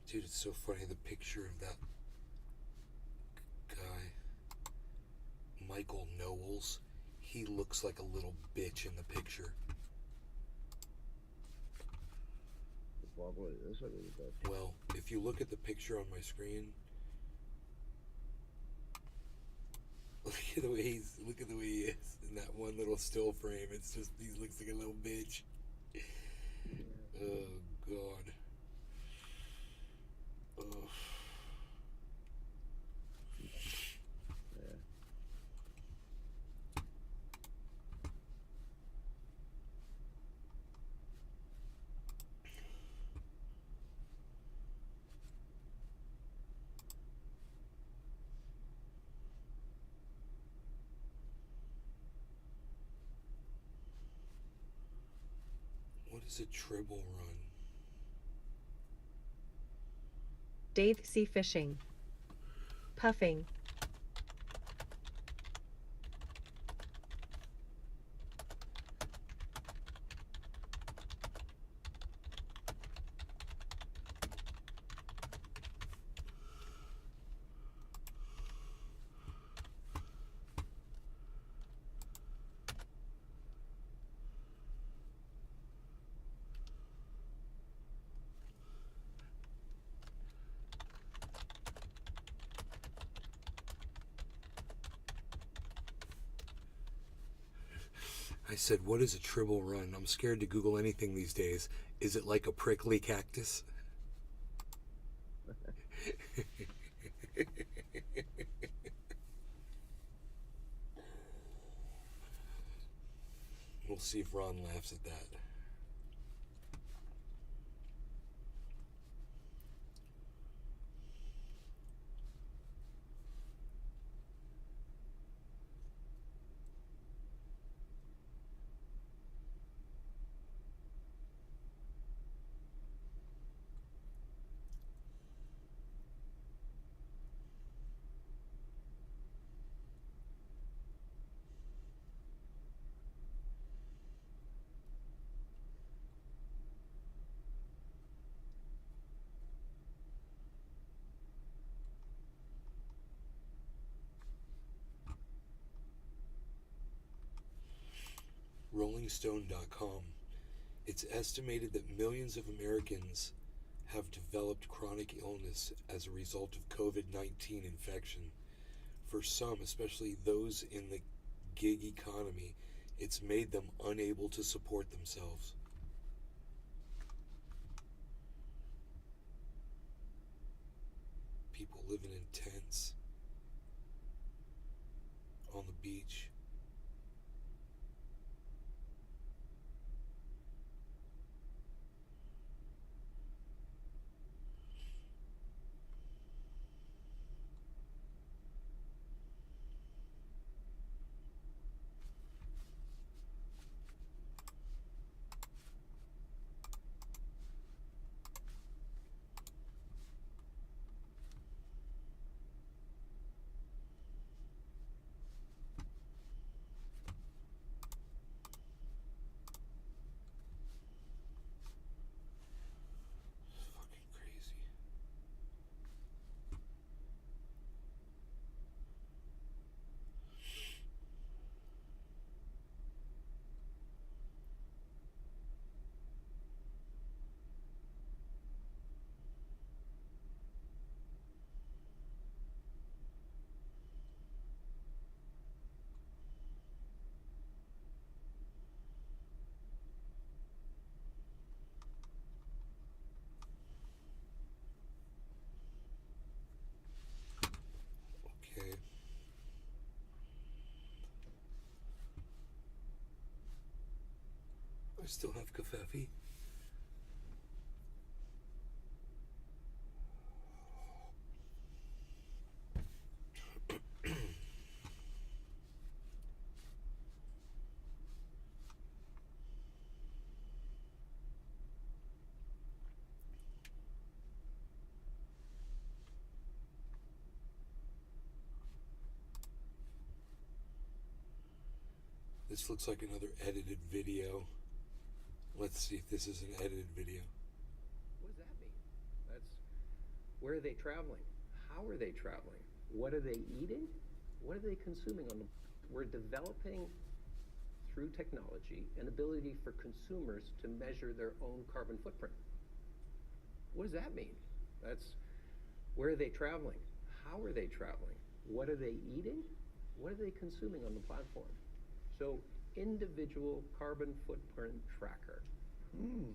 Dude, it's so funny, the picture of that guy, Michael Knowles, he looks like a little bitch in the picture. Well, if you look at the picture on my screen, look at the way he is in that one little still frame. It's just, he looks like a little bitch. Oh, God. Ugh. is a Tribble run? Dave Sea Fishing. Puffing. I said, what is a Tribble run? I'm scared to Google anything these days. Is it like a prickly cactus? We'll see if Ron laughs at that. RollingStone.com. It's estimated that millions of Americans have developed chronic illness as a result of COVID-19 infection. For some, especially those in the gig economy, it's made them unable to support themselves. People living in tents on the beach. Okay. I still have Covfefe. This looks like another edited video. Let's see if this is an edited video. What does that mean? That's where are they traveling? How are they traveling? What are they eating? What are they consuming on the We're developing through technology an ability for consumers to measure their own carbon footprint. What does that mean? That's where are they traveling? How are they traveling? What are they eating? What are they consuming on the platform? So individual carbon footprint tracker.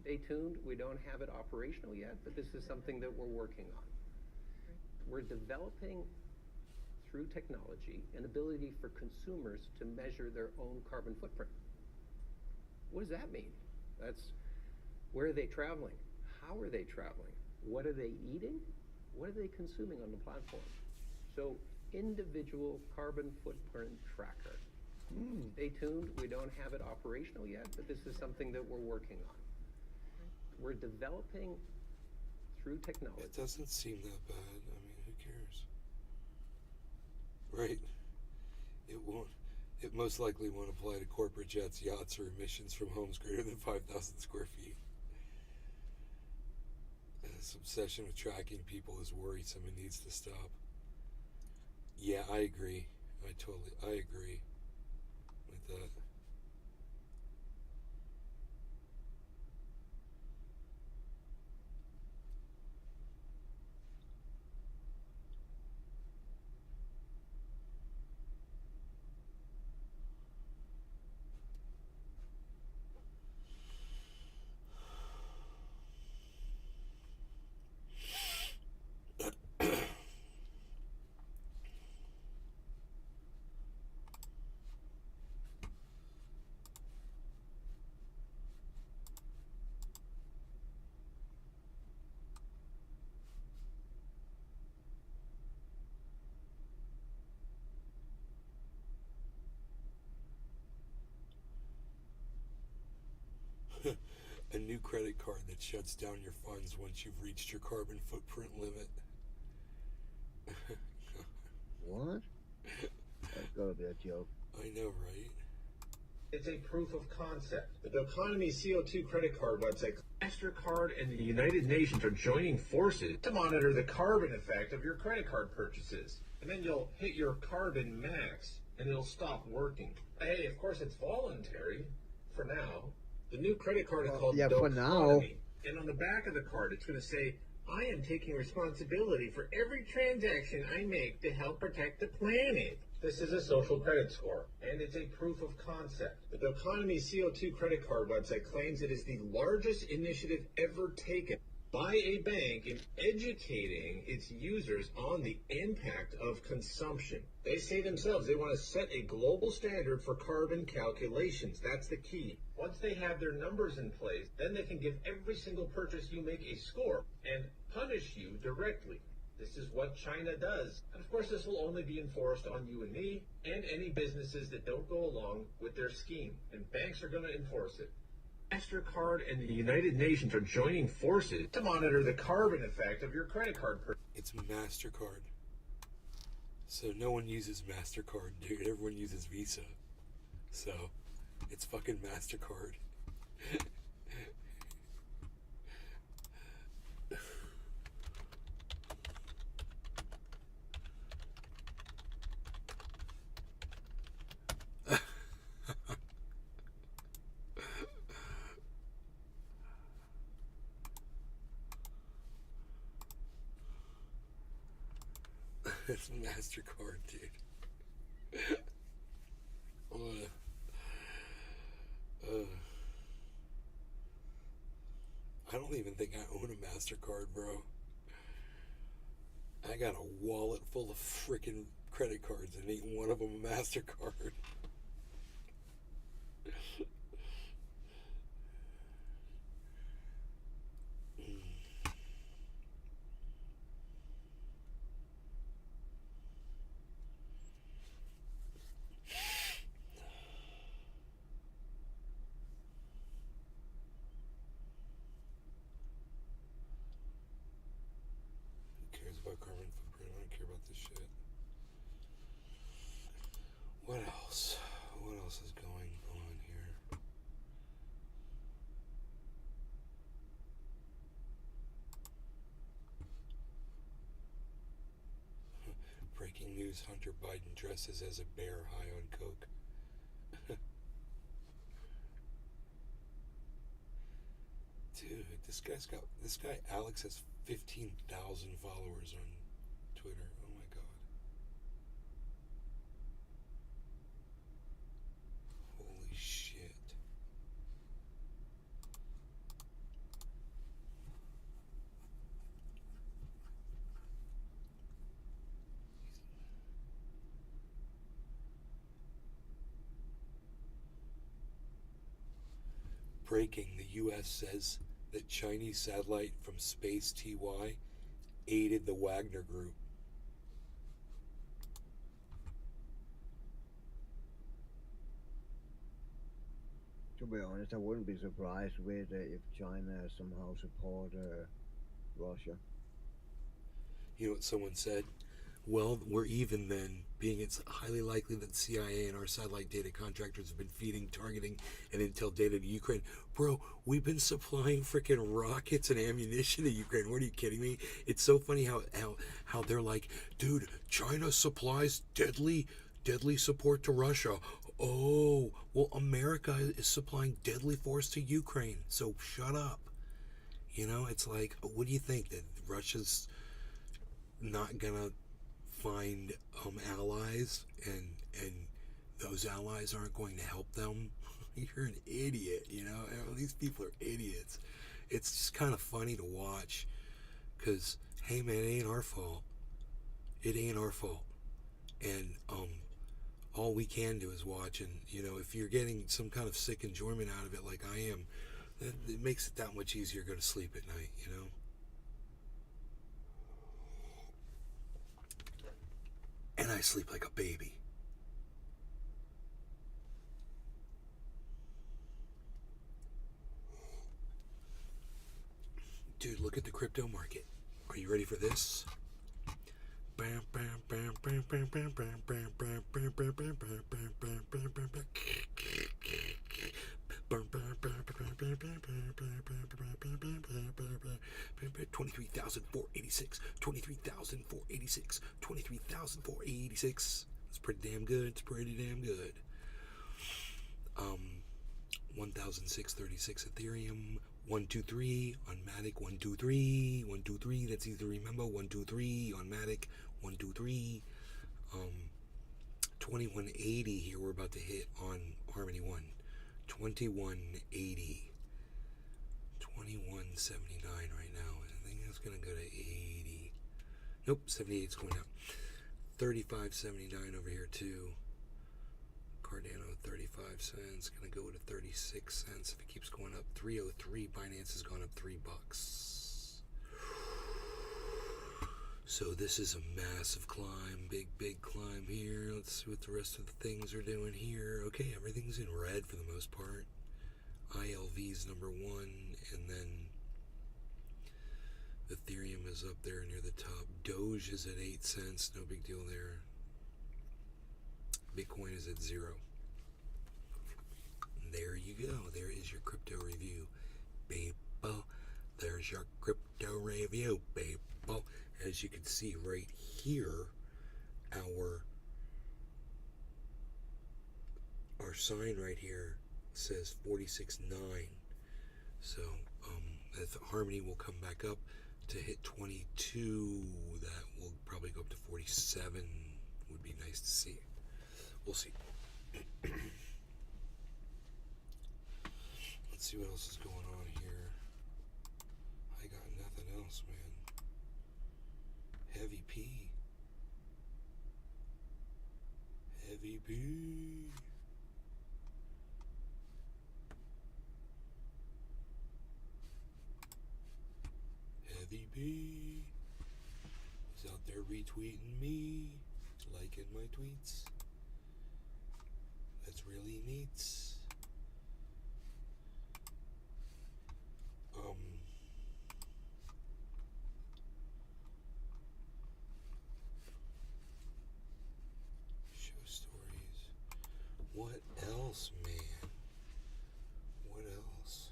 Stay tuned. We don't have it operational yet, but this is something that we're working on. We're developing through technology an ability for consumers to measure their own carbon footprint. What does that mean? That's where are they traveling? How are they traveling? What are they eating? What are they consuming on the platform? So individual carbon footprint tracker. Stay tuned. We don't have it operational yet, but this is something that we're working on. We're developing through technology. It doesn't seem that bad. I mean, who cares? Right? It won't. It most likely won't apply to corporate jets, yachts, or emissions from homes greater than 5,000 square feet. This obsession with tracking people is worrisome and needs to stop. Yeah, I agree. I agree with that. A new credit card that shuts down your funds once you've reached your carbon footprint limit. What? That's gotta be a joke. I know, right? It's a proof of concept. The Doconomy CO2 credit card website, MasterCard and the United Nations are joining forces to monitor the carbon effect of your credit card purchases. And then you'll hit your carbon max and it'll stop working. Hey, of course it's voluntary for now. The new credit card is called yeah, for now. Doconomy. And on the back of the card, it's going to say, I am taking responsibility for every transaction I make to help protect the planet. This is a social credit score, and it's a proof of concept. The Doconomy CO2 credit card website claims it is the largest initiative ever taken by a bank in educating its users on the impact of consumption. They say themselves they want to set a global standard for carbon calculations. That's the key. Once they have their numbers in place, then they can give every single purchase you make a score and punish you directly. This is what China does. And of course, this will only be enforced on you and me and any businesses that don't go along with their scheme. And banks are going to enforce it. MasterCard and the United Nations are joining forces to monitor the carbon effect of your credit card purchase. It's MasterCard. So no one uses MasterCard, dude. Everyone uses Visa. So it's fucking MasterCard. It's MasterCard, dude. I don't even think I own a MasterCard, bro. I got a wallet full of freaking credit cards and ain't one of them a MasterCard. About carbon footprint. I don't care about this shit. What else? What else is going on here? Breaking news: Hunter Biden dresses as a bear high on coke. Dude, this guy Alex has 15,000 followers on Twitter. Oh my god. Holy shit. Breaking, the U.S. says that Chinese satellite from Space TY aided the Wagner Group. To be honest, I wouldn't be surprised with if China somehow support Russia. You know what someone said? Well, we're even then, being it's highly likely that CIA and our satellite data contractors have been feeding, targeting, and intel data to Ukraine. Bro, we've been supplying freaking rockets and ammunition to Ukraine. What, are you kidding me? It's so funny how they're like, dude, China supplies deadly support to Russia. Oh, well, America is supplying deadly force to Ukraine. So shut up. You know, it's like, what do you think, that Russia's not gonna find allies, and those allies aren't going to help them? You're an idiot, you know. These people are idiots. It's just kind of funny to watch, because hey man, it ain't our fault. It ain't our fault. And all we can do is watch. And you know, if you're getting some kind of sick enjoyment out of it like I am, it makes it that much easier to go to sleep at night, you know. And I sleep like a baby. Dude, look at the crypto market. Are you ready for this? $23,486, $23,486, $23,486. It's pretty damn good. It's pretty damn good. 1,636 Ethereum. 123 on Matic. 123. 123. That's easy to remember. 123 on Matic. 123. 2180 here. We're about to hit on Harmony One. 2180. 2179 right now. I think it's gonna go to 80. Nope, 78 is going out. 3579 over here too. Cardano 35 cents, gonna go to 36 cents if it keeps going up. 303. Binance has gone up $3. So this is a massive climb, big climb here. Let's see what the rest of the things are doing here. Okay, everything's in red for the most part. ILV's number one, and then Ethereum is up there near the top. Doge is at 8 cents, no big deal there. Bitcoin is at 0. There you go. There is your crypto review, people. There's your crypto review, people. As you can see right here, our sign right here says 46.9. So if Harmony will come back up to hit 22, that will probably go up to 47. Would be nice to see. We'll see. Let's see what else is going on here. I got nothing else, man. Heavy P. Heavy P. Heavy P. He's out there retweeting me, liking my tweets. That's really neat. Show stories. What else, man? What else?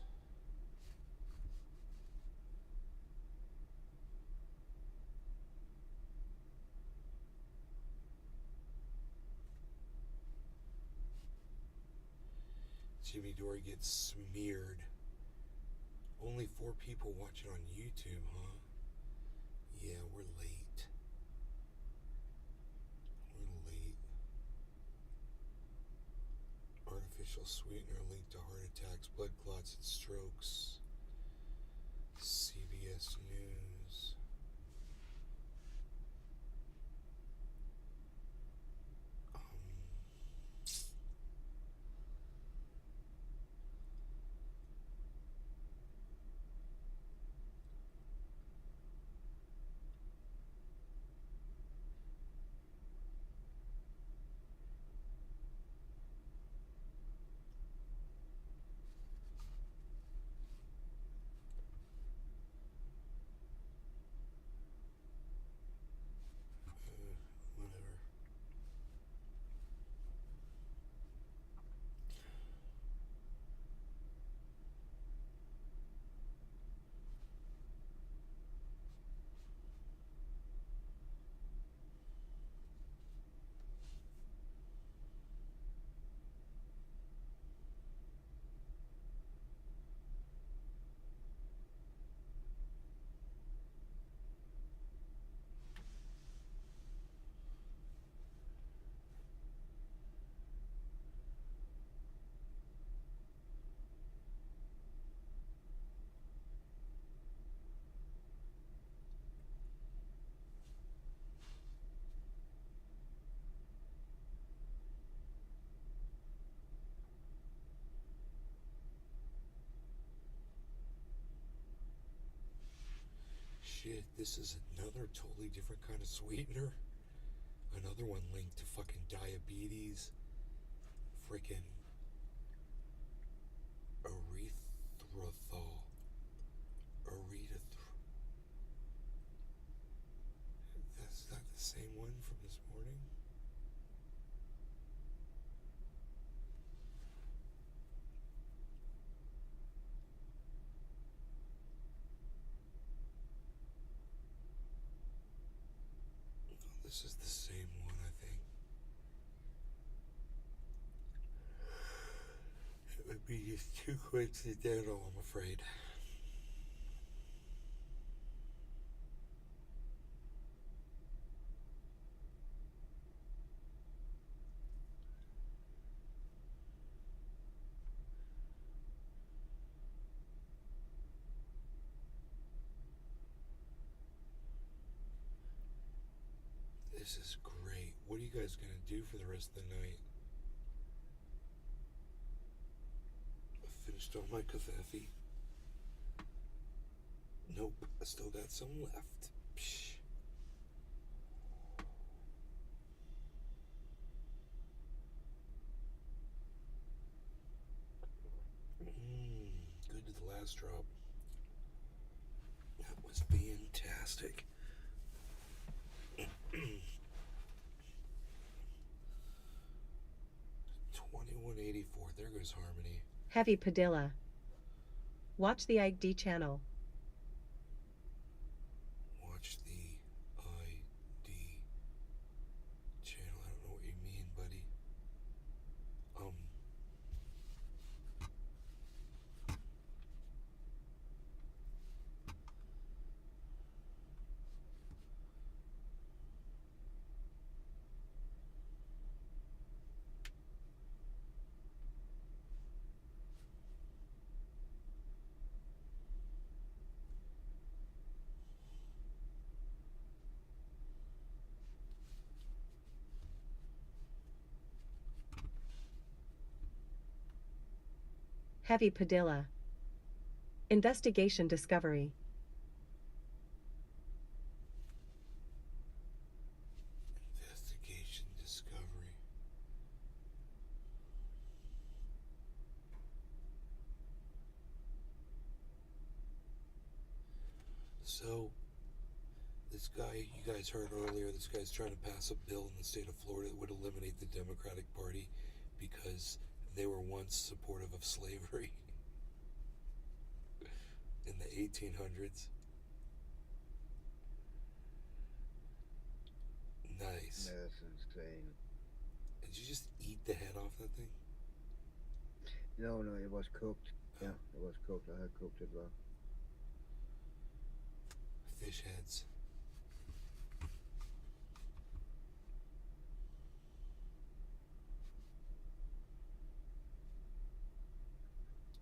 Jimmy Dore gets smeared. Only 4 people watching on YouTube, huh? Yeah, we're late. We're late. Artificial sweetener linked to heart attacks, blood clots, and strokes. CBS News. shit, this is another totally different kind of sweetener. Another one linked to fucking diabetes. Freaking erythritol. Is that the same one from this morning? This is the same one, I think. It would be just too coincidental, I'm afraid. This is great. What are you guys going to do for the rest of the night? I finished all my coffee. Nope, I still got some left. Psh. Good to the last drop. That was fantastic. 2184. There goes Harmony. Heavy Padilla. Watch the ID channel. Watch the ID channel. I don't know what you mean, buddy. Heavy Padilla. Investigation Discovery. Investigation Discovery. So, this guy, you guys heard earlier, this guy's trying to pass a bill in the state of Florida that would eliminate the Democratic Party because they were once supportive of slavery in the 1800s. Nice. That's insane. Did you just eat the head off that thing? No, it was cooked. Yeah, it was cooked. I had cooked it well. Fish heads.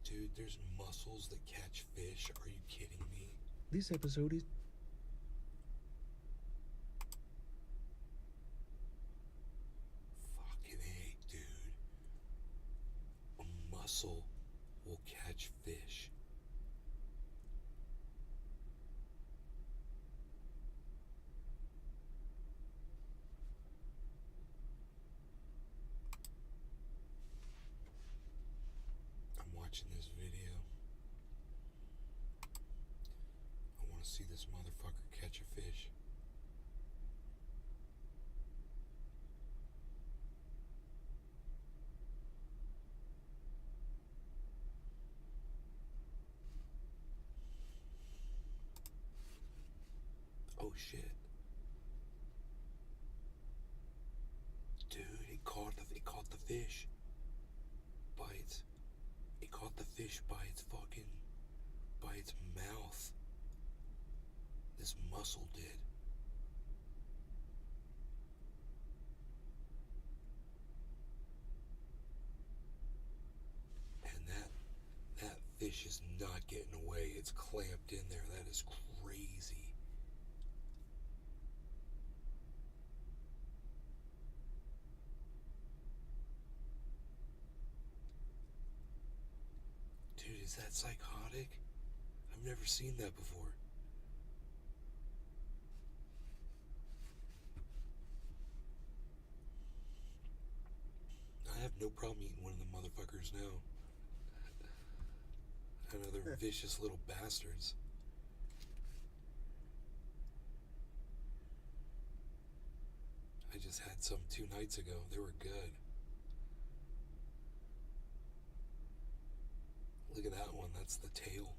Dude, there's mussels that catch fish. Are you kidding me? This episode is... Fucking A, dude. A mussel will catch fish. I'm watching this video. I want to see this motherfucker catch a fish. Oh shit. Dude, he caught the fish by its mouth. This mussel did. And that fish is not getting away. It's clamped in there. That is crazy. Dude, is that psychotic? I've never seen that before. No problem eating one of them motherfuckers now. Another vicious little bastards. I just had some 2 nights ago. They were good. Look at that one. That's the tail.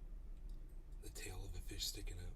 The tail of a fish sticking out.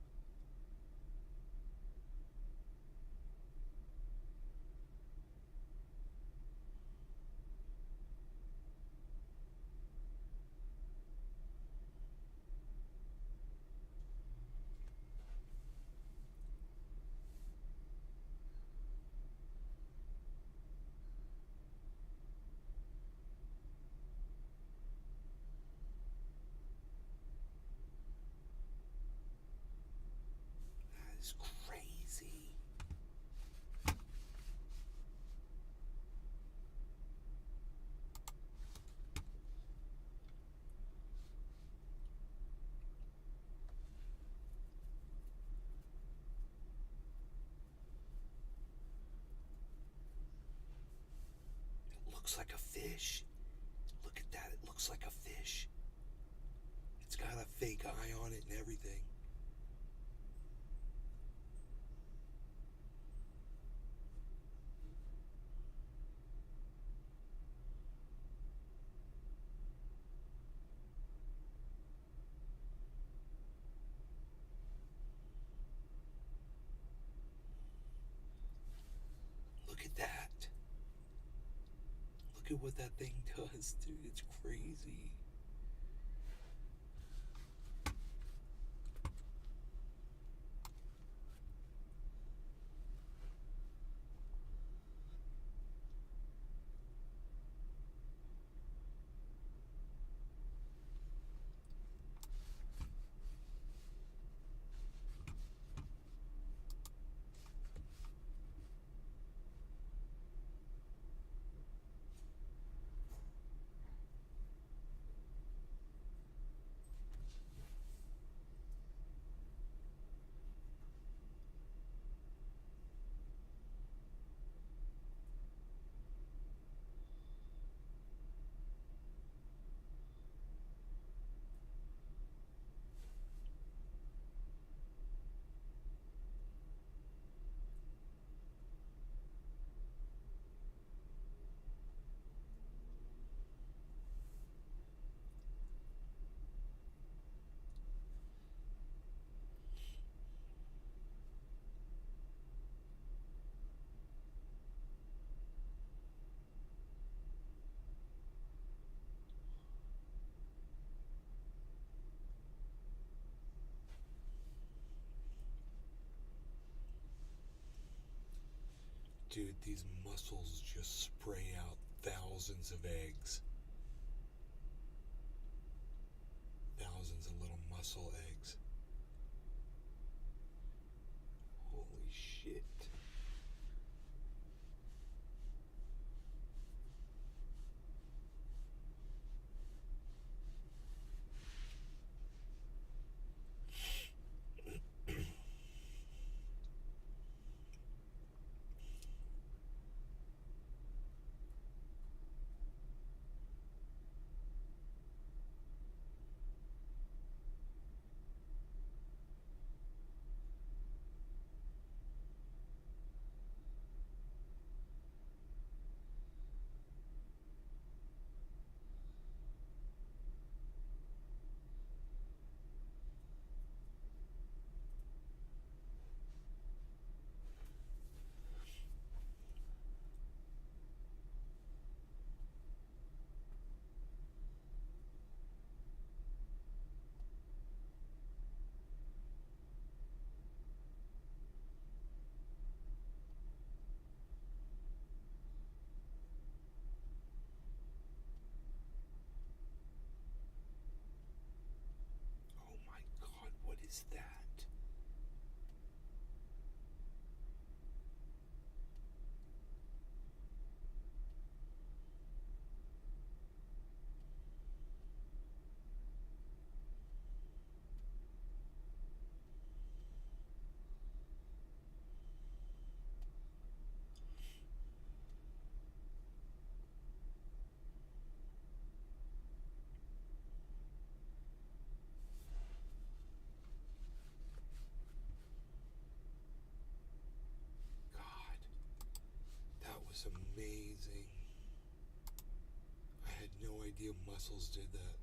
That is crazy. It looks like a fish. Look at that. It looks like a fish. It's got a fake eye on it and everything. Look at that. Look at what that thing does, dude. It's crazy. Dude, these mussels just spray out thousands of eggs. Thousands of little mussel eggs. Holy shit. muscles did that.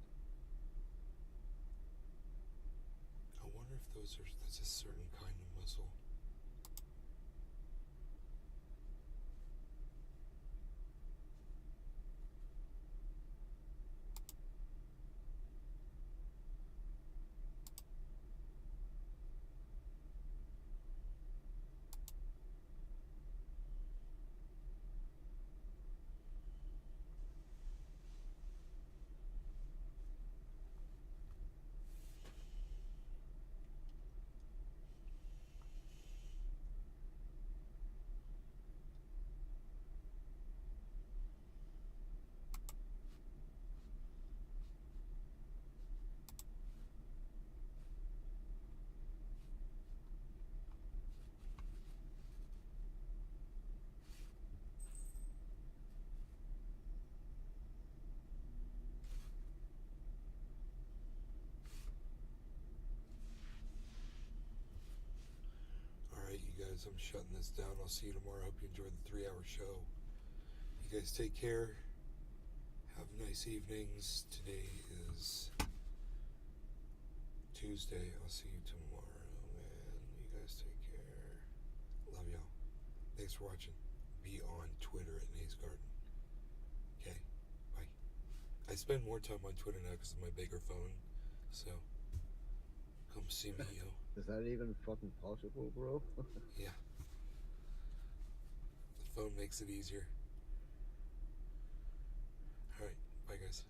I wonder if that's a certain kind of muscle. Alright, you guys, I'm shutting this down. I'll see you tomorrow. I hope you enjoyed the 3-hour show. You guys take care. Have nice evenings. Today is Tuesday. I'll see you tomorrow, man. You guys take care. Love y'all. Thanks for watching. Be on Twitter at Nays Garden. Okay? Bye. I spend more time on Twitter now because of my bigger phone. So, come see me, yo. Is that even fucking possible, bro? Yeah. The phone makes it easier. Alright, bye guys.